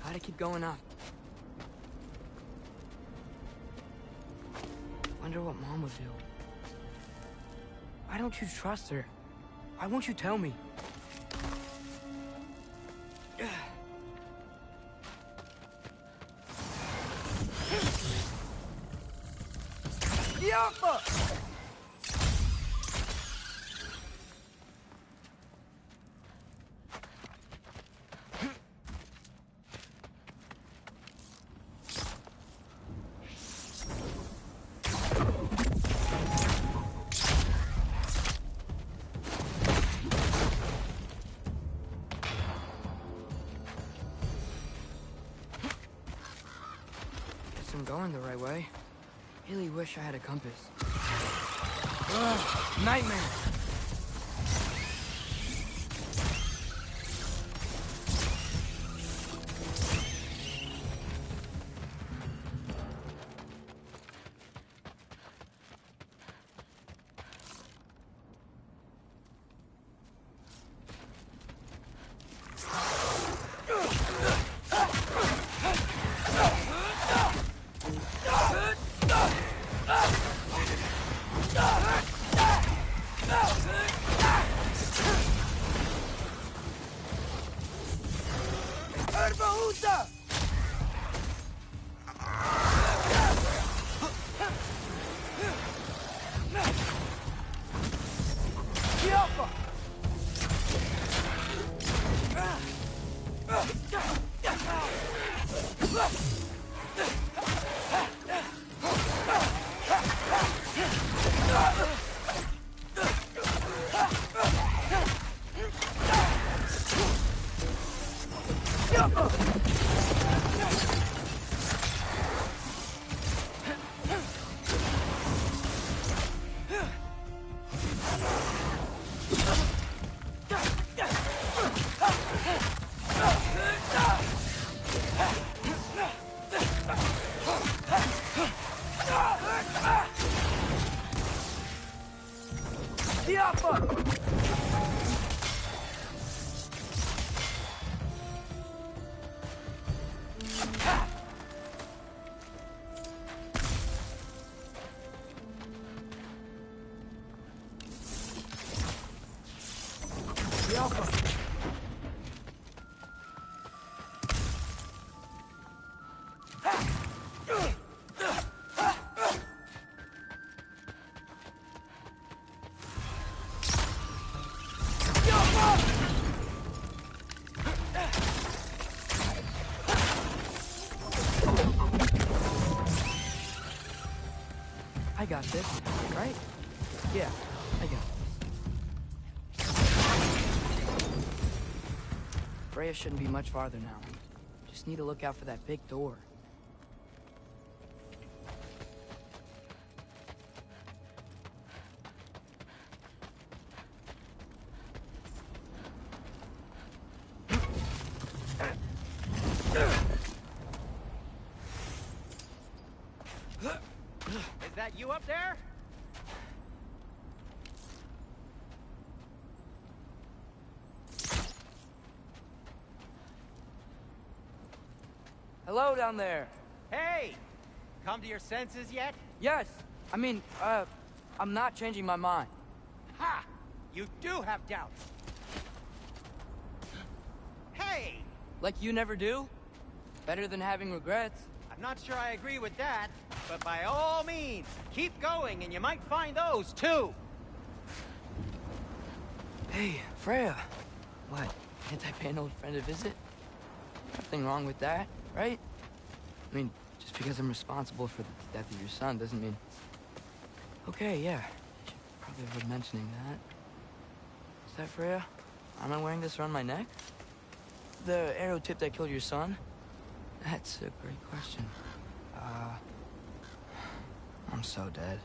Gotta keep going up. Wonder what Mom would do. Why don't you trust her? Why won't you tell me? Yappa! I'm going the right way. Really wish I had a compass. Ugh, nightmare! I got this, right? Yeah, I got this. Freya shouldn't be much farther now. Just need to look out for that big door. you up there? Hello down there. Hey! Come to your senses yet? Yes. I mean, I'm not changing my mind. Ha! You do have doubts. Hey! Like you never do? Better than having regrets. I'm not sure I agree with that, but by all means, keep going and you might find those too. Hey, Freya. What? Can't I pay an old friend a visit? Nothing wrong with that, right? I mean, just because I'm responsible for the death of your son doesn't mean... Okay, yeah. Should probably avoid mentioning that. Is that Freya? Am I wearing this around my neck? The arrow tip that killed your son? That's a great question. I'm so dead.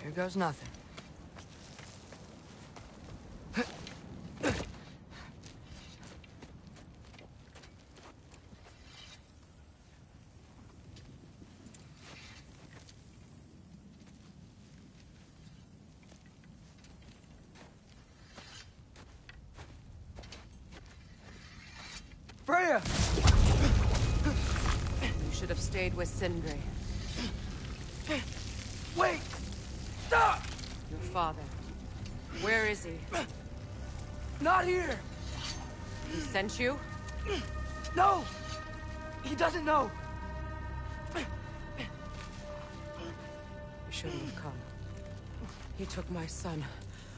Here goes nothing. Freya! You should have stayed with Sindri. Wait! Stop! Your father. Where is he? Not here! He sent you? No! He doesn't know! You shouldn't have come. He took my son.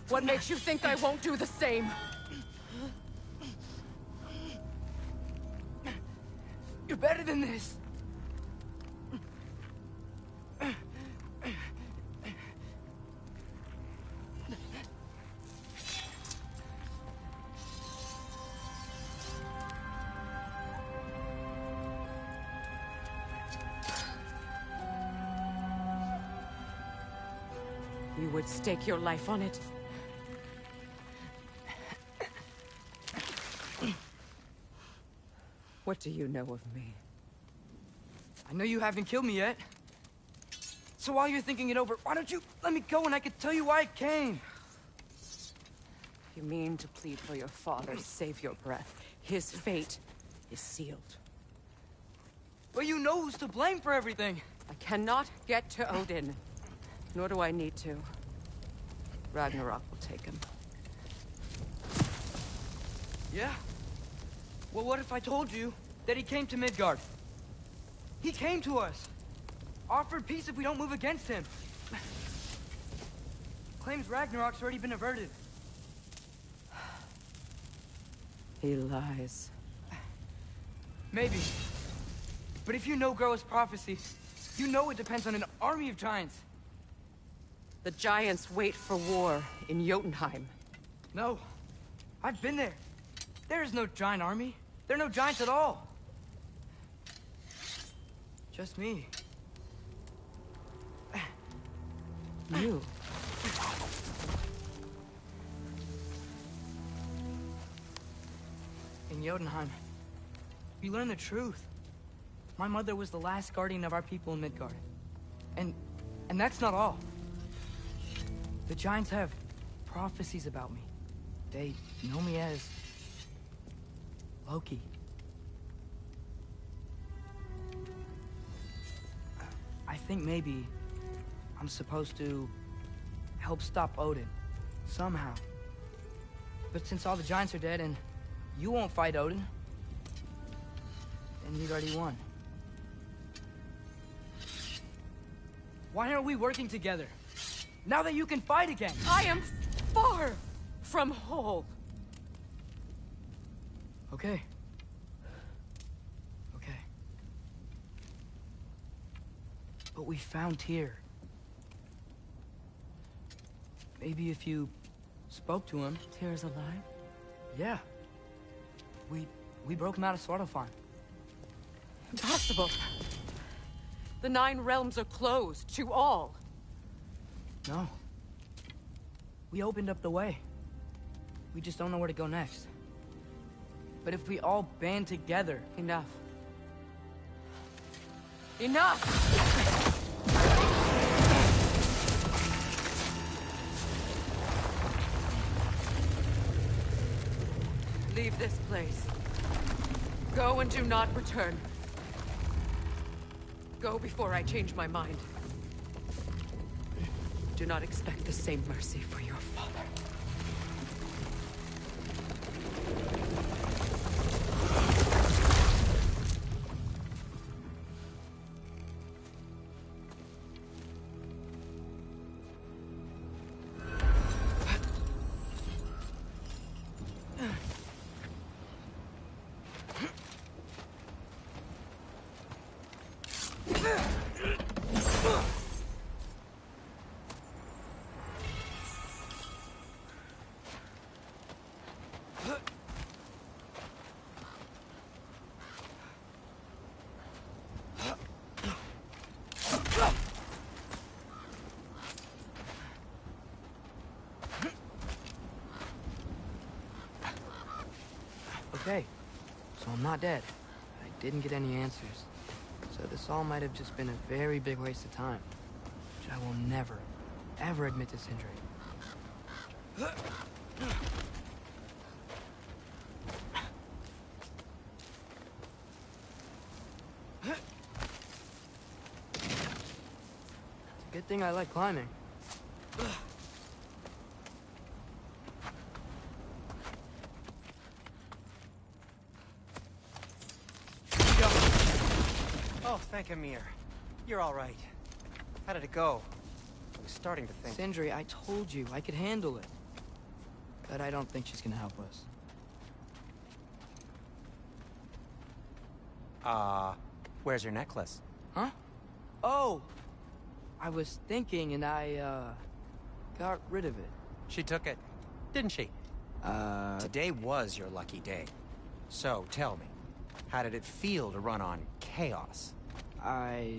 What makes you think I won't do the same? You're better than this! You would stake your life on it? What do you know of me? I know you haven't killed me yet. So while you're thinking it over, why don't you let me go and I can tell you why I came? You mean to plead for your father, save your breath. His fate is sealed. But you know who's to blame for everything. I cannot get to Odin. Nor do I need to. Ragnarok will take him. Yeah? Well, what if I told you that he came to Midgard? He came to us. Offered peace if we don't move against him. Claims Ragnarok's already been averted. He lies. Maybe. But if you know Groa's prophecy, you know it depends on an army of giants. The giants wait for war in Jotunheim. No. I've been there. There is no giant army. There are no giants at all. Just me. You? In Jotunheim, we learn the truth. My mother was the last guardian of our people in Midgard. And that's not all. The giants have prophecies about me. They know me as Loki. I think maybe I'm supposed to help stop Odin, somehow. But since all the giants are dead and you won't fight Odin, then you'd already won. Why aren't we working together? Now that you can fight again! I am far from whole. Okay. Okay. But we found Tyr. Maybe if you spoke to him... Tyr's alive? Yeah. We broke him out of Svartalfheim. Impossible. The Nine Realms are closed to all. No. We opened up the way. We just don't know where to go next. But if we all band together... Enough. Enough! Leave this place. Go and do not return. Go before I change my mind. Do not expect the same mercy for your father. Okay, so I'm not dead. I didn't get any answers. So this all might have just been a very big waste of time. Which I will never, ever admit to Sindri. It's a good thing I like climbing. Oh, thank Amir. You're all right. How did it go? I was starting to think... Sindri, I told you I could handle it. But I don't think she's gonna help us. Where's your necklace? Huh? Oh! I was thinking and I, got rid of it. She took it, didn't she? Today was your lucky day. So, tell me, how did it feel to run on chaos? I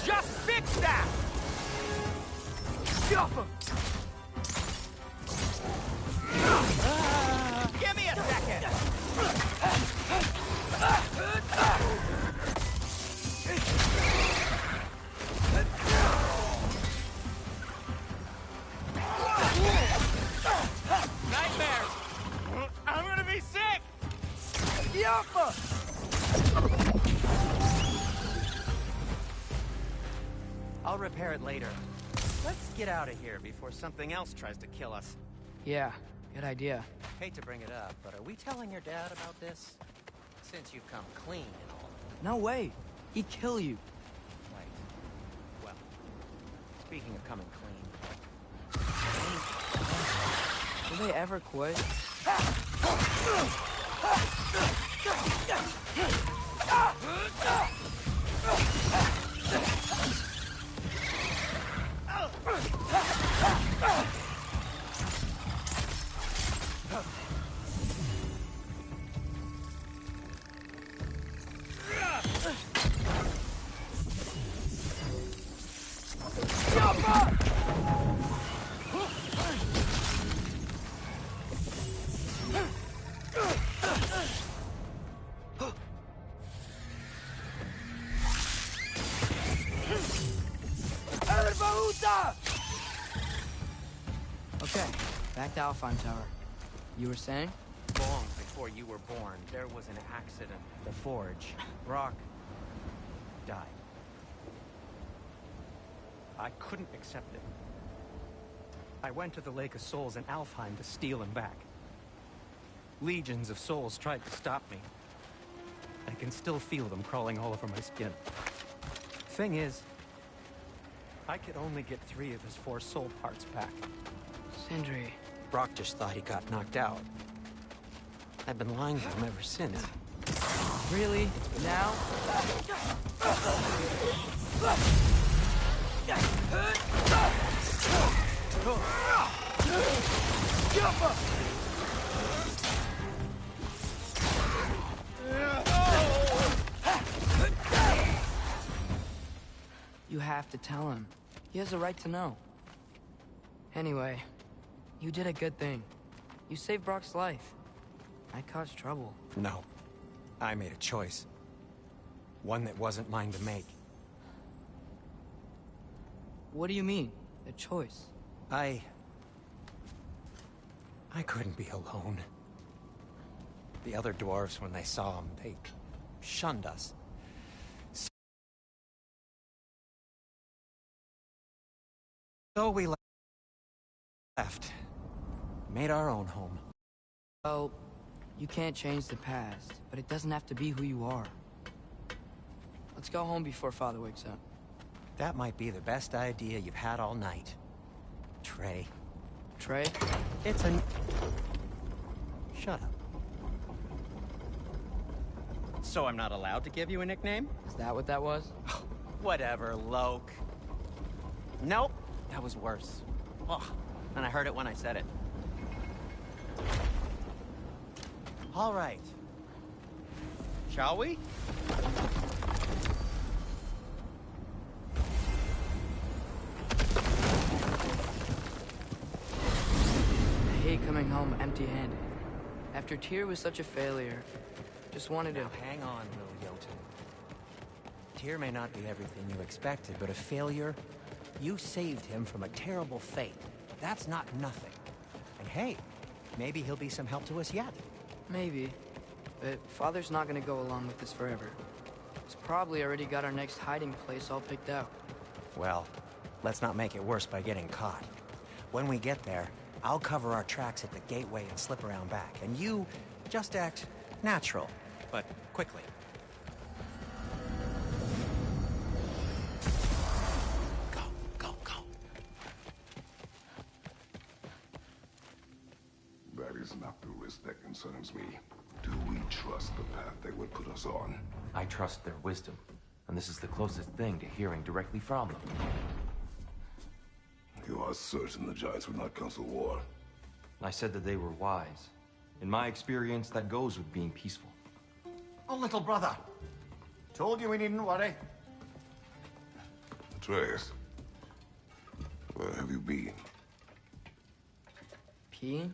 just fixed that! Give me a second! Nightmares! I'm gonna be sick! I'll repair it later. Let's get out of here before something else tries to kill us. Yeah, good idea. Hate to bring it up, but are we telling your dad about this? Since you've come clean and all. No way. He'd kill you. Right. Well, speaking of coming clean... Will they ever quit? Okay, back to Alfheim Tower. You were saying? Long before you were born, there was an accident. The Forge. Brock died. I couldn't accept it. I went to the Lake of Souls in Alfheim to steal him back. Legions of souls tried to stop me. I can still feel them crawling all over my skin. Thing is, I could only get 3 of his 4 soul parts back. Sindri. Brock just thought he got knocked out. I've been lying to him ever since. Really? Now? have to tell him. He has a right to know. Anyway, you did a good thing. You saved Brock's life. I caused trouble. No. I made a choice. One that wasn't mine to make. What do you mean? A choice? I couldn't be alone. The other dwarves, when they saw him, they shunned us. So we left. Made our own home. Well, you can't change the past, but it doesn't have to be who you are. Let's go home before Father wakes up. That might be the best idea you've had all night. Trey. Trey? It's an... Shut up. So I'm not allowed to give you a nickname? Is that what that was? Whatever, Loke. Nope, that was worse. Oh, and I heard it when I said it. All right. Shall we? I hate coming home empty-handed. After Tyr was such a failure, just wanted to... Now, hang on, little Jotun. Tyr may not be everything you expected, but a failure? You saved him from a terrible fate. That's not nothing. And hey, maybe he'll be some help to us yet. Maybe. But Father's not gonna go along with this forever. He's probably already got our next hiding place all picked out. Well, let's not make it worse by getting caught. When we get there, I'll cover our tracks at the gateway and slip around back. And you just act natural, but quickly. Go, go, go. That is not the risk that concerns me. Do we trust the path they would put us on? I trust their wisdom, and this is the closest thing to hearing directly from them. You are certain the Giants would not counsel war? I said that they were wise. In my experience, that goes with being peaceful. Oh, little brother. Told you we needn't worry. Atreus, where have you been? Peeing?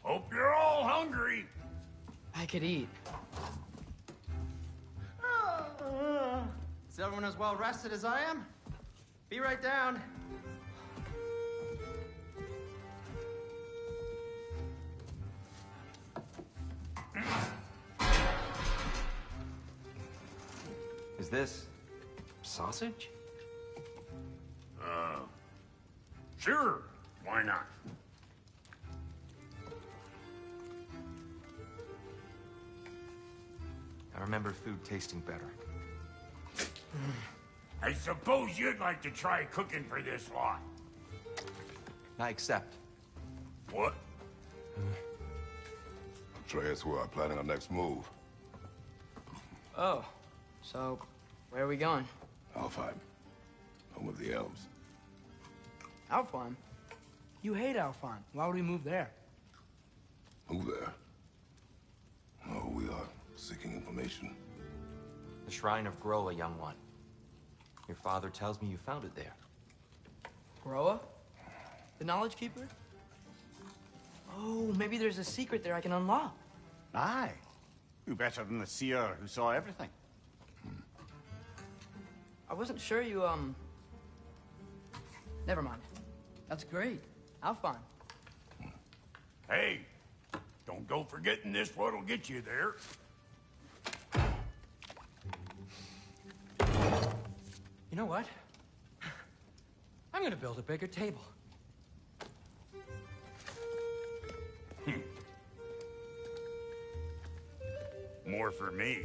Hope you're all hungry. I could eat. Is everyone as well rested as I am? Be right down. Is this sausage? Sure. Why not? I remember food tasting better. I suppose you'd like to try cooking for this lot. I accept. What? Atreus, we are planning our next move. Oh, so where are we going? Alfheim, home of the elves. Alfheim? You hate Alfheim. Why would we move there? Move there? No, we are seeking information. The Shrine of Groa, young one. Your father tells me you found it there. Groa? The Knowledge Keeper? Oh, maybe there's a secret there I can unlock. Aye. Who better than the seer who saw everything? I wasn't sure you, Never mind. That's great. Alfheim. Hey, don't go forgetting this what'll get you there. You know what? I'm gonna build a bigger table. More for me.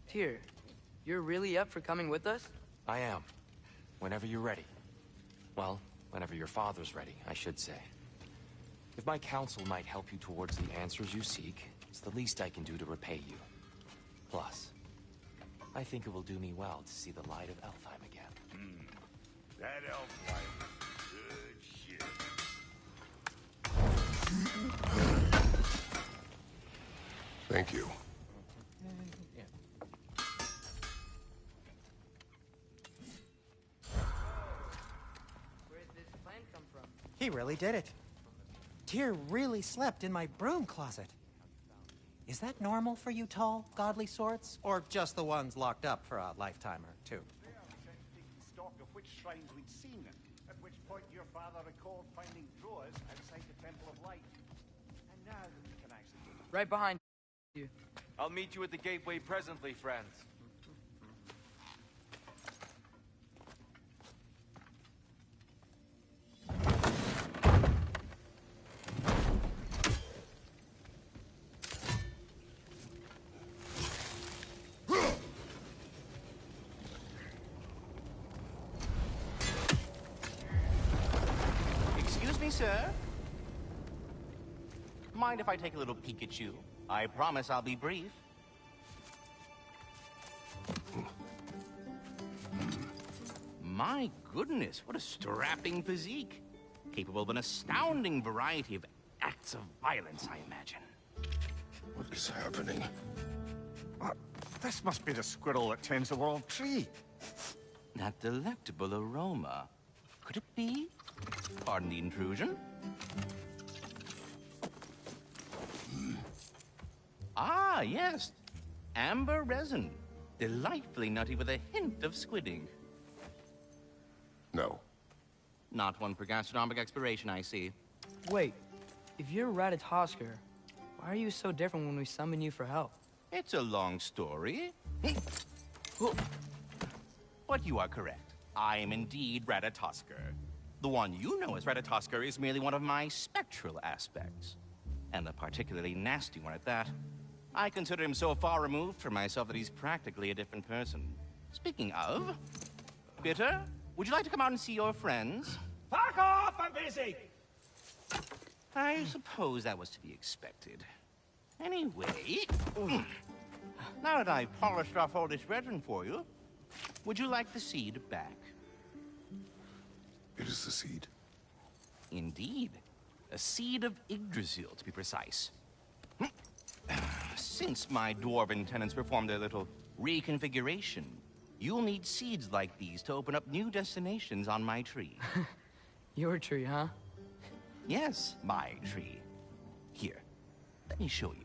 Tyr, you're really up for coming with us? I am. Whenever you're ready. Well, whenever your father's ready, I should say. If my counsel might help you towards the answers you seek, it's the least I can do to repay you. Plus, I think it will do me well to see the light of Alfheim again. That elf life is good shit. Thank you. Where did this plan come from? He really did it. Tyr really slept in my broom closet. Is that normal for you tall, godly sorts? Or just the ones locked up for a lifetime or two? There, we set to taking stock of which shrines we'd seen, at which point your father recalled finding drawers outside the Temple of Light. And now that we can actually do it. Right behind you. I'll meet you at the gateway presently, friends. Excuse me, sir. Mind if I take a little peek at you? I promise I'll be brief. My goodness, what a strapping physique. Capable of an astounding variety of acts of violence, I imagine. What is happening? This must be the squirrel that tends the world tree. That delectable aroma. Could it be? Pardon the intrusion. Ah, yes. Amber resin. Delightfully nutty with a hint of squid ink. No. Not one for gastronomic exploration, I see. Wait, if you're Ratatoskr, why are you so different when we summon you for help? It's a long story. But you are correct. I am indeed Ratatoskr. The one you know as Ratatoskr is merely one of my spectral aspects. And a particularly nasty one at that. I consider him so far removed from myself that he's practically a different person. Speaking of... Bitter, would you like to come out and see your friends? Fuck off! I'm busy! I suppose that was to be expected. Anyway... Now that I've polished off all this resin for you, would you like the seed back? It is the seed. Indeed. A seed of Yggdrasil, to be precise. Since my dwarven tenants performed their little reconfiguration, you'll need seeds like these to open up new destinations on my tree. Your tree, huh? Yes, my tree. Here, let me show you.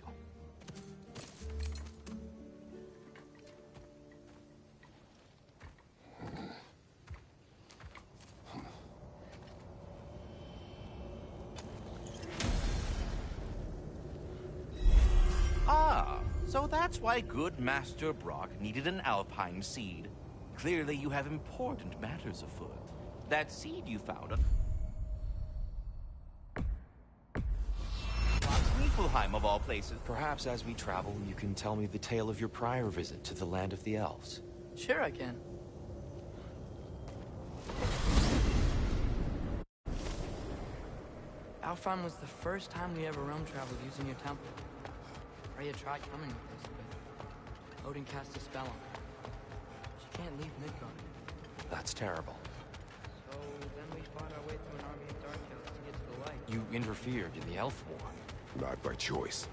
Ah, so that's why good Master Brock needed an Alpine seed. Clearly you have important matters afoot. That seed you found of Niflheim, of all places. Perhaps as we travel, you can tell me the tale of your prior visit to the land of the elves. Sure I can. Alfheim was the first time we ever realm traveled using your temple. Freya tried coming with us, but Odin cast a spell on her. She can't leave Midgard. That's terrible. So then we fought our way through an army of Dark Elves to get to the light. You interfered in the elf war. Not by choice.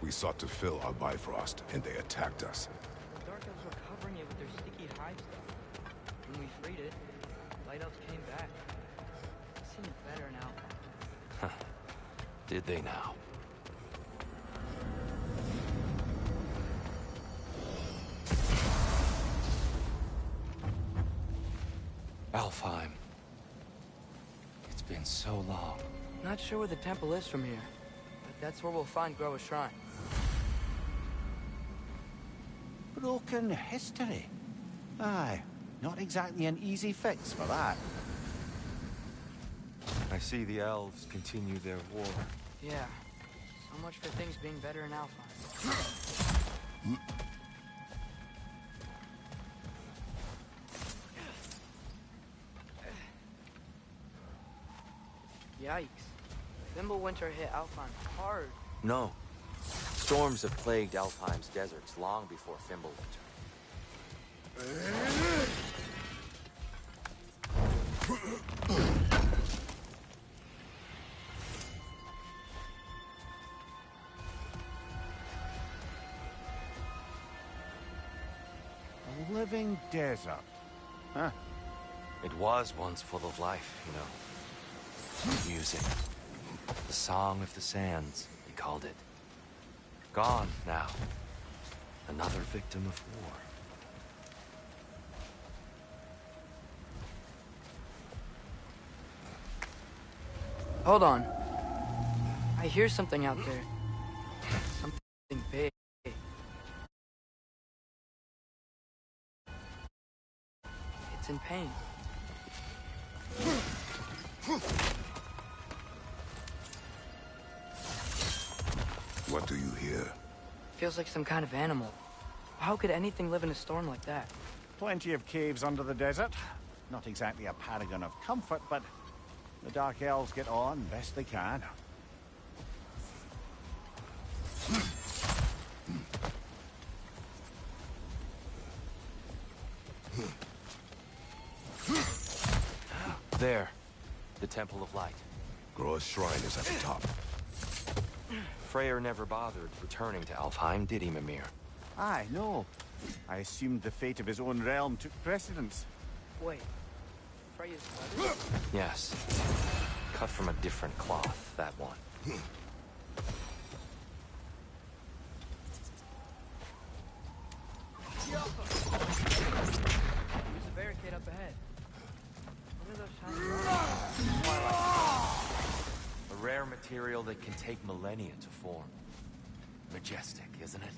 We sought to fill our Bifrost, and they attacked us. The Dark Elves were covering it with their sticky hide stuff. When we freed it, Light Elves came back. It seemed better now. Did they now? Alfheim. It's been so long. Not sure where the temple is from here, but that's where we'll find Groa's shrine. Broken history. Aye, not exactly an easy fix for that. I see the elves continue their war. Yeah, so much for things being better in Alfheim. Yikes. Fimbulwinter hit Alfheim hard. No. Storms have plagued Alfheim's deserts long before Fimbulwinter. living desert. Huh. It was once full of life, you know. Music. The Song of the Sands, he called it. Gone now. Another victim of war. Hold on. I hear something out there. Something big. It's in pain. What do you hear? Feels like some kind of animal. How could anything live in a storm like that? Plenty of caves under the desert. Not exactly a paragon of comfort, but the Dark Elves get on best they can. There. The Temple of Light. Groa's shrine is at the top. Freyr never bothered returning to Alfheim, did he, Mimir? Aye, no. I assumed the fate of his own realm took precedence. Wait. Freya's brother? Yes. Cut from a different cloth, that one. There's a barricade up ahead. What are those shiny A rare material that can take millennia to form. Majestic, isn't it?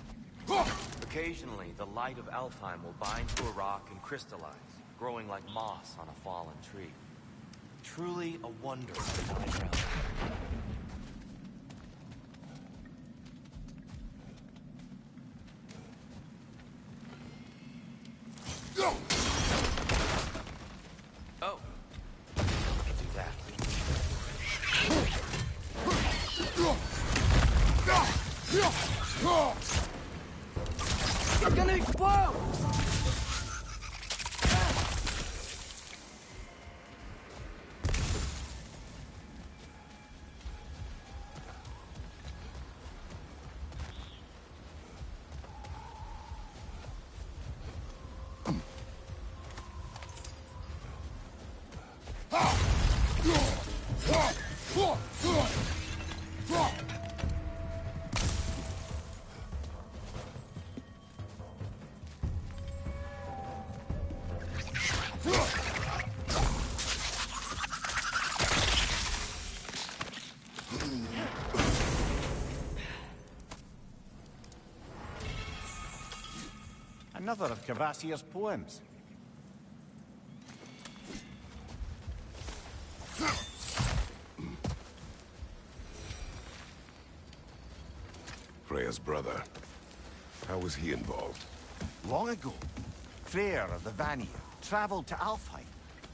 Occasionally, the light of Alfheim will bind to a rock and crystallize, growing like moss on a fallen tree. Truly a wonder of the Nine Realms. Oh, I can do that. It's gonna explode! Another of Kvasir's poems. Freya's brother. How was he involved? Long ago, Freyr of the Vanir traveled to Alfheim,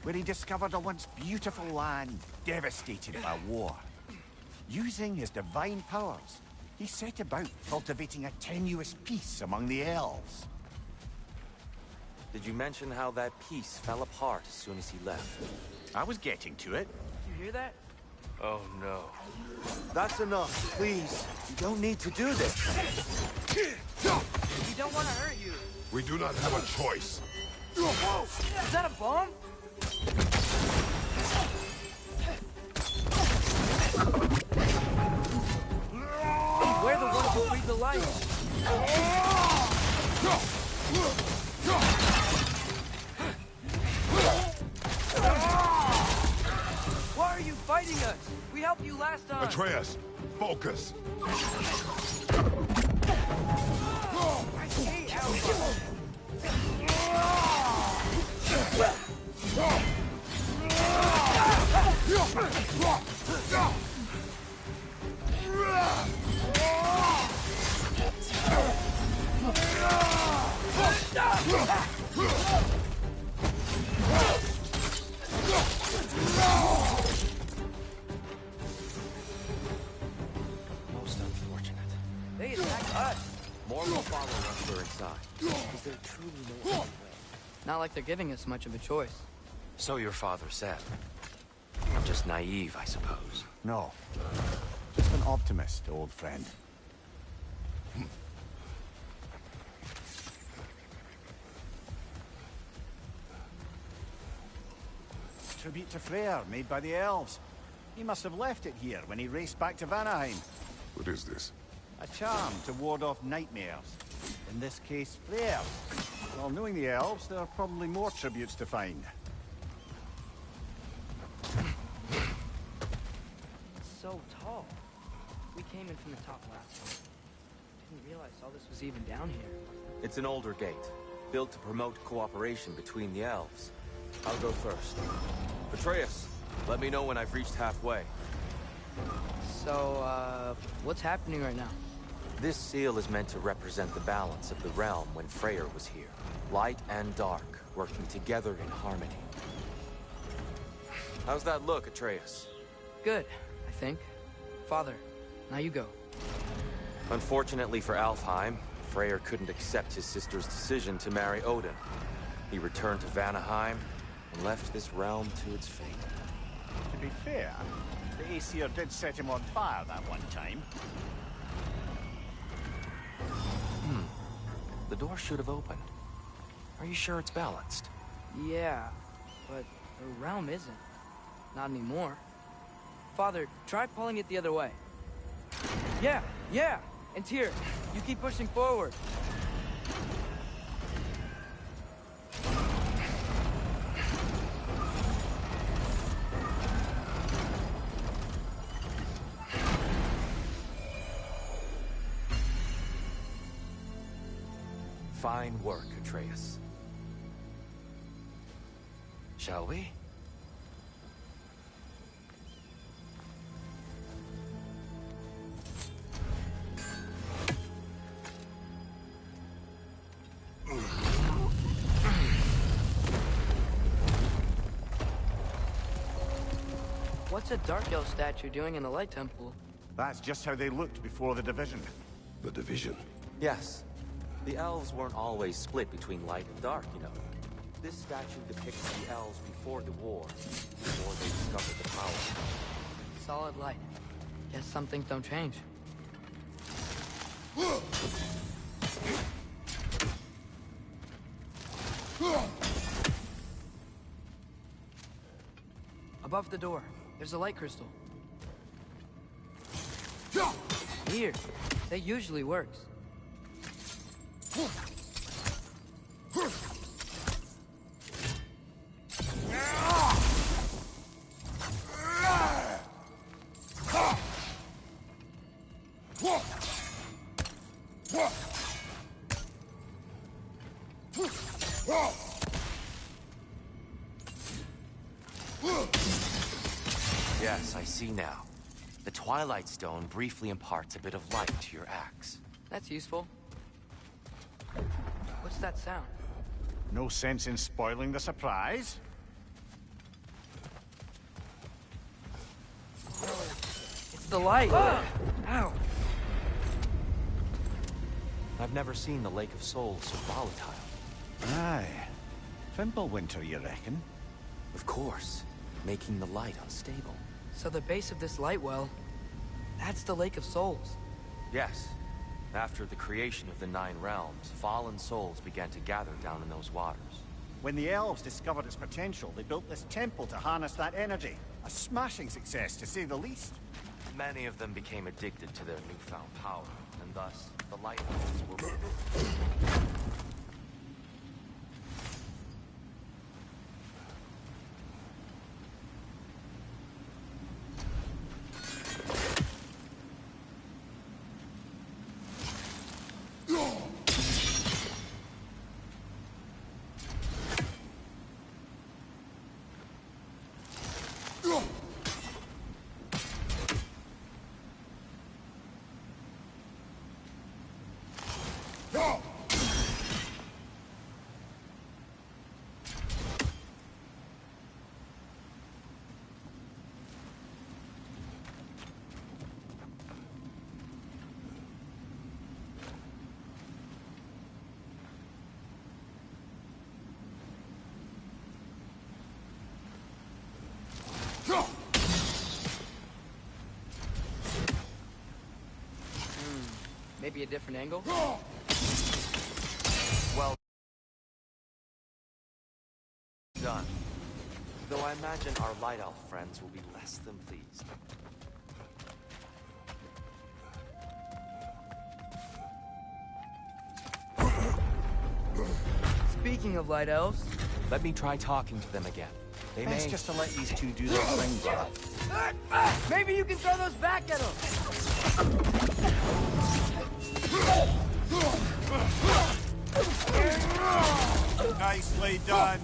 where he discovered a once beautiful land devastated by war. Using his divine powers, he set about cultivating a tenuous peace among the elves. Did you mention how that piece fell apart as soon as he left? I was getting to it. Did you hear that? Oh no. That's enough, please. You don't need to do this. We don't want to hurt you. We do not have a choice. Whoa! Is that a bomb? Beware the ones who breathe the light. Why are you fighting us? We helped you last time. Atreus, focus. I hate Alpha. Most unfortunate. They attacked us. More will follow once we're inside. Is there truly no other way? Not like they're giving us much of a choice. So your father said. I'm just naive, I suppose. No. Just an optimist, old friend. tribute to Freyr made by the elves. He must have left it here when he raced back to Vanaheim. What is this? A charm to ward off nightmares. In this case, Freyr. Well, knowing the elves, there are probably more tributes to find. It's so tall. We came in from the top last time. Didn't realize all this was even down here. It's an older gate, built to promote cooperation between the elves. I'll go first. Atreus, let me know when I've reached halfway. So, what's happening right now? This seal is meant to represent the balance of the realm when Freyr was here. Light and dark, working together in harmony. How's that look, Atreus? Good, I think. Father, now you go. Unfortunately for Alfheim, Freyr couldn't accept his sister's decision to marry Odin. He returned to Vanaheim and left this realm to its fate. To be fair, the Aesir did set him on fire that one time. The door should have opened. Are you sure it's balanced? Yeah, but the realm isn't. Not anymore. Father, try pulling it the other way. Yeah! And Tyr, you keep pushing forward. Fine work, Atreus. Shall we? What's a Dark Elf statue doing in the Light Temple? That's just how they looked before the division. The division? Yes. The elves weren't always split between light and dark, you know. This statue depicts the elves before the war, before they discovered the power. Solid light. Guess some things don't change. Above the door, there's a light crystal. Here, that usually works. Yes, I see now. The Twilight Stone briefly imparts a bit of light to your axe. That's useful. What's that sound? No sense in spoiling the surprise. It's the light! Ow! I've never seen the Lake of Souls so volatile. Aye. Fimbulwinter, you reckon? Of course. Making the light unstable. So the base of this light well, that's the Lake of Souls. Yes. After the creation of the Nine Realms, fallen souls began to gather down in those waters. When the elves discovered its potential, they built this temple to harness that energy. A smashing success, to say the least. Many of them became addicted to their newfound power, and thus, the light ones were... Maybe a different angle? Well done. Though I imagine our Light Elf friends will be less than pleased. Speaking of Light Elves... Let me try talking to them again. They may... Best just to let these two do their thing, bud. Maybe you can throw those back at them! Nicely done.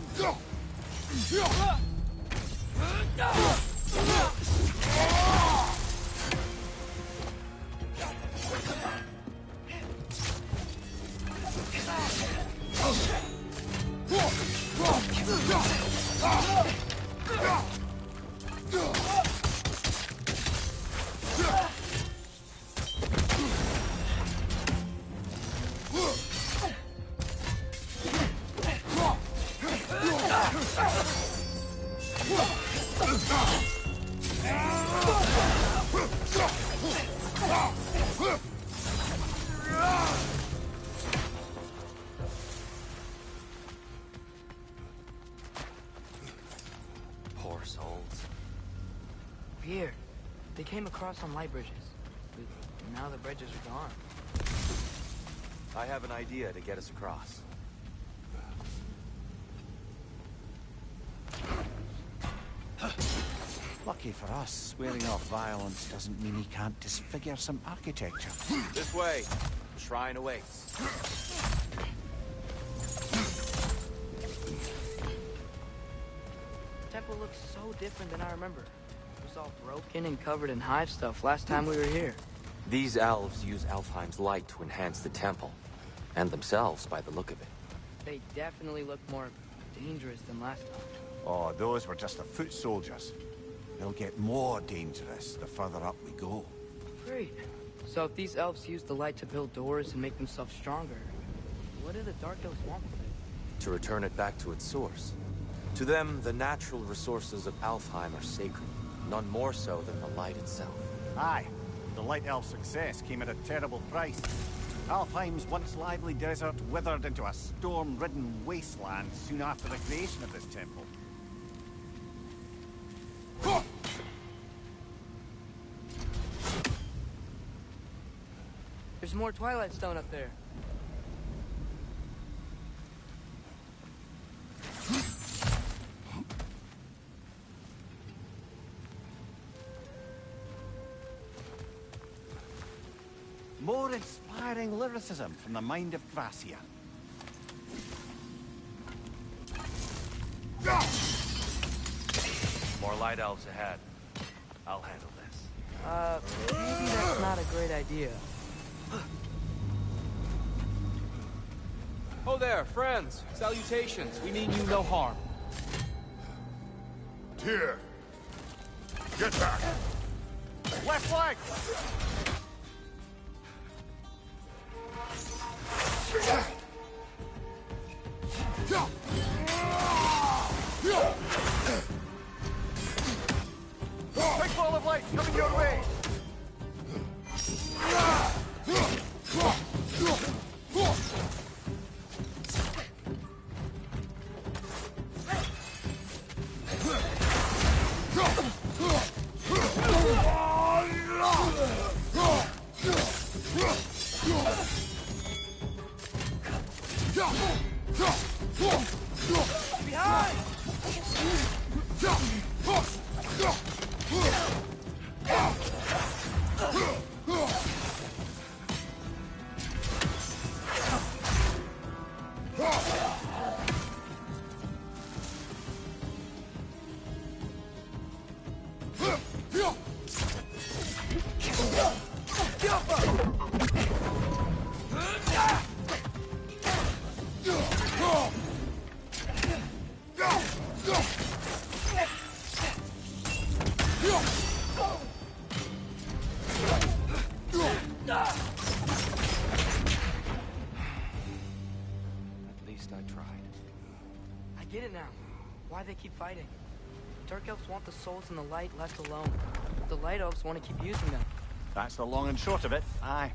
Poor souls. Weird. They came across on light bridges. But now the bridges are gone. I have an idea to get us across. Lucky for us, swearing off violence doesn't mean he can't disfigure some architecture. This way. The shrine awaits. The temple looks so different than I remember. It was all broken and covered in hive stuff last time we were here. These elves use Alfheim's light to enhance the temple. And themselves, by the look of it. They definitely look more dangerous than last time. Oh, those were just the foot soldiers. They'll get more dangerous the further up we go. Great. So if these elves use the light to build doors and make themselves stronger, what do the Dark Elves want with it? To return it back to its source. To them, the natural resources of Alfheim are sacred. None more so than the light itself. Aye. The Light Elf success came at a terrible price. Alfheim's once lively desert withered into a storm-ridden wasteland soon after the creation of this temple. There's more Twilight Stone up there. More inspiring lyricism from the mind of Gracia. More Light Elves ahead. I'll handle this. Maybe that's not a great idea. Oh there, friends. Salutations. We mean you no harm. Tyr! Get back! Left flank! Big ball of light coming your way! They keep fighting. Dark Elves want the souls in the light left alone. The Light Elves want to keep using them. That's the long and short of it, aye.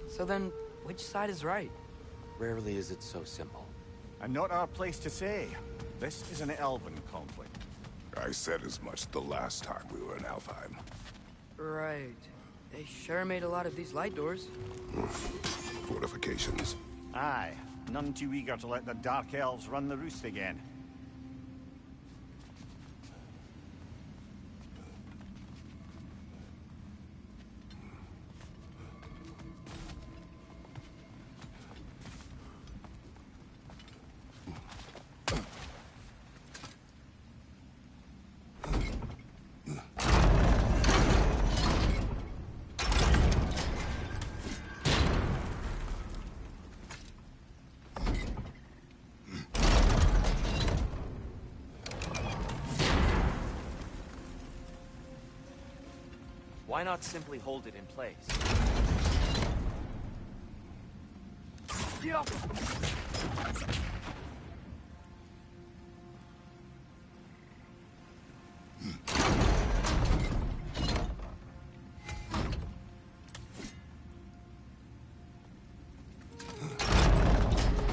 So then, which side is right? Rarely is it so simple. And not our place to say. This is an elven conflict. I said as much the last time we were in Alfheim. Right. They sure made a lot of these light doors. Fortifications. Aye. None too eager to let the Dark Elves run the roost again. Why not simply hold it in place?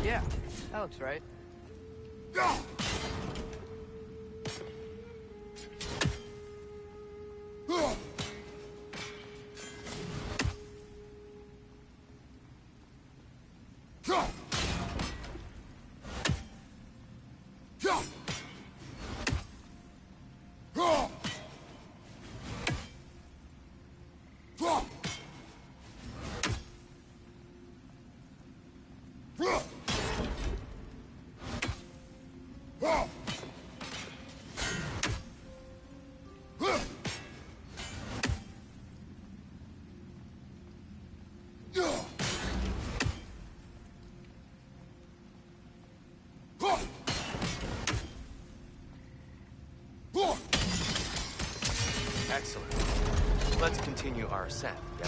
Yeah, that looks right. Excellent. Let's continue our ascent, yeah?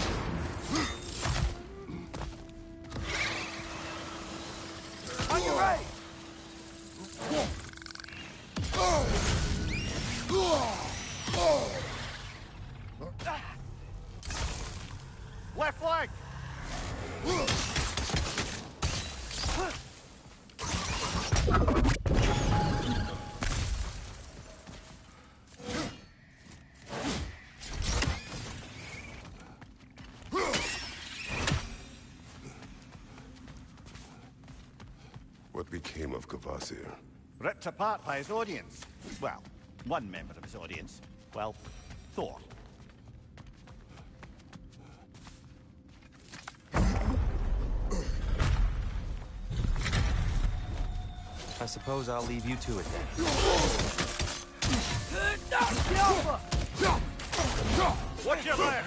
On your right! Left flank! What became of Kvasir? Ripped apart by his audience. Well, one member of his audience. Well, Thor. I suppose I'll leave you to it then. Watch your left!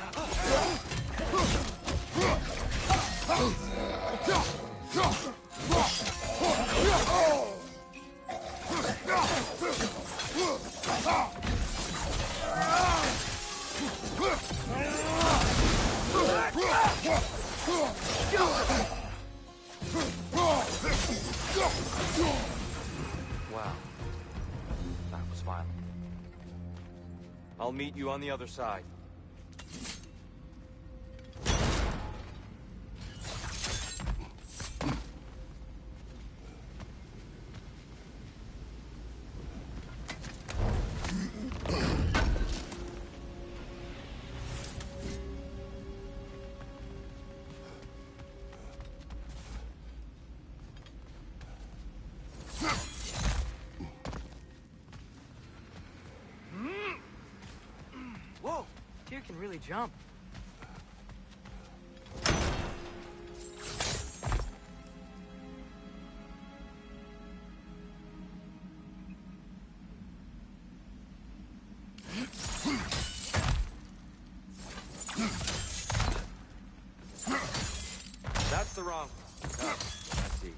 Wow. That was violent. I'll meet you on the other side. Whoa! Tyr can really jump. That's the wrong one. Oh, I see.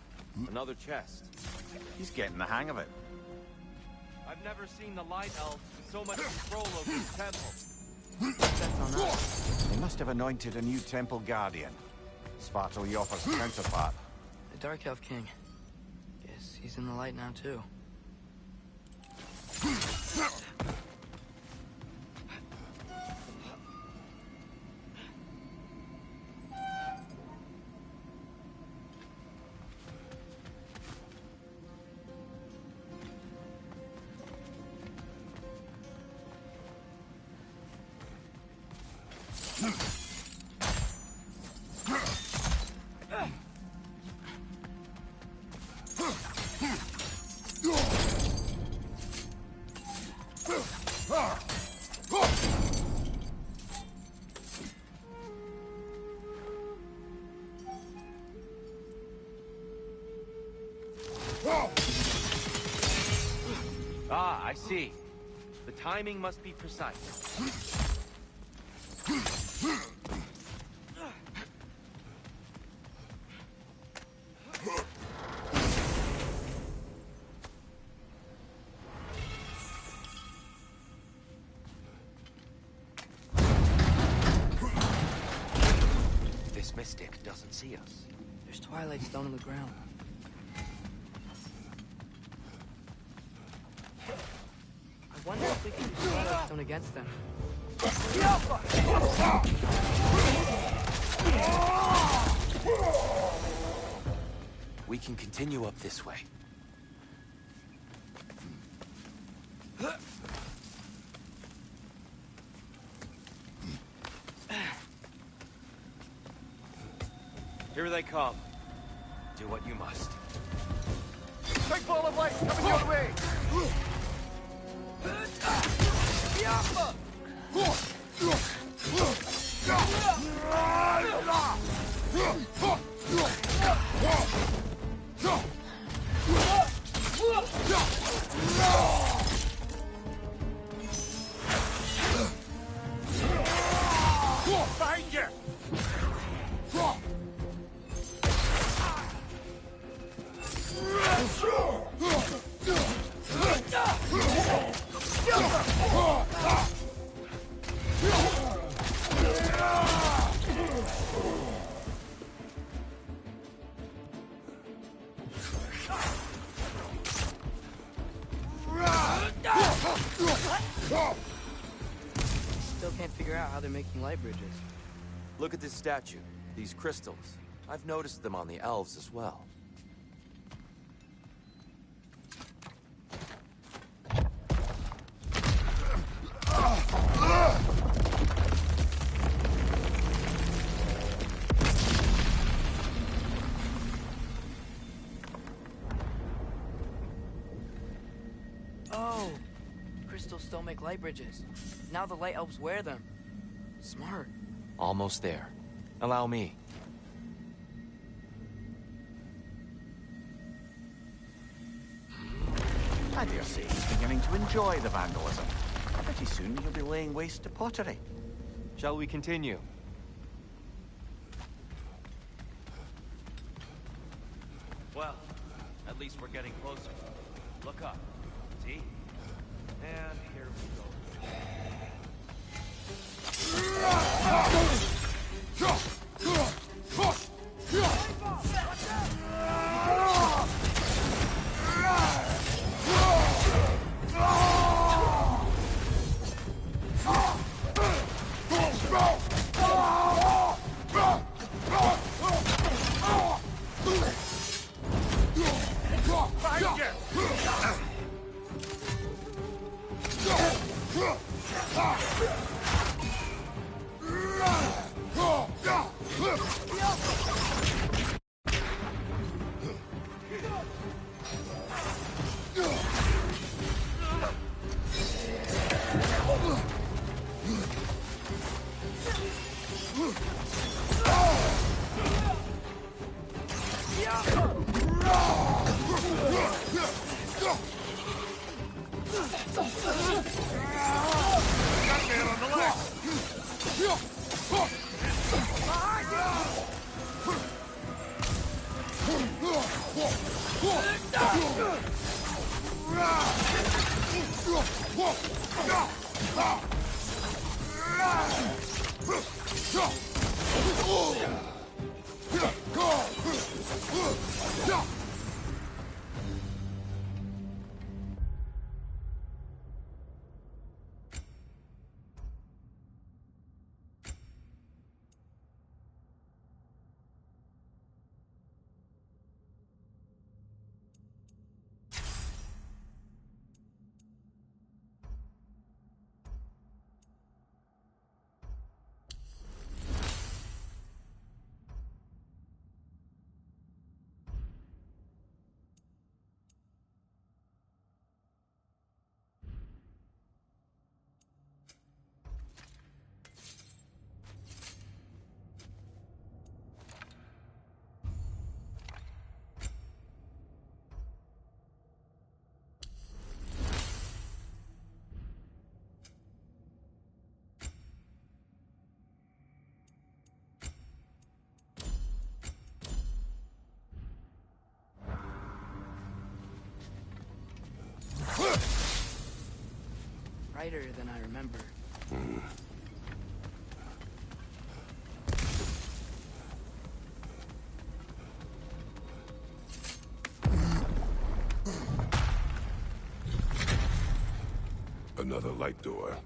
Another chest. He's getting the hang of it. I've never seen the Light Elves with so much control over the temple. That's on us. They must have anointed a new temple guardian. Svartal Yopper's counterpart. The Dark Elf King. Guess he's in the light now, too. I see. The timing must be precise. This mystic doesn't see us. There's Twilight Stone on the ground. I wonder if we can use Twilight Stone against them. We can continue up this way. Here they come. Do what you must. Big ball of light coming your way! Find you! Still can't figure out how they're making light bridges. Look at this statue. These crystals. I've noticed them on the elves as well. Oh! Crystals still make light bridges. Now the light elves wear them. Smart. Almost there. Allow me. I dare say he's beginning to enjoy the vandalism. Pretty soon he'll be laying waste to pottery. Shall we continue? Well, at least we're getting closer. Look up. See? And here we go. tighter than I remember. Another light door.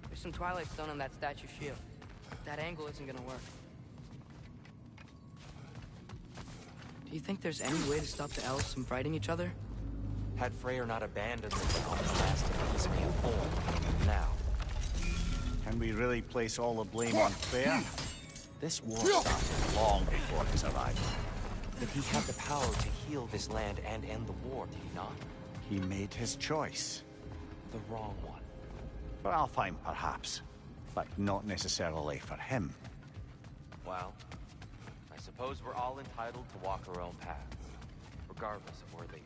There's some Twilight Stone on that statue shield. That angle isn't gonna work. Do you think there's any way to stop the elves from fighting each other? Had Freyr not abandoned the realm last peacefully formed, now. Can we really place all the blame on Freyr? This war started long before his arrival. But he had the power to heal this land and end the war, did he not? He made his choice. The wrong one. For Alfheim, perhaps. But not necessarily for him. Well, I suppose we're all entitled to walk our own paths, regardless of where they end.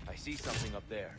I see something up there.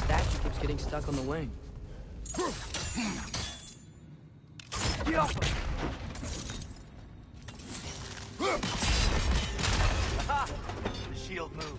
Statue keeps getting stuck on the wing. Get off him! Aha! The shield moved.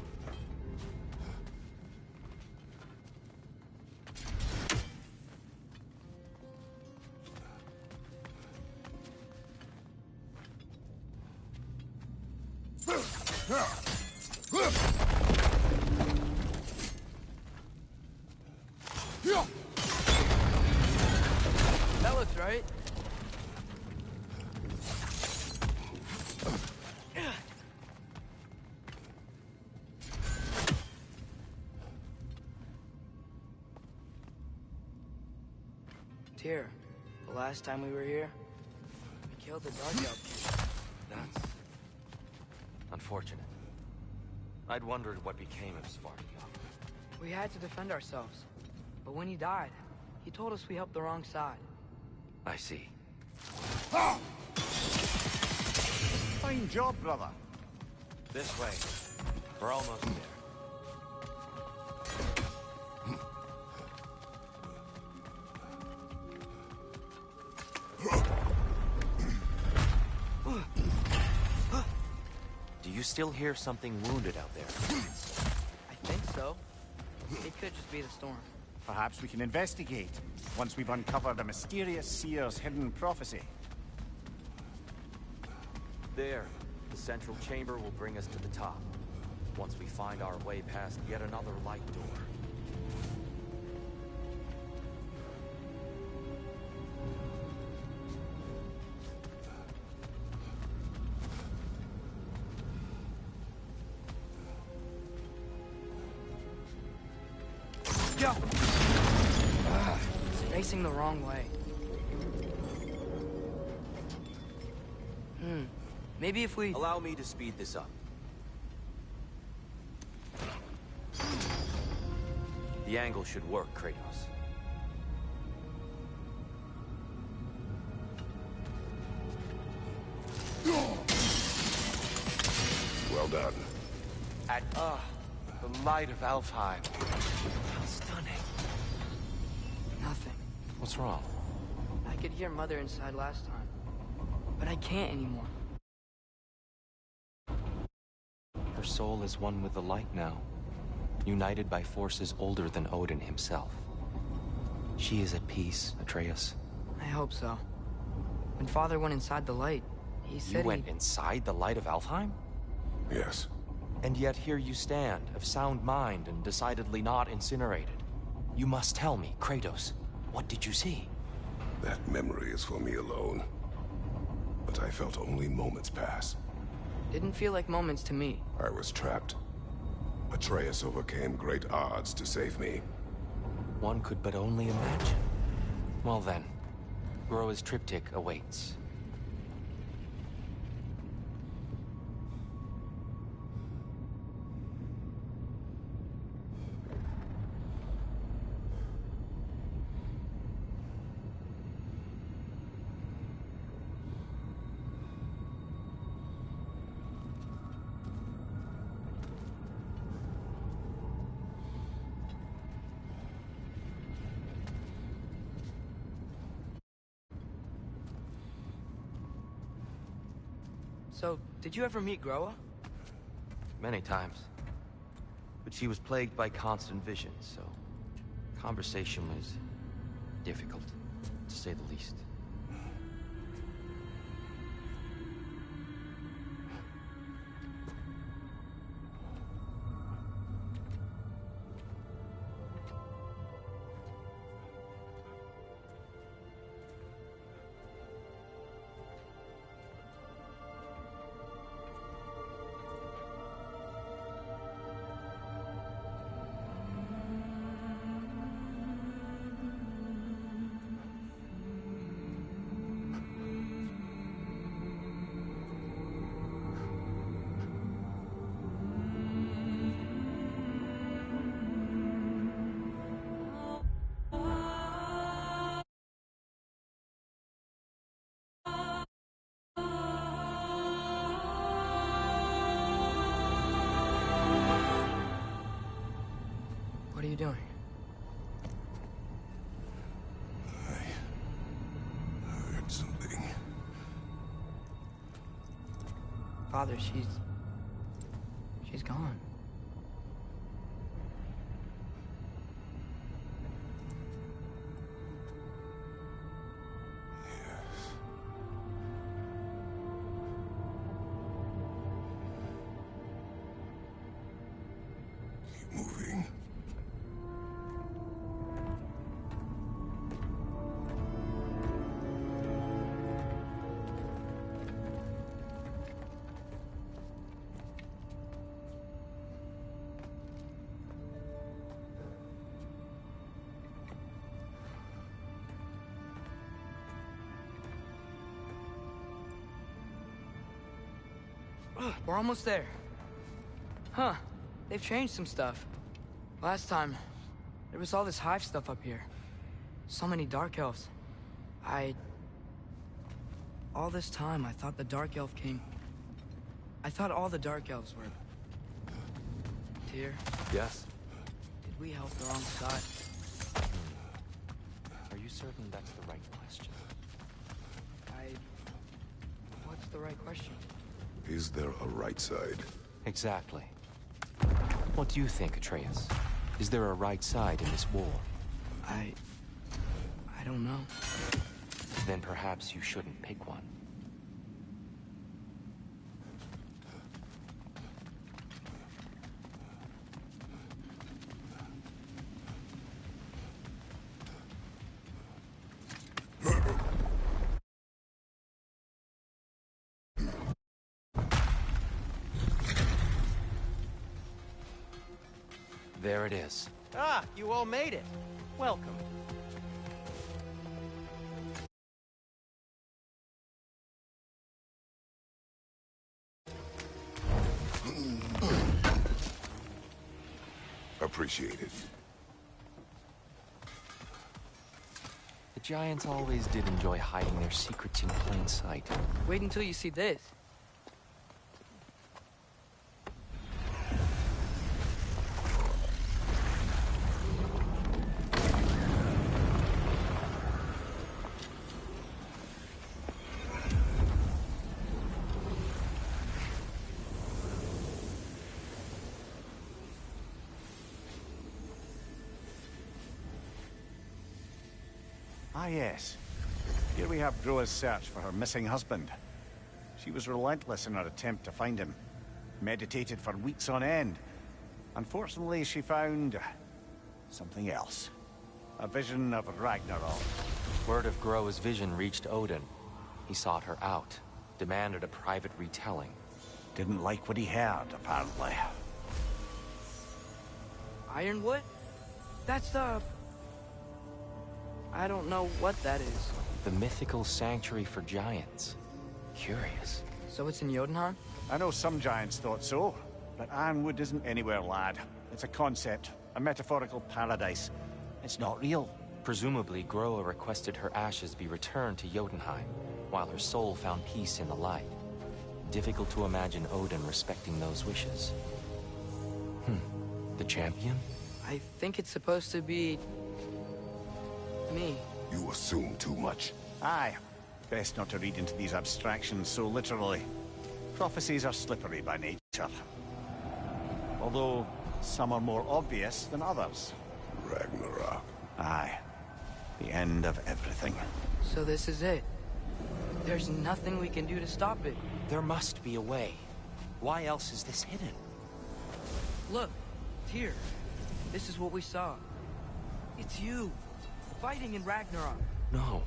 That looks right. Tyr, the last time we were here, we killed the Dark Elf. That's unfortunate. I'd wondered what became of Svartalfheim. We had to defend ourselves. But when he died, he told us we helped the wrong side. I see. Fine job, brother. This way. We're almost there. Do you still hear something wounded out there? I think so. It could just be the storm. Perhaps we can investigate, once we've uncovered a mysterious seer's hidden prophecy. There. The central chamber will bring us to the top. Once we find our way past yet another light door. Yo! It's facing the wrong way. Maybe if we... Allow me to speed this up. The angle should work, Kratos. Well done. At, the light of Alfheim. How stunning. Nothing. What's wrong? I could hear Mother inside last time. But I can't anymore. Her soul is one with the light now, united by forces older than Odin himself. She is at peace, Atreus. I hope so. When Father went inside the light, he said You went inside the light of Alfheim? Yes. And yet here you stand, of sound mind and decidedly not incinerated. You must tell me, Kratos, what did you see? That memory is for me alone. But I felt only moments pass. Didn't feel like moments to me. I was trapped. Atreus overcame great odds to save me. One could but only imagine. Well then, Groa's triptych awaits. So, did you ever meet Groa? Many times. But she was plagued by constant visions, so conversation was difficult, to say the least. What are you doing? I heard something. Father, she's gone. Keep moving. We're almost there. Huh. They've changed some stuff. Last time, There was all this hive stuff up here. So many Dark Elves. All this time, I thought the Dark Elf king... I thought all the Dark Elves were... Tyr, Yes? did we help the wrong side? Are you certain that's the right question? What's the right question? Is there a right side? Exactly. What do you think, Atreus? Is there a right side in this war? I don't know. Then perhaps you shouldn't pick one. There it is. Ah, you all made it. Welcome. Appreciate it. The Giants always did enjoy hiding their secrets in plain sight. Wait until you see this. Ah, yes. Here we have Groa's search for her missing husband. She was relentless in her attempt to find him. Meditated for weeks on end. Unfortunately, she found... something else. A vision of Ragnarok. Word of Groa's vision reached Odin. He sought her out, demanded a private retelling. Didn't like what he heard, apparently. Ironwood? That's the... I don't know what that is. The mythical sanctuary for giants. Curious. So it's in Jotunheim? I know some giants thought so, but Ironwood isn't anywhere, lad. It's a concept, a metaphorical paradise. It's not real. Presumably, Groa requested her ashes be returned to Jotunheim, while her soul found peace in the light. Difficult to imagine Odin respecting those wishes. The champion? I think it's supposed to be... me. You assume too much. Aye. Best not to read into these abstractions so literally. Prophecies are slippery by nature. Although, some are more obvious than others. Ragnarok. Aye. The end of everything. So this is it. There's nothing we can do to stop it. There must be a way. Why else is this hidden? Look, Tyr. This is what we saw. It's you, fighting in Ragnarok. No.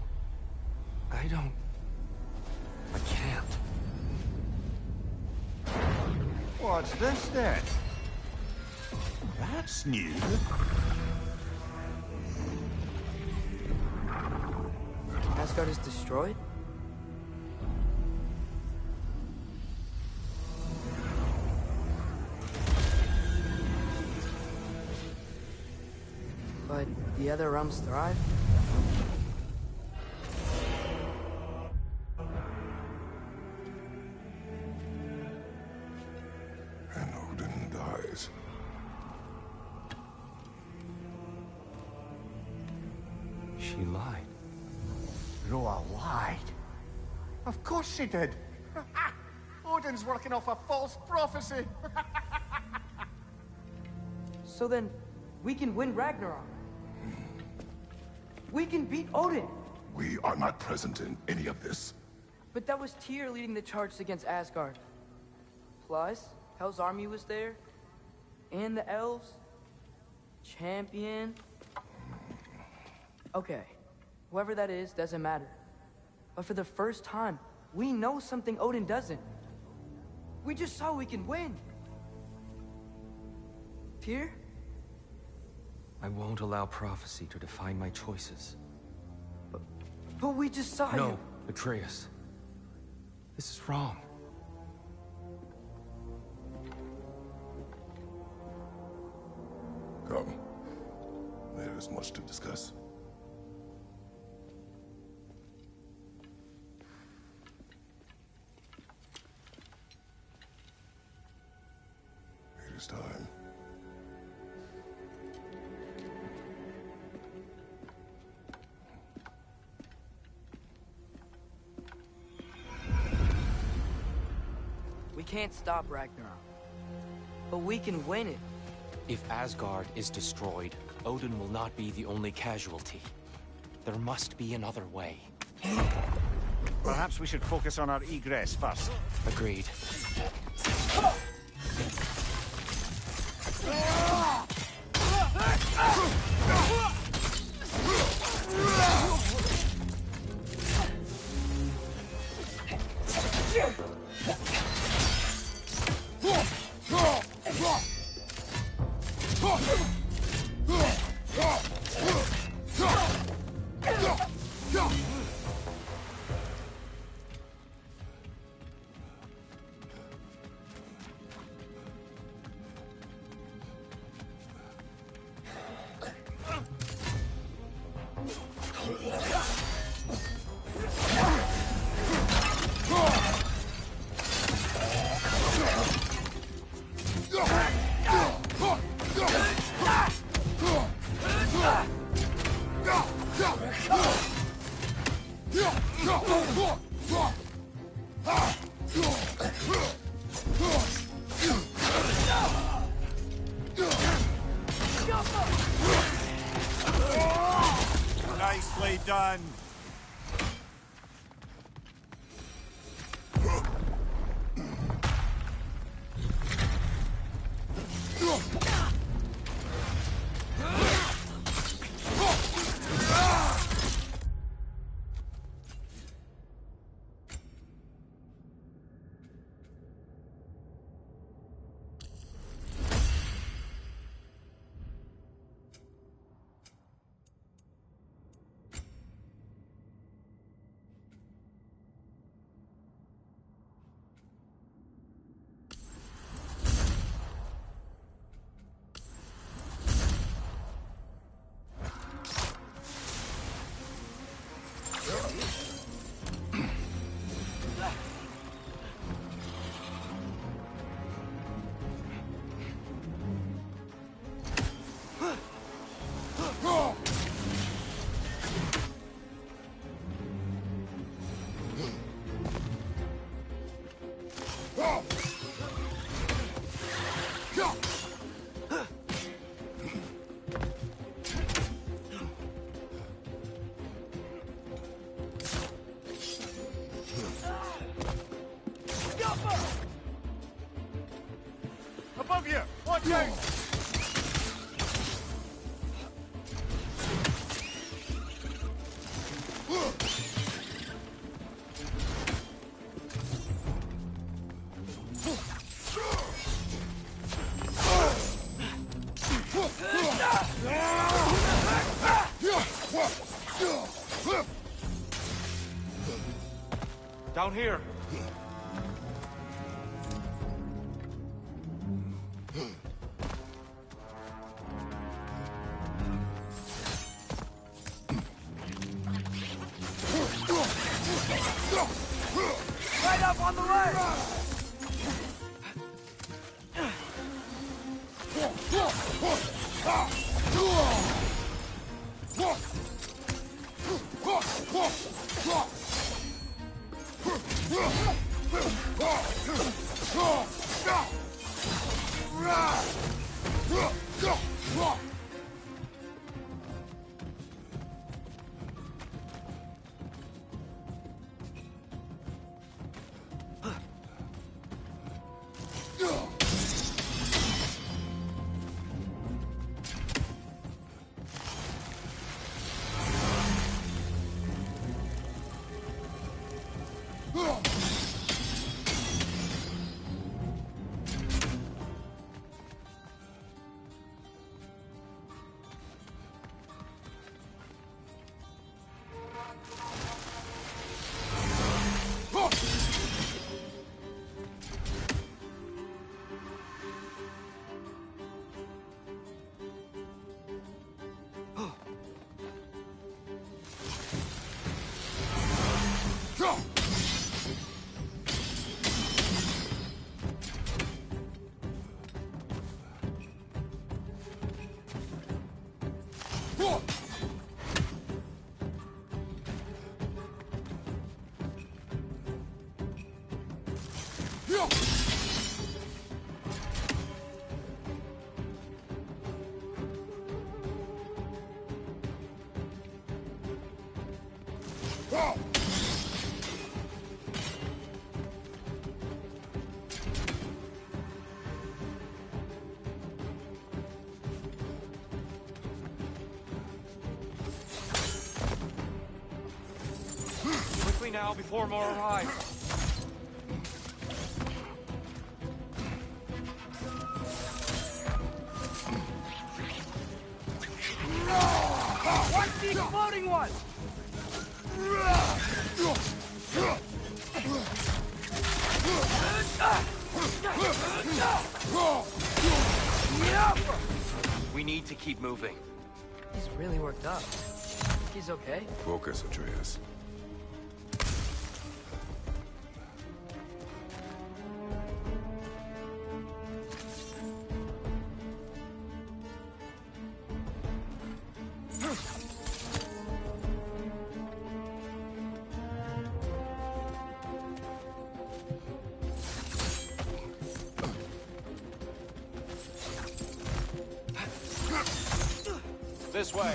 I can't. What's this then? That's new. Asgard is destroyed? But the other realms thrive? And Odin dies. She lied. Groa lied. Of course she did. Odin's working off a false prophecy. So then, we can win Ragnarok. We can beat Odin. We are not present in any of this. But that was Tyr leading the charge against Asgard. Plus, Hell's army was there. And the elves. Champion. Okay. Whoever that is doesn't matter. But for the first time, we know something Odin doesn't. We just saw we can win. Tyr? I won't allow prophecy to define my choices. But we just saw you. No, Atreus. This is wrong. Come. There's much to discuss. It is time. We can't stop Ragnarok, but we can win it. If Asgard is destroyed, Odin will not be the only casualty. There must be another way. Perhaps we should focus on our egress first. Agreed. Nicely done. Above you! Watch out! Down here. Right up on the ledge! Quickly now, before more arrive. Watch the exploding one! We need to keep moving. He's really worked up. He's okay? Focus, Atreus. This way.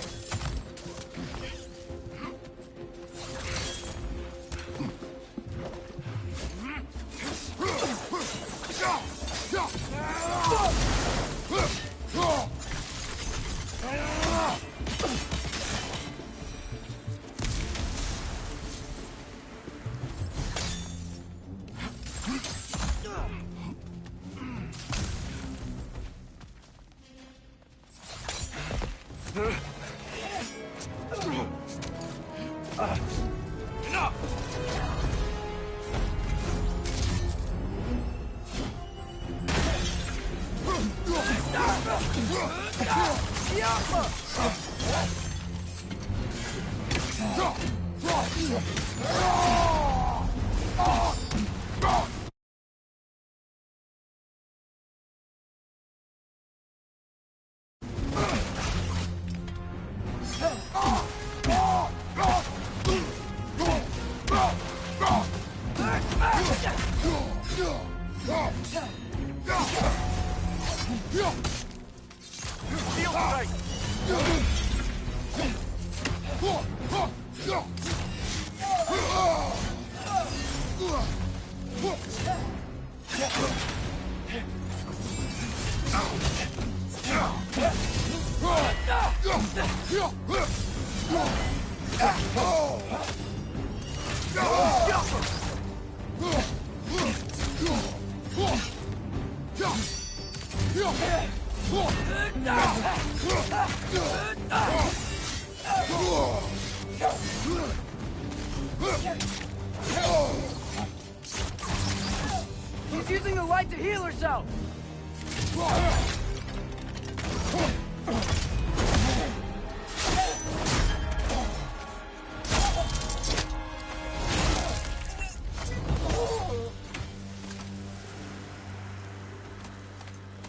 He's using the light to heal herself!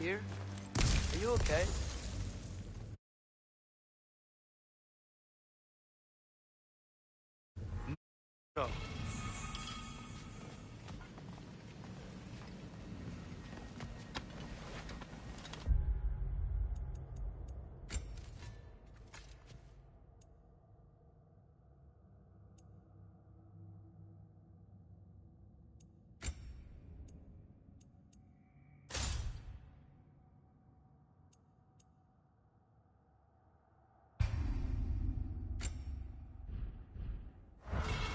Here? Are you okay? No.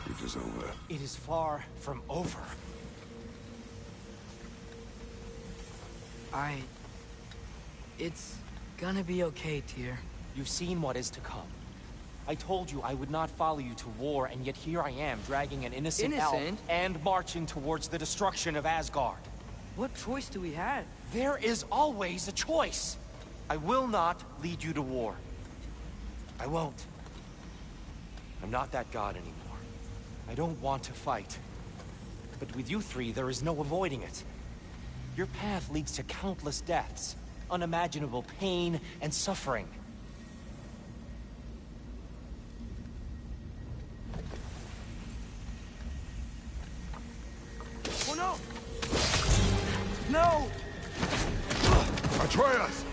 It is over. It is far from over. It's gonna be okay, Tyr. You've seen what is to come. I told you I would not follow you to war, and yet here I am, dragging an innocent elf and marching towards the destruction of Asgard. What choice do we have? There is always a choice. I will not lead you to war. I won't. I'm not that god anymore. I don't want to fight. But with you three, there is no avoiding it. Your path leads to countless deaths, unimaginable pain and suffering. No! Atreus!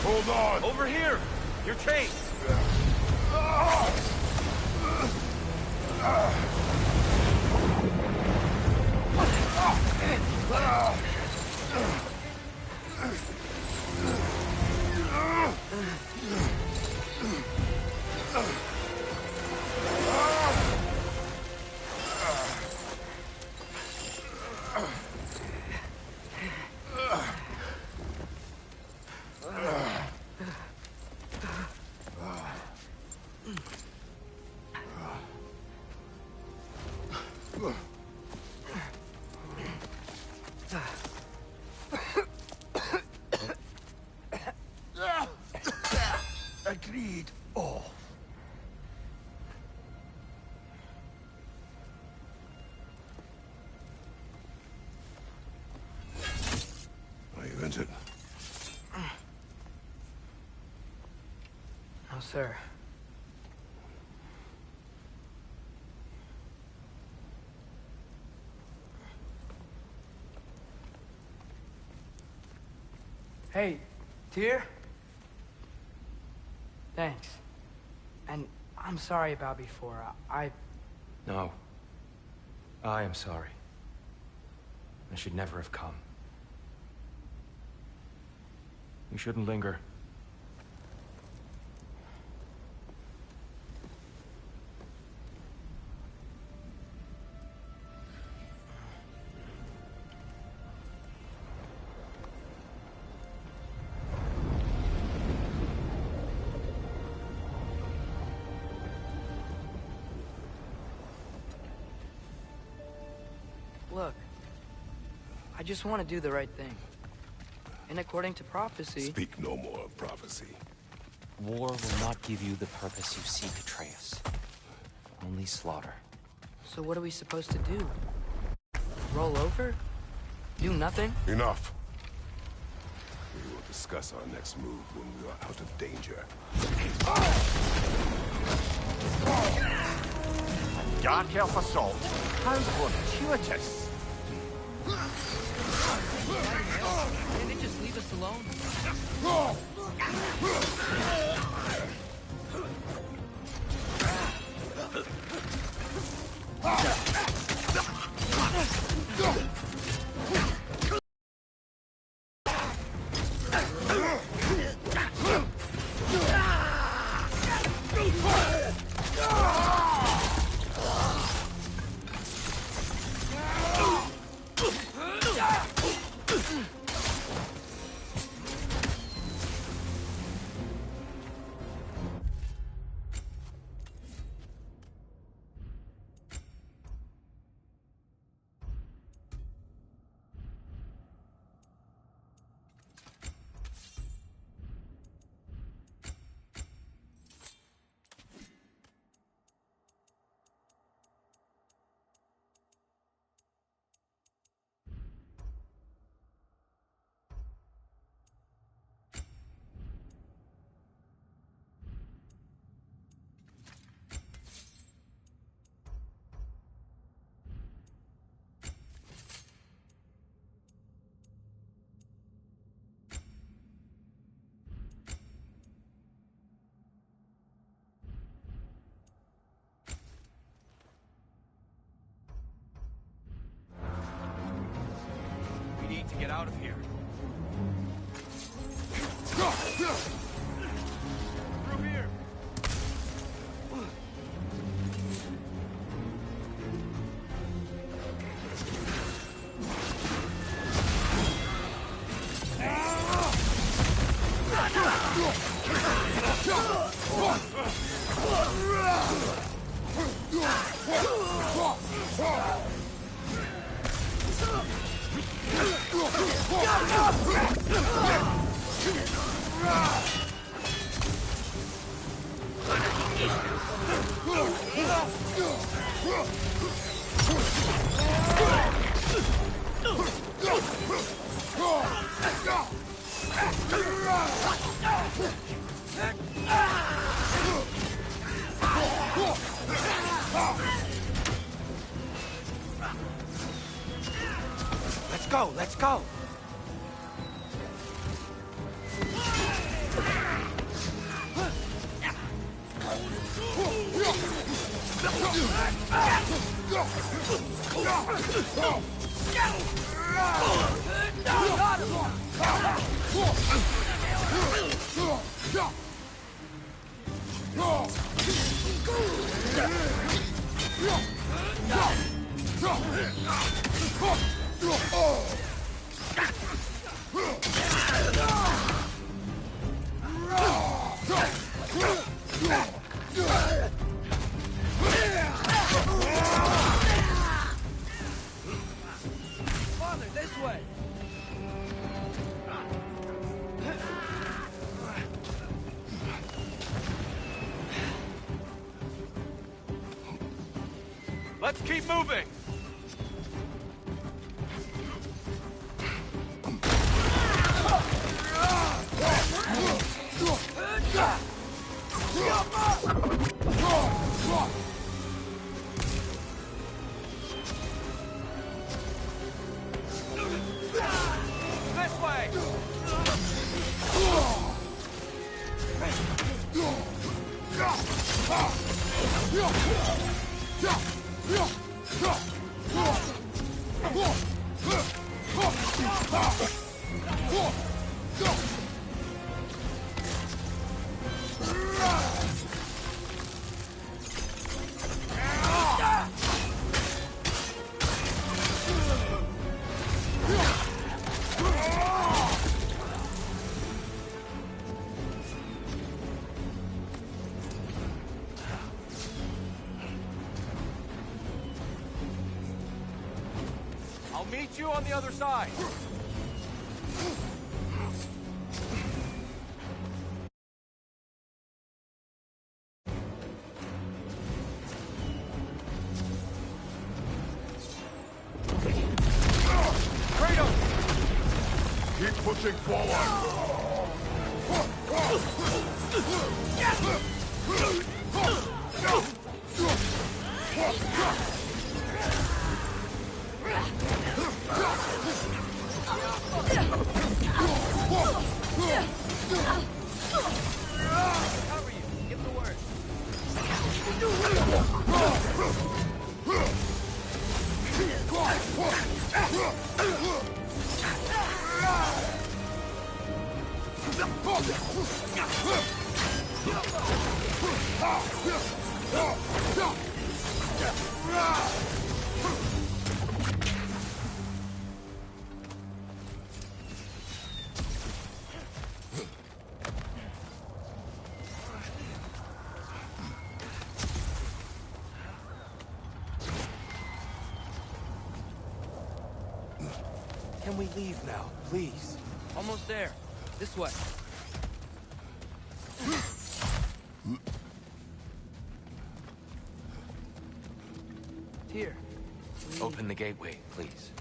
Hold on! Over here! Your chains! Agreed. Oh. Are you injured? No, sir. Hey, Tyr? Thanks. And I'm sorry about before. No. I am sorry. I should never have come. We shouldn't linger. Look, I just want to do the right thing. And according to prophecy... Speak no more of prophecy. War will not give you the purpose you seek, Atreus. Only slaughter. So what are we supposed to do? Roll over? Do nothing? Enough. We will discuss our next move when we are out of danger. Dark Elf assault. How fortuitous. Can they just leave us alone? We need to get out of here. Through here. go, let's go! Father, this way! Let's keep moving! This way! I'll meet you on the other side. Kratos! Keep pushing forward! Cover you. Give the word. Can we leave now, please? Almost there. This way. Here. Open the gateway, please.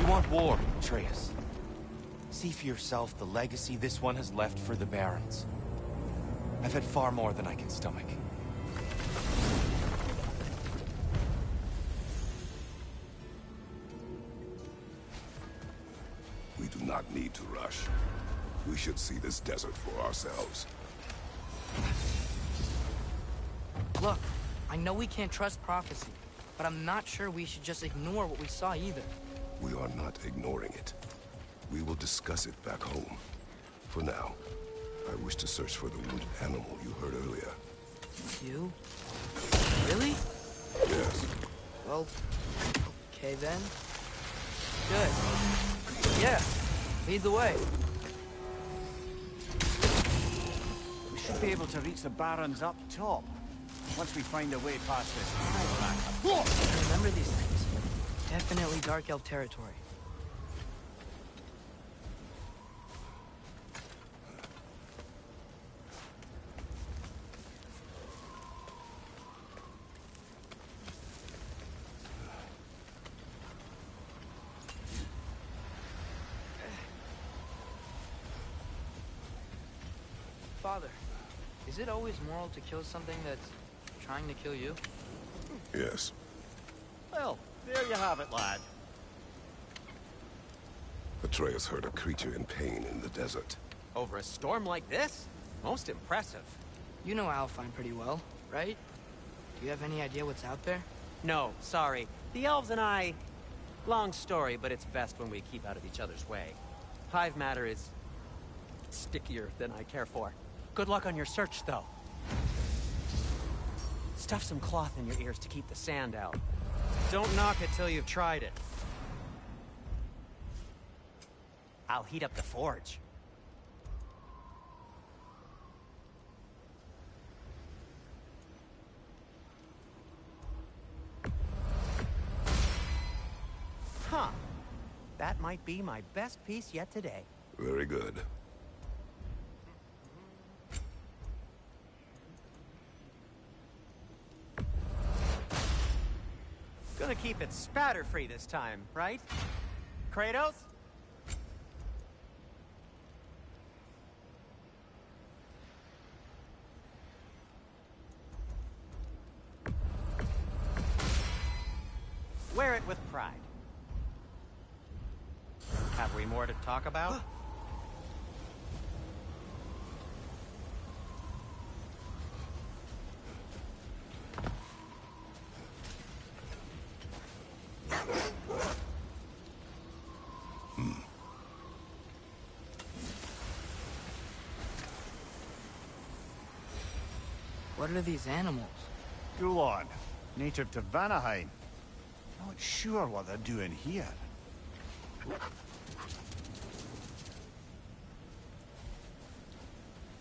You want war, Atreus. See for yourself the legacy this one has left for the Barons. I've had far more than I can stomach. We do not need to rush. We should see this desert for ourselves. Look, I know we can't trust prophecy, but I'm not sure we should just ignore what we saw either. We are not ignoring it. We will discuss it back home. For now, I wish to search for the wounded animal you heard earlier. You? Really? Yes. Well, okay then. Good. Yeah, lead the way. We should be able to reach the Barons up top, once we find a way past this high I remember these things. Definitely Dark Elf territory. Father, is it always moral to kill something that's trying to kill you? Yes. Well, there you have it, lad. Atreus heard a creature in pain in the desert. Over a storm like this? Most impressive. You know Alfheim pretty well, right? Do you have any idea what's out there? No, sorry. The elves and I... Long story, but it's best when we keep out of each other's way. Hive matter is... stickier than I care for. Good luck on your search, though. Stuff some cloth in your ears to keep the sand out. Don't knock it till you've tried it. I'll heat up the forge. Huh. That might be my best piece yet today. Very good. Gonna keep it spatter-free this time, right? Kratos? Wear it with pride. Have we more to talk about? What are these animals? Gulon, native to Vanaheim. Not sure what they're doing here.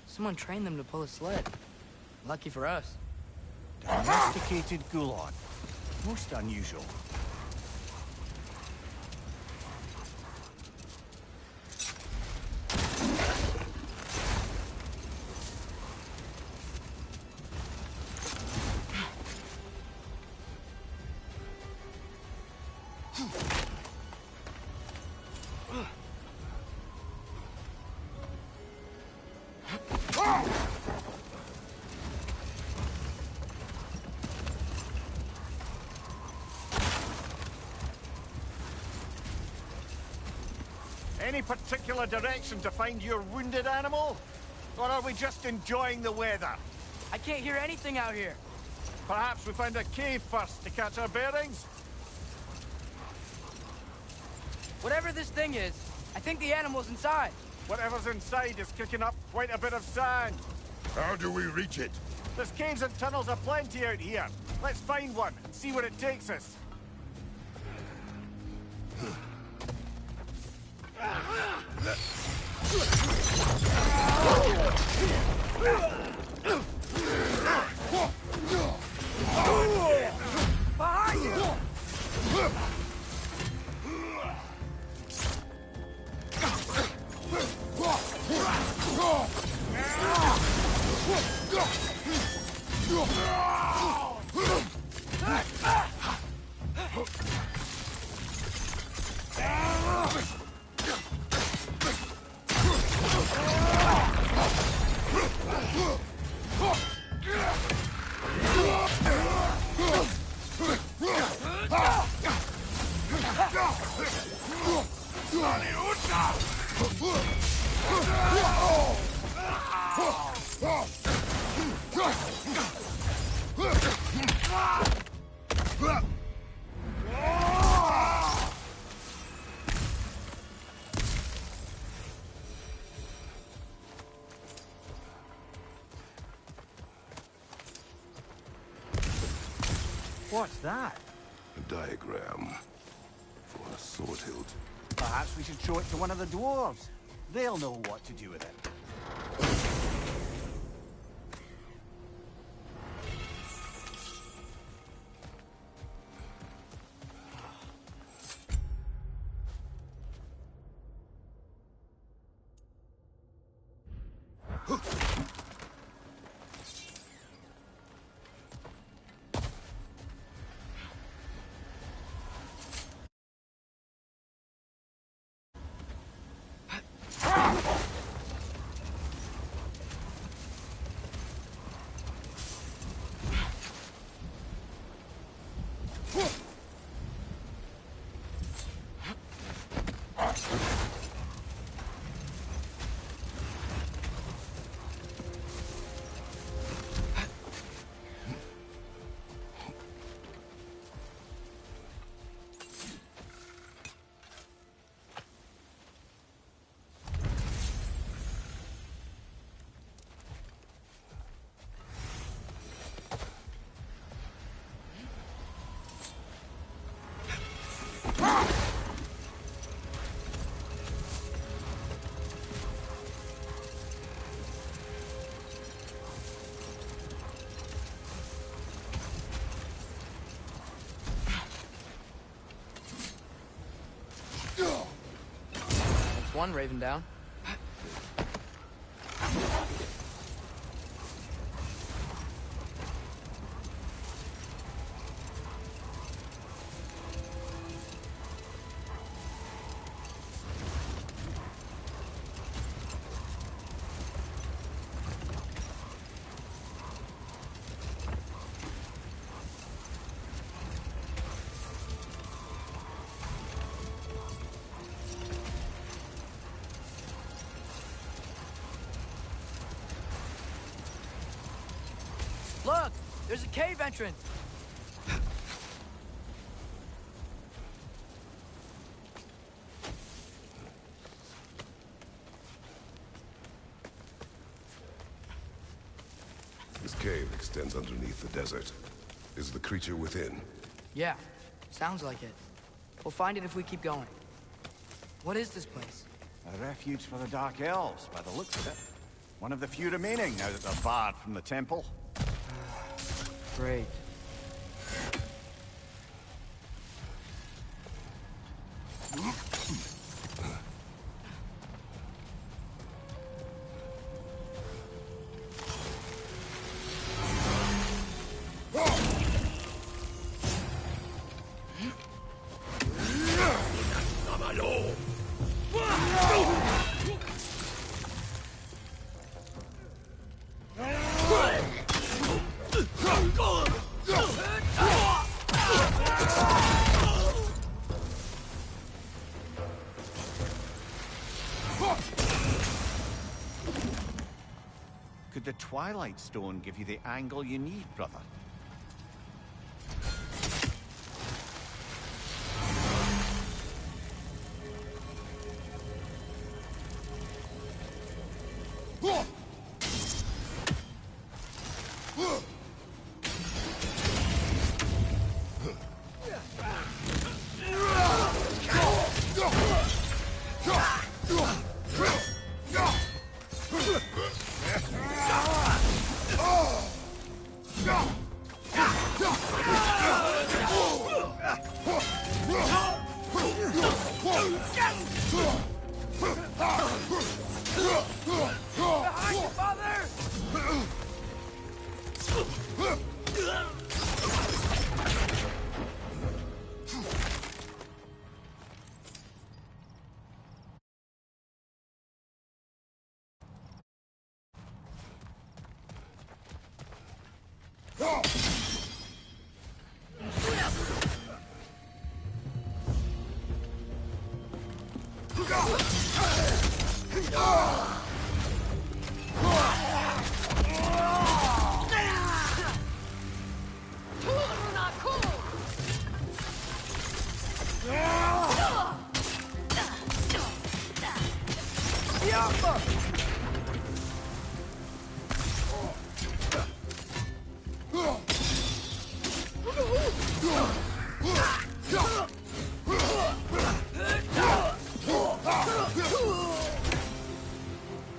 Someone trained them to pull a sled. Lucky for us. Domesticated Gulon. Most unusual. Any particular direction to find your wounded animal? Or are we just enjoying the weather? I can't hear anything out here. Perhaps we find a cave first to catch our bearings? Whatever this thing is, I think the animal's inside. Whatever's inside is kicking up quite a bit of sand. How do we reach it? There's caves and tunnels aplenty out here. Let's find one and see where it takes us. Behind you! What's that? A diagram for a sword hilt. Perhaps we should show it to one of the dwarves. They'll know what to do with it. That's one Raven down. Look! There's a cave entrance! This cave extends underneath the desert. Is the creature within? Yeah, sounds like it. We'll find it if we keep going. What is this place? A refuge for the Dark Elves, by the looks of it. One of the few remaining now that they're barred from the temple. Great. Could the Twilight Stone give you the angle you need, brother?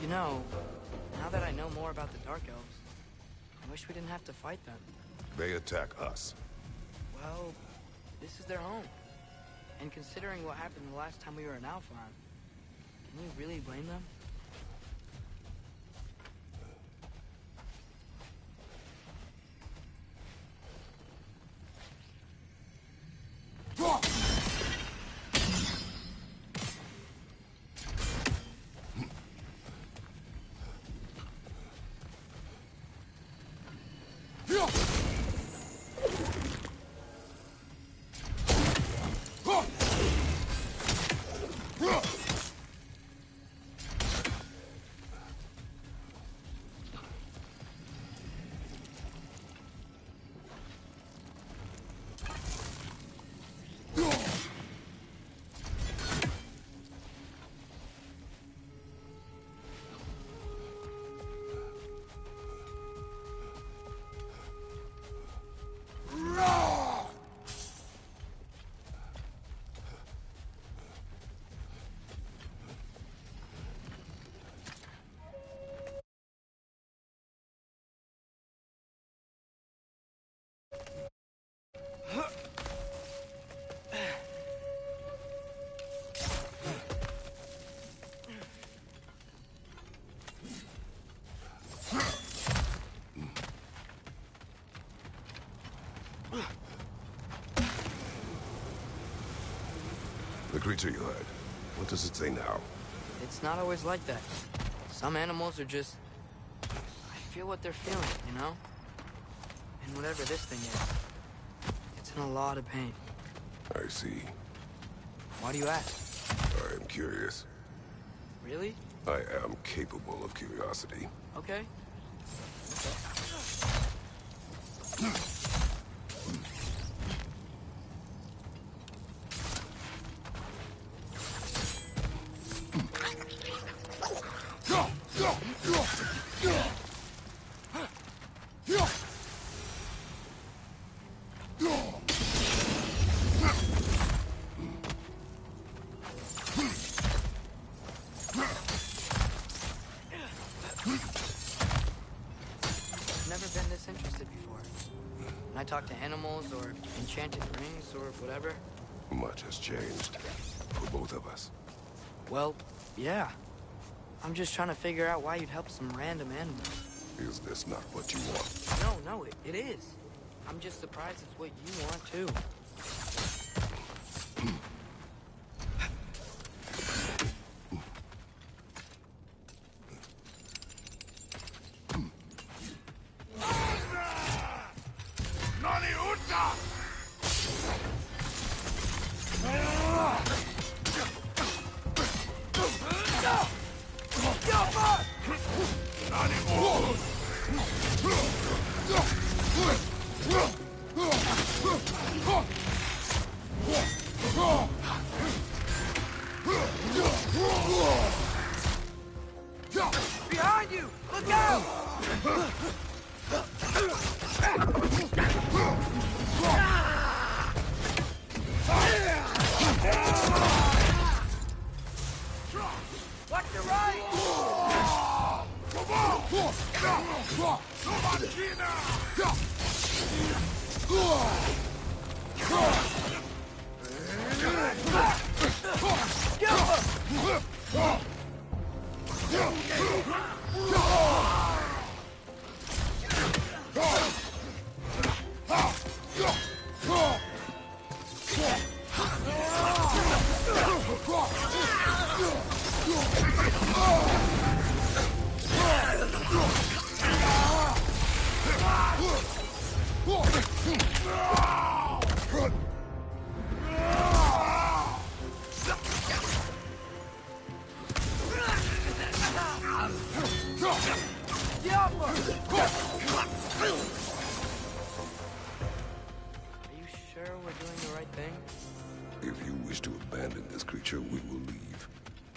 You know, now that I know more about the Dark Elves, I wish we didn't have to fight them. They attack us. Well, this is their home. And considering what happened the last time we were in Alfheim, can you really blame them? The creature you had, what does it say now? It's not always like that. Some animals are just... I feel what they're feeling, you know? And whatever this thing is, it's in a lot of pain. I see. Why do you ask? I am curious. Really? I am capable of curiosity. Okay. Never been this interested before. When I talk to animals or enchanted rings or whatever. Much has changed. For both of us. Well, yeah. I'm just trying to figure out why you'd help some random animals. Is this not what you want? No, it is. I'm just surprised it's what you want, too. Behind you! Look out! Watch your right!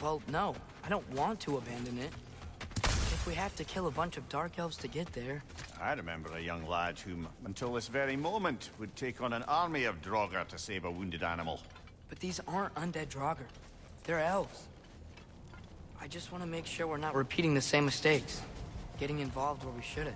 Well, no. I don't want to abandon it. If we have to kill a bunch of Dark Elves to get there... I remember a young lad whom, until this very moment, would take on an army of Draugr to save a wounded animal. But these aren't undead Draugr. They're elves. I just want to make sure we're not repeating the same mistakes. Getting involved where we shouldn't.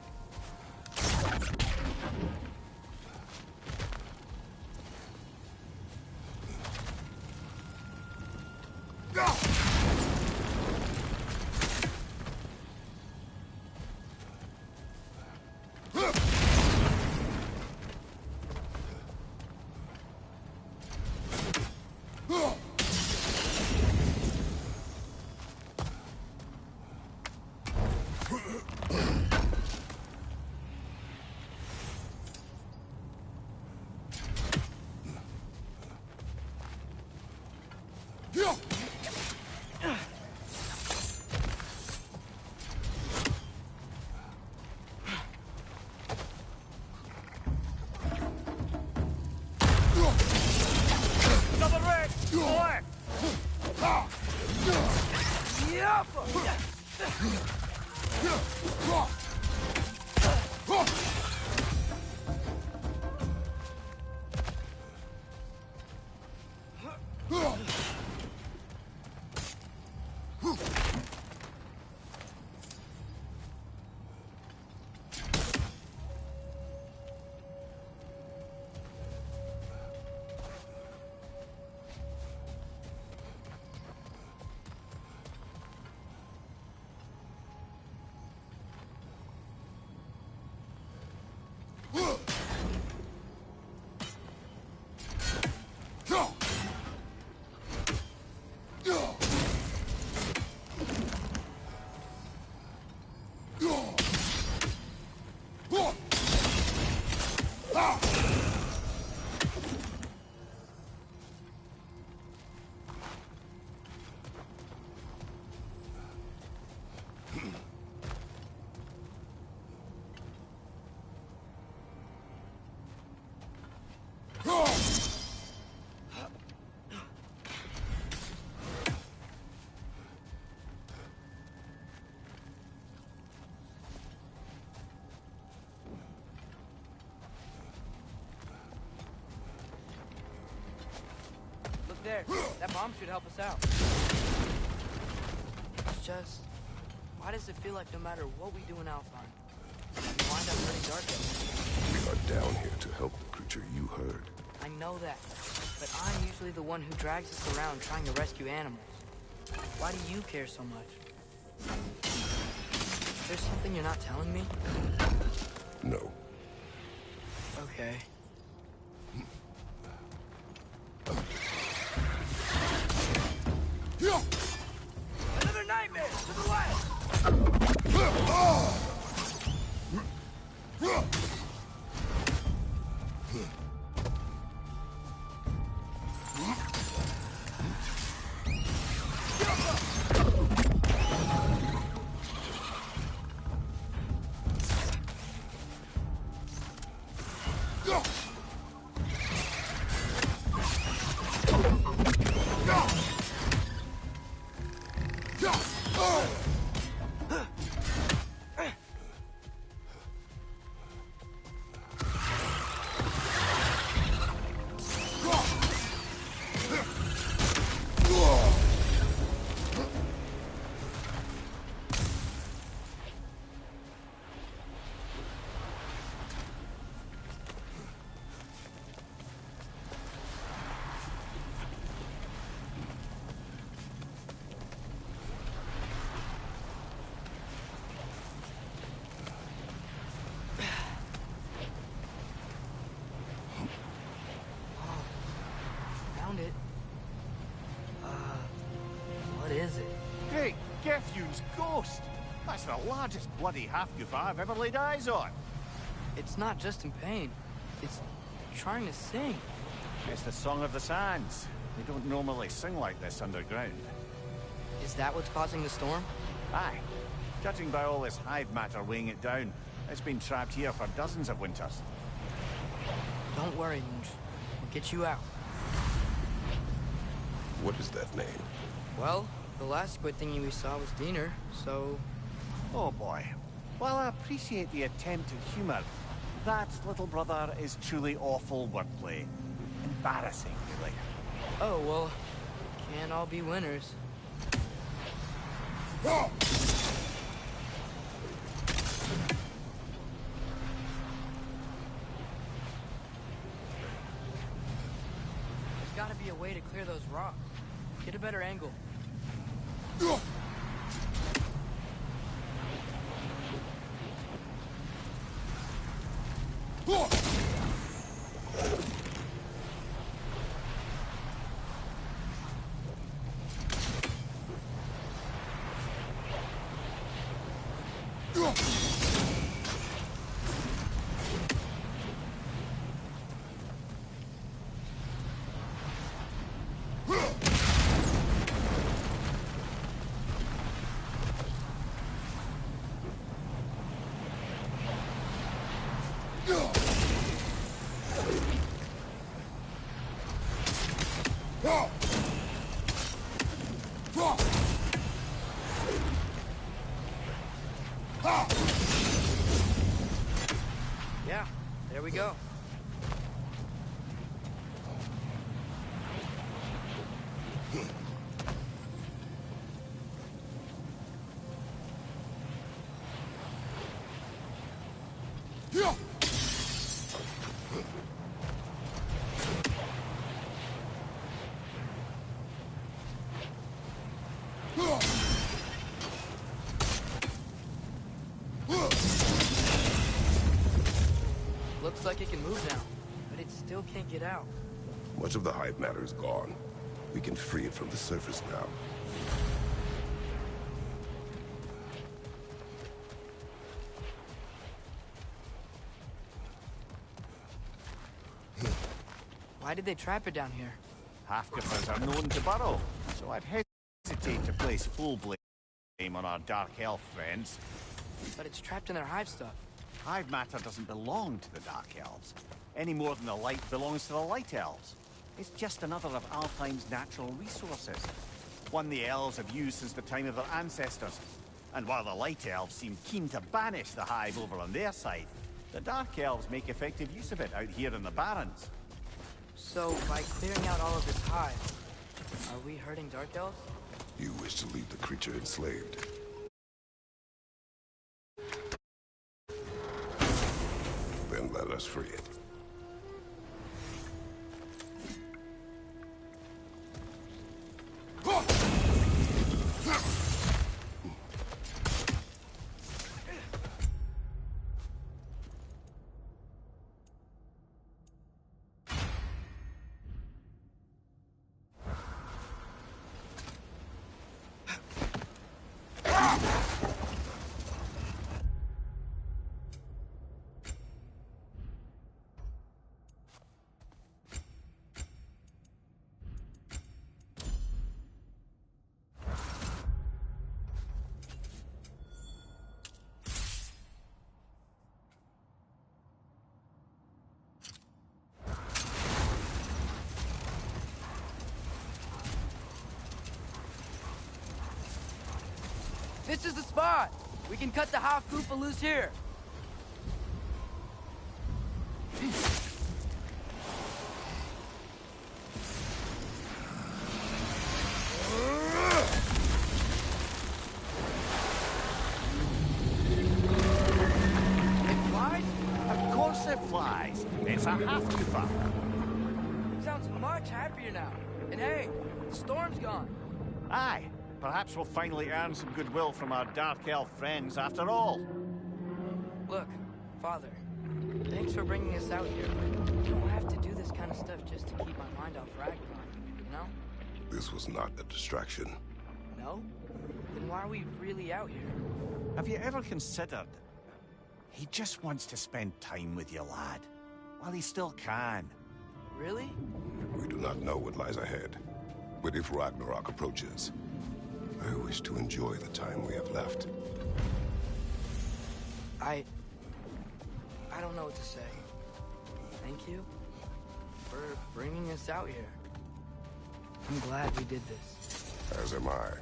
there. That bomb should help us out. It's just... why does it feel like no matter what we do in Alfheim, we wind up hurting Dark Elves? We are down here to help the creature you heard. I know that, but I'm usually the one who drags us around trying to rescue animals. Why do you care so much? There's something you're not telling me? No. Okay. Another nightmare to the west! It. What is it? Hey, Gefyun's ghost! That's the largest bloody half-goof I've ever laid eyes on. It's not just in pain. It's trying to sing. It's the Song of the Sands. They don't normally sing like this underground. Is that what's causing the storm? Aye. Judging by all this hive matter weighing it down, it's been trapped here for dozens of winters. Don't worry, Munch. We'll get you out. What is that name? Well, the last squid thingy we saw was Diener, so... Oh boy. While I appreciate the attempt at humor, that, little brother, is truly awful wordplay. Embarrassing, really. Oh, well, can't all be winners. There's gotta be a way to clear those rocks. Get a better angle. Yeah, there we go. Looks like it can move now, but it still can't get out. Much of the hive matter is gone. We can free it from the surface now. Why did they trap it down here? Half-goofers are known to burrow, so I'd hesitate to place full blame on our Dark Elf friends. But it's trapped in their hive stuff. Hive matter doesn't belong to the Dark Elves, any more than the light belongs to the Light Elves. It's just another of Alfheim's natural resources, one the Elves have used since the time of their ancestors. And while the Light Elves seem keen to banish the hive over on their side, the Dark Elves make effective use of it out here in the Barrens. So, by clearing out all of this hive, Are we hurting Dark Elves? You wish to leave the creature enslaved. Then let us free it. This is the spot! We can cut the half-goofa loose here! It flies? Of course it flies. It's a half-goofa. Sounds much happier now. And hey, the storm's gone. Aye. Perhaps we'll finally earn some goodwill from our Dark Elf friends after all. Look, Father, thanks for bringing us out here, but you don't have to do this kind of stuff just to keep my mind off Ragnarok, you know? This was not a distraction. No? Then why are we really out here? Have you ever considered... He just wants to spend time with you, lad. While he still can. Really? We do not know what lies ahead. But if Ragnarok approaches, I wish to enjoy the time we have left. I don't know what to say. Thank you for bringing us out here. I'm glad we did this. As am I.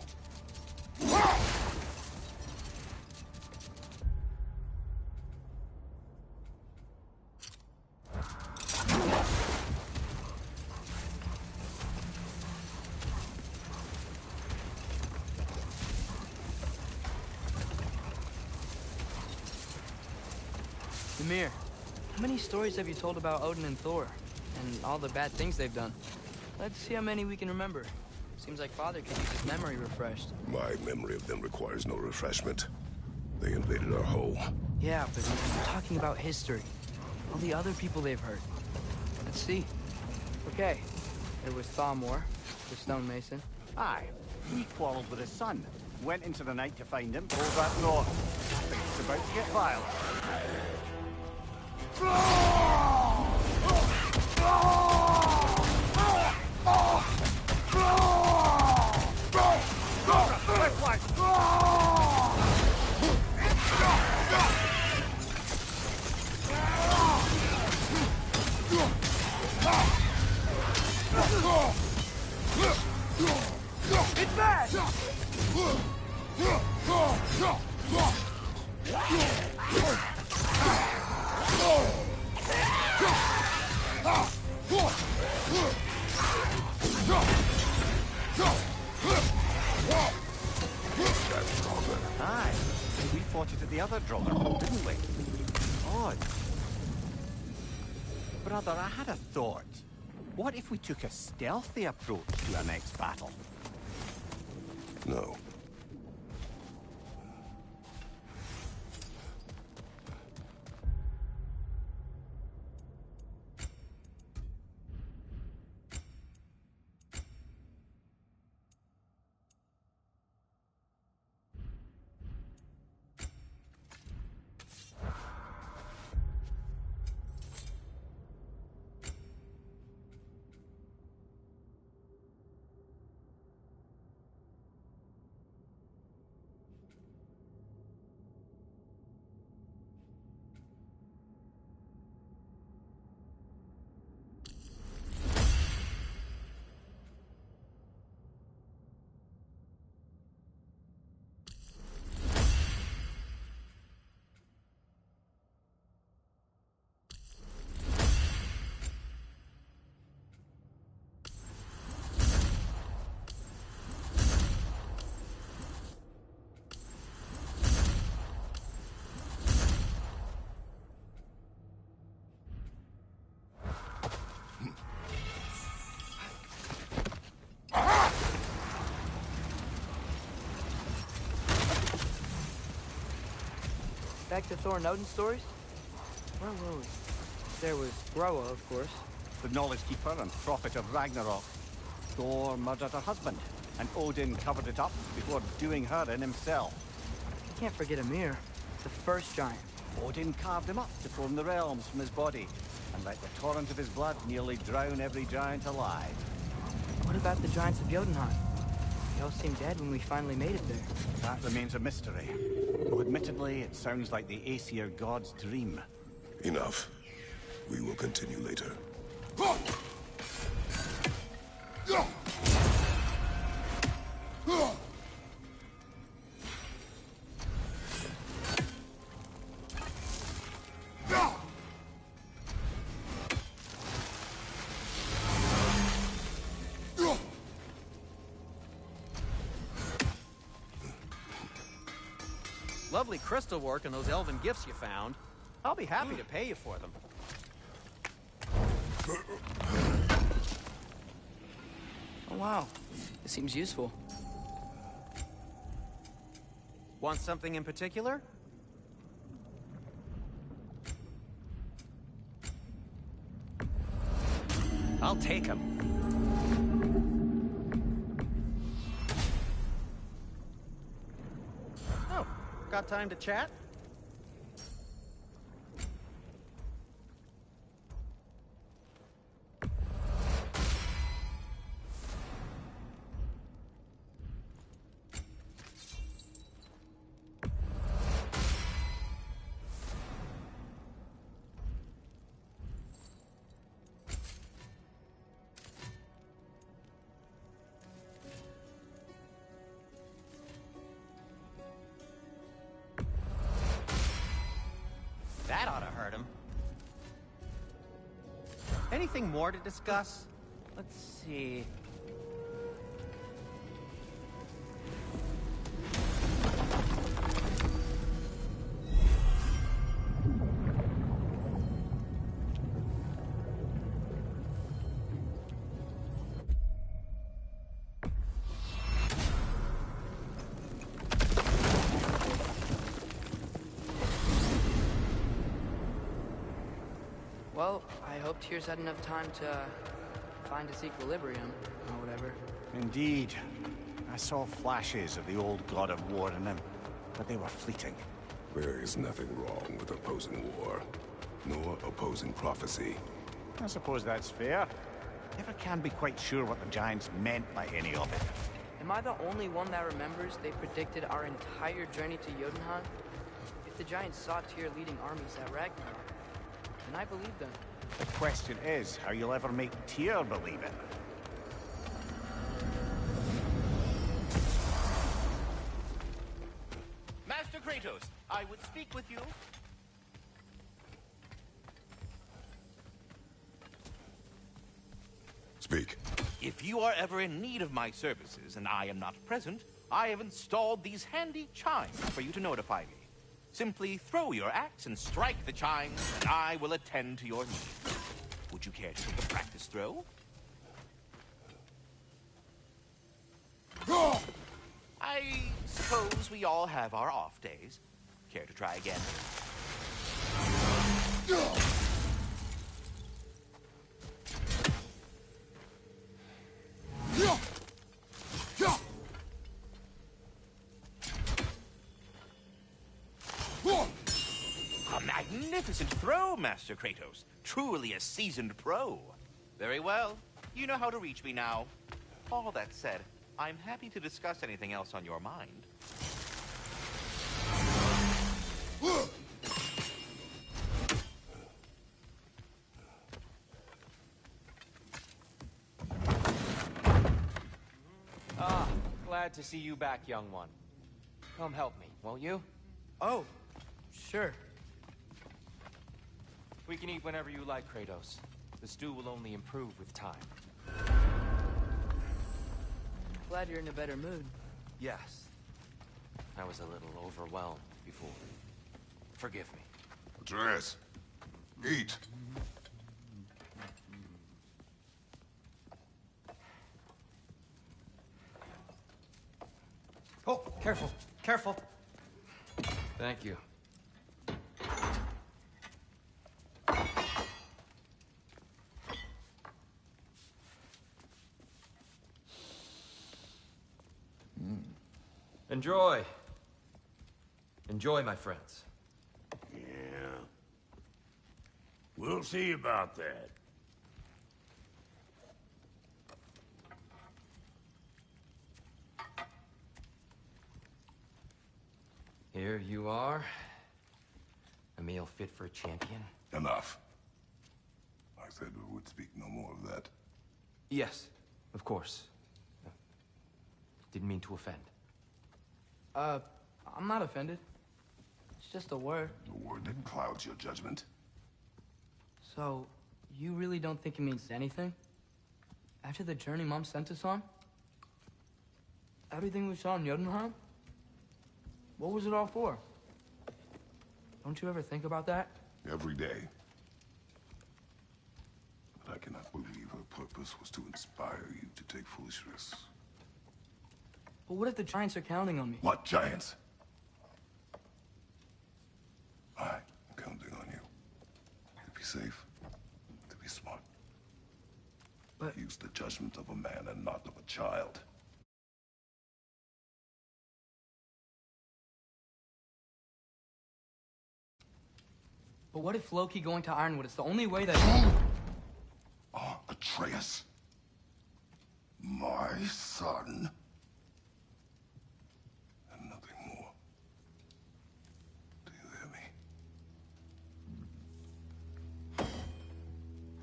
Mimir, how many stories have you told about Odin and Thor? And all the bad things they've done? Let's see how many we can remember. Seems like Father could use his memory refreshed. My memory of them requires no refreshment. They invaded our home. Yeah, but we're talking about history. All the other people they've hurt. Let's see. Okay, there was Thamor, the stonemason. Aye. He quarreled with his son. Went into the night to find him, pulled that door. I think it's about to get violent. It's back! Aye. We fought it at the other drawer, didn't we? Odd. Brother, I had a thought. What if we took a stealthy approach to our next battle? No. Back to Thor and Odin stories? Where were we? There was Groa, of course. The Knowledge Keeper and prophet of Ragnarok. Thor murdered her husband, and Odin covered it up before doing her in himself. You can't forget Ymir, the first giant. Odin carved him up to form the realms from his body, and let the torrent of his blood nearly drown every giant alive. What about the giants of Jotunheim? They all seemed dead when we finally made it there. That remains a mystery. Though admittedly, it sounds like the Aesir god's dream. Enough. We will continue later. Lovely crystal work and those elven gifts you found. I'll be happy to pay you for them. Oh wow, this seems useful. Want something in particular? I'll take them. Oh, got time to chat? That ought to hurt him. Anything more to discuss? Let's see. Well, I hope Tyr's had enough time to find its equilibrium, or whatever. Indeed. I saw flashes of the old god of war in him, but they were fleeting. There is nothing wrong with opposing war, nor opposing prophecy. I suppose that's fair. Never can be quite sure what the Giants meant by any of it. Am I the only one that remembers they predicted our entire journey to Jotunheim? If the Giants saw Tyr leading armies at Ragnarok, and I believe them. The question is how you'll ever make Tyr believe it. Master Kratos, I would speak with you. Speak. If you are ever in need of my services and I am not present, I have installed these handy chimes for you to notify me. Simply throw your axe and strike the chimes, and I will attend to your needs. Would you care to take a practice throw? I suppose we all have our off days. Care to try again? A magnificent throw, Master Kratos. Truly a seasoned pro. Very well. You know how to reach me now. All that said, I'm happy to discuss anything else on your mind. Ah, glad to see you back, young one. Come help me, won't you? Oh, sure. We can eat whenever you like, Kratos. The stew will only improve with time. Glad you're in a better mood. Yes. I was a little overwhelmed before. Forgive me. Atreus, eat. Oh, careful, careful. Thank you. Enjoy. Enjoy, my friends. Yeah. We'll see about that. Here you are. A meal fit for a champion. Enough. I said we would speak no more of that. Yes, of course. Didn't mean to offend. I'm not offended. It's just a word. A word that clouds your judgment. So, you really don't think it means anything? After the journey Mom sent us on? Everything we saw in Jotunheim? What was it all for? Don't you ever think about that? Every day. But I cannot believe her purpose was to inspire you to take foolish risks. But what if the Giants are counting on me? What Giants? I'm counting on you. To be safe, to be smart. But use the judgment of a man and not of a child. But what if Loki going to Ironwood is the only way that... Atreus. My son. And nothing more. Do you hear me?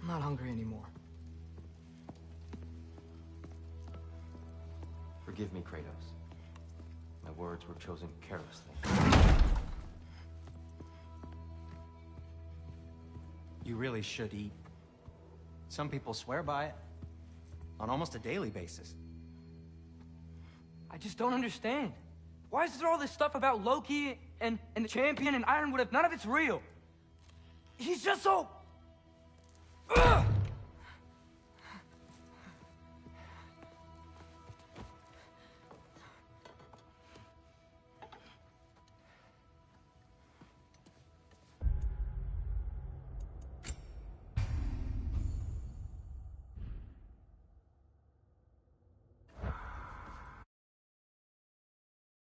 I'm not hungry anymore. Forgive me, Kratos. My words were chosen carelessly. You really should eat. Some people swear by it. On almost a daily basis. I just don't understand. Why is there all this stuff about Loki and the champion and Ironwood if none of it's real? He's just so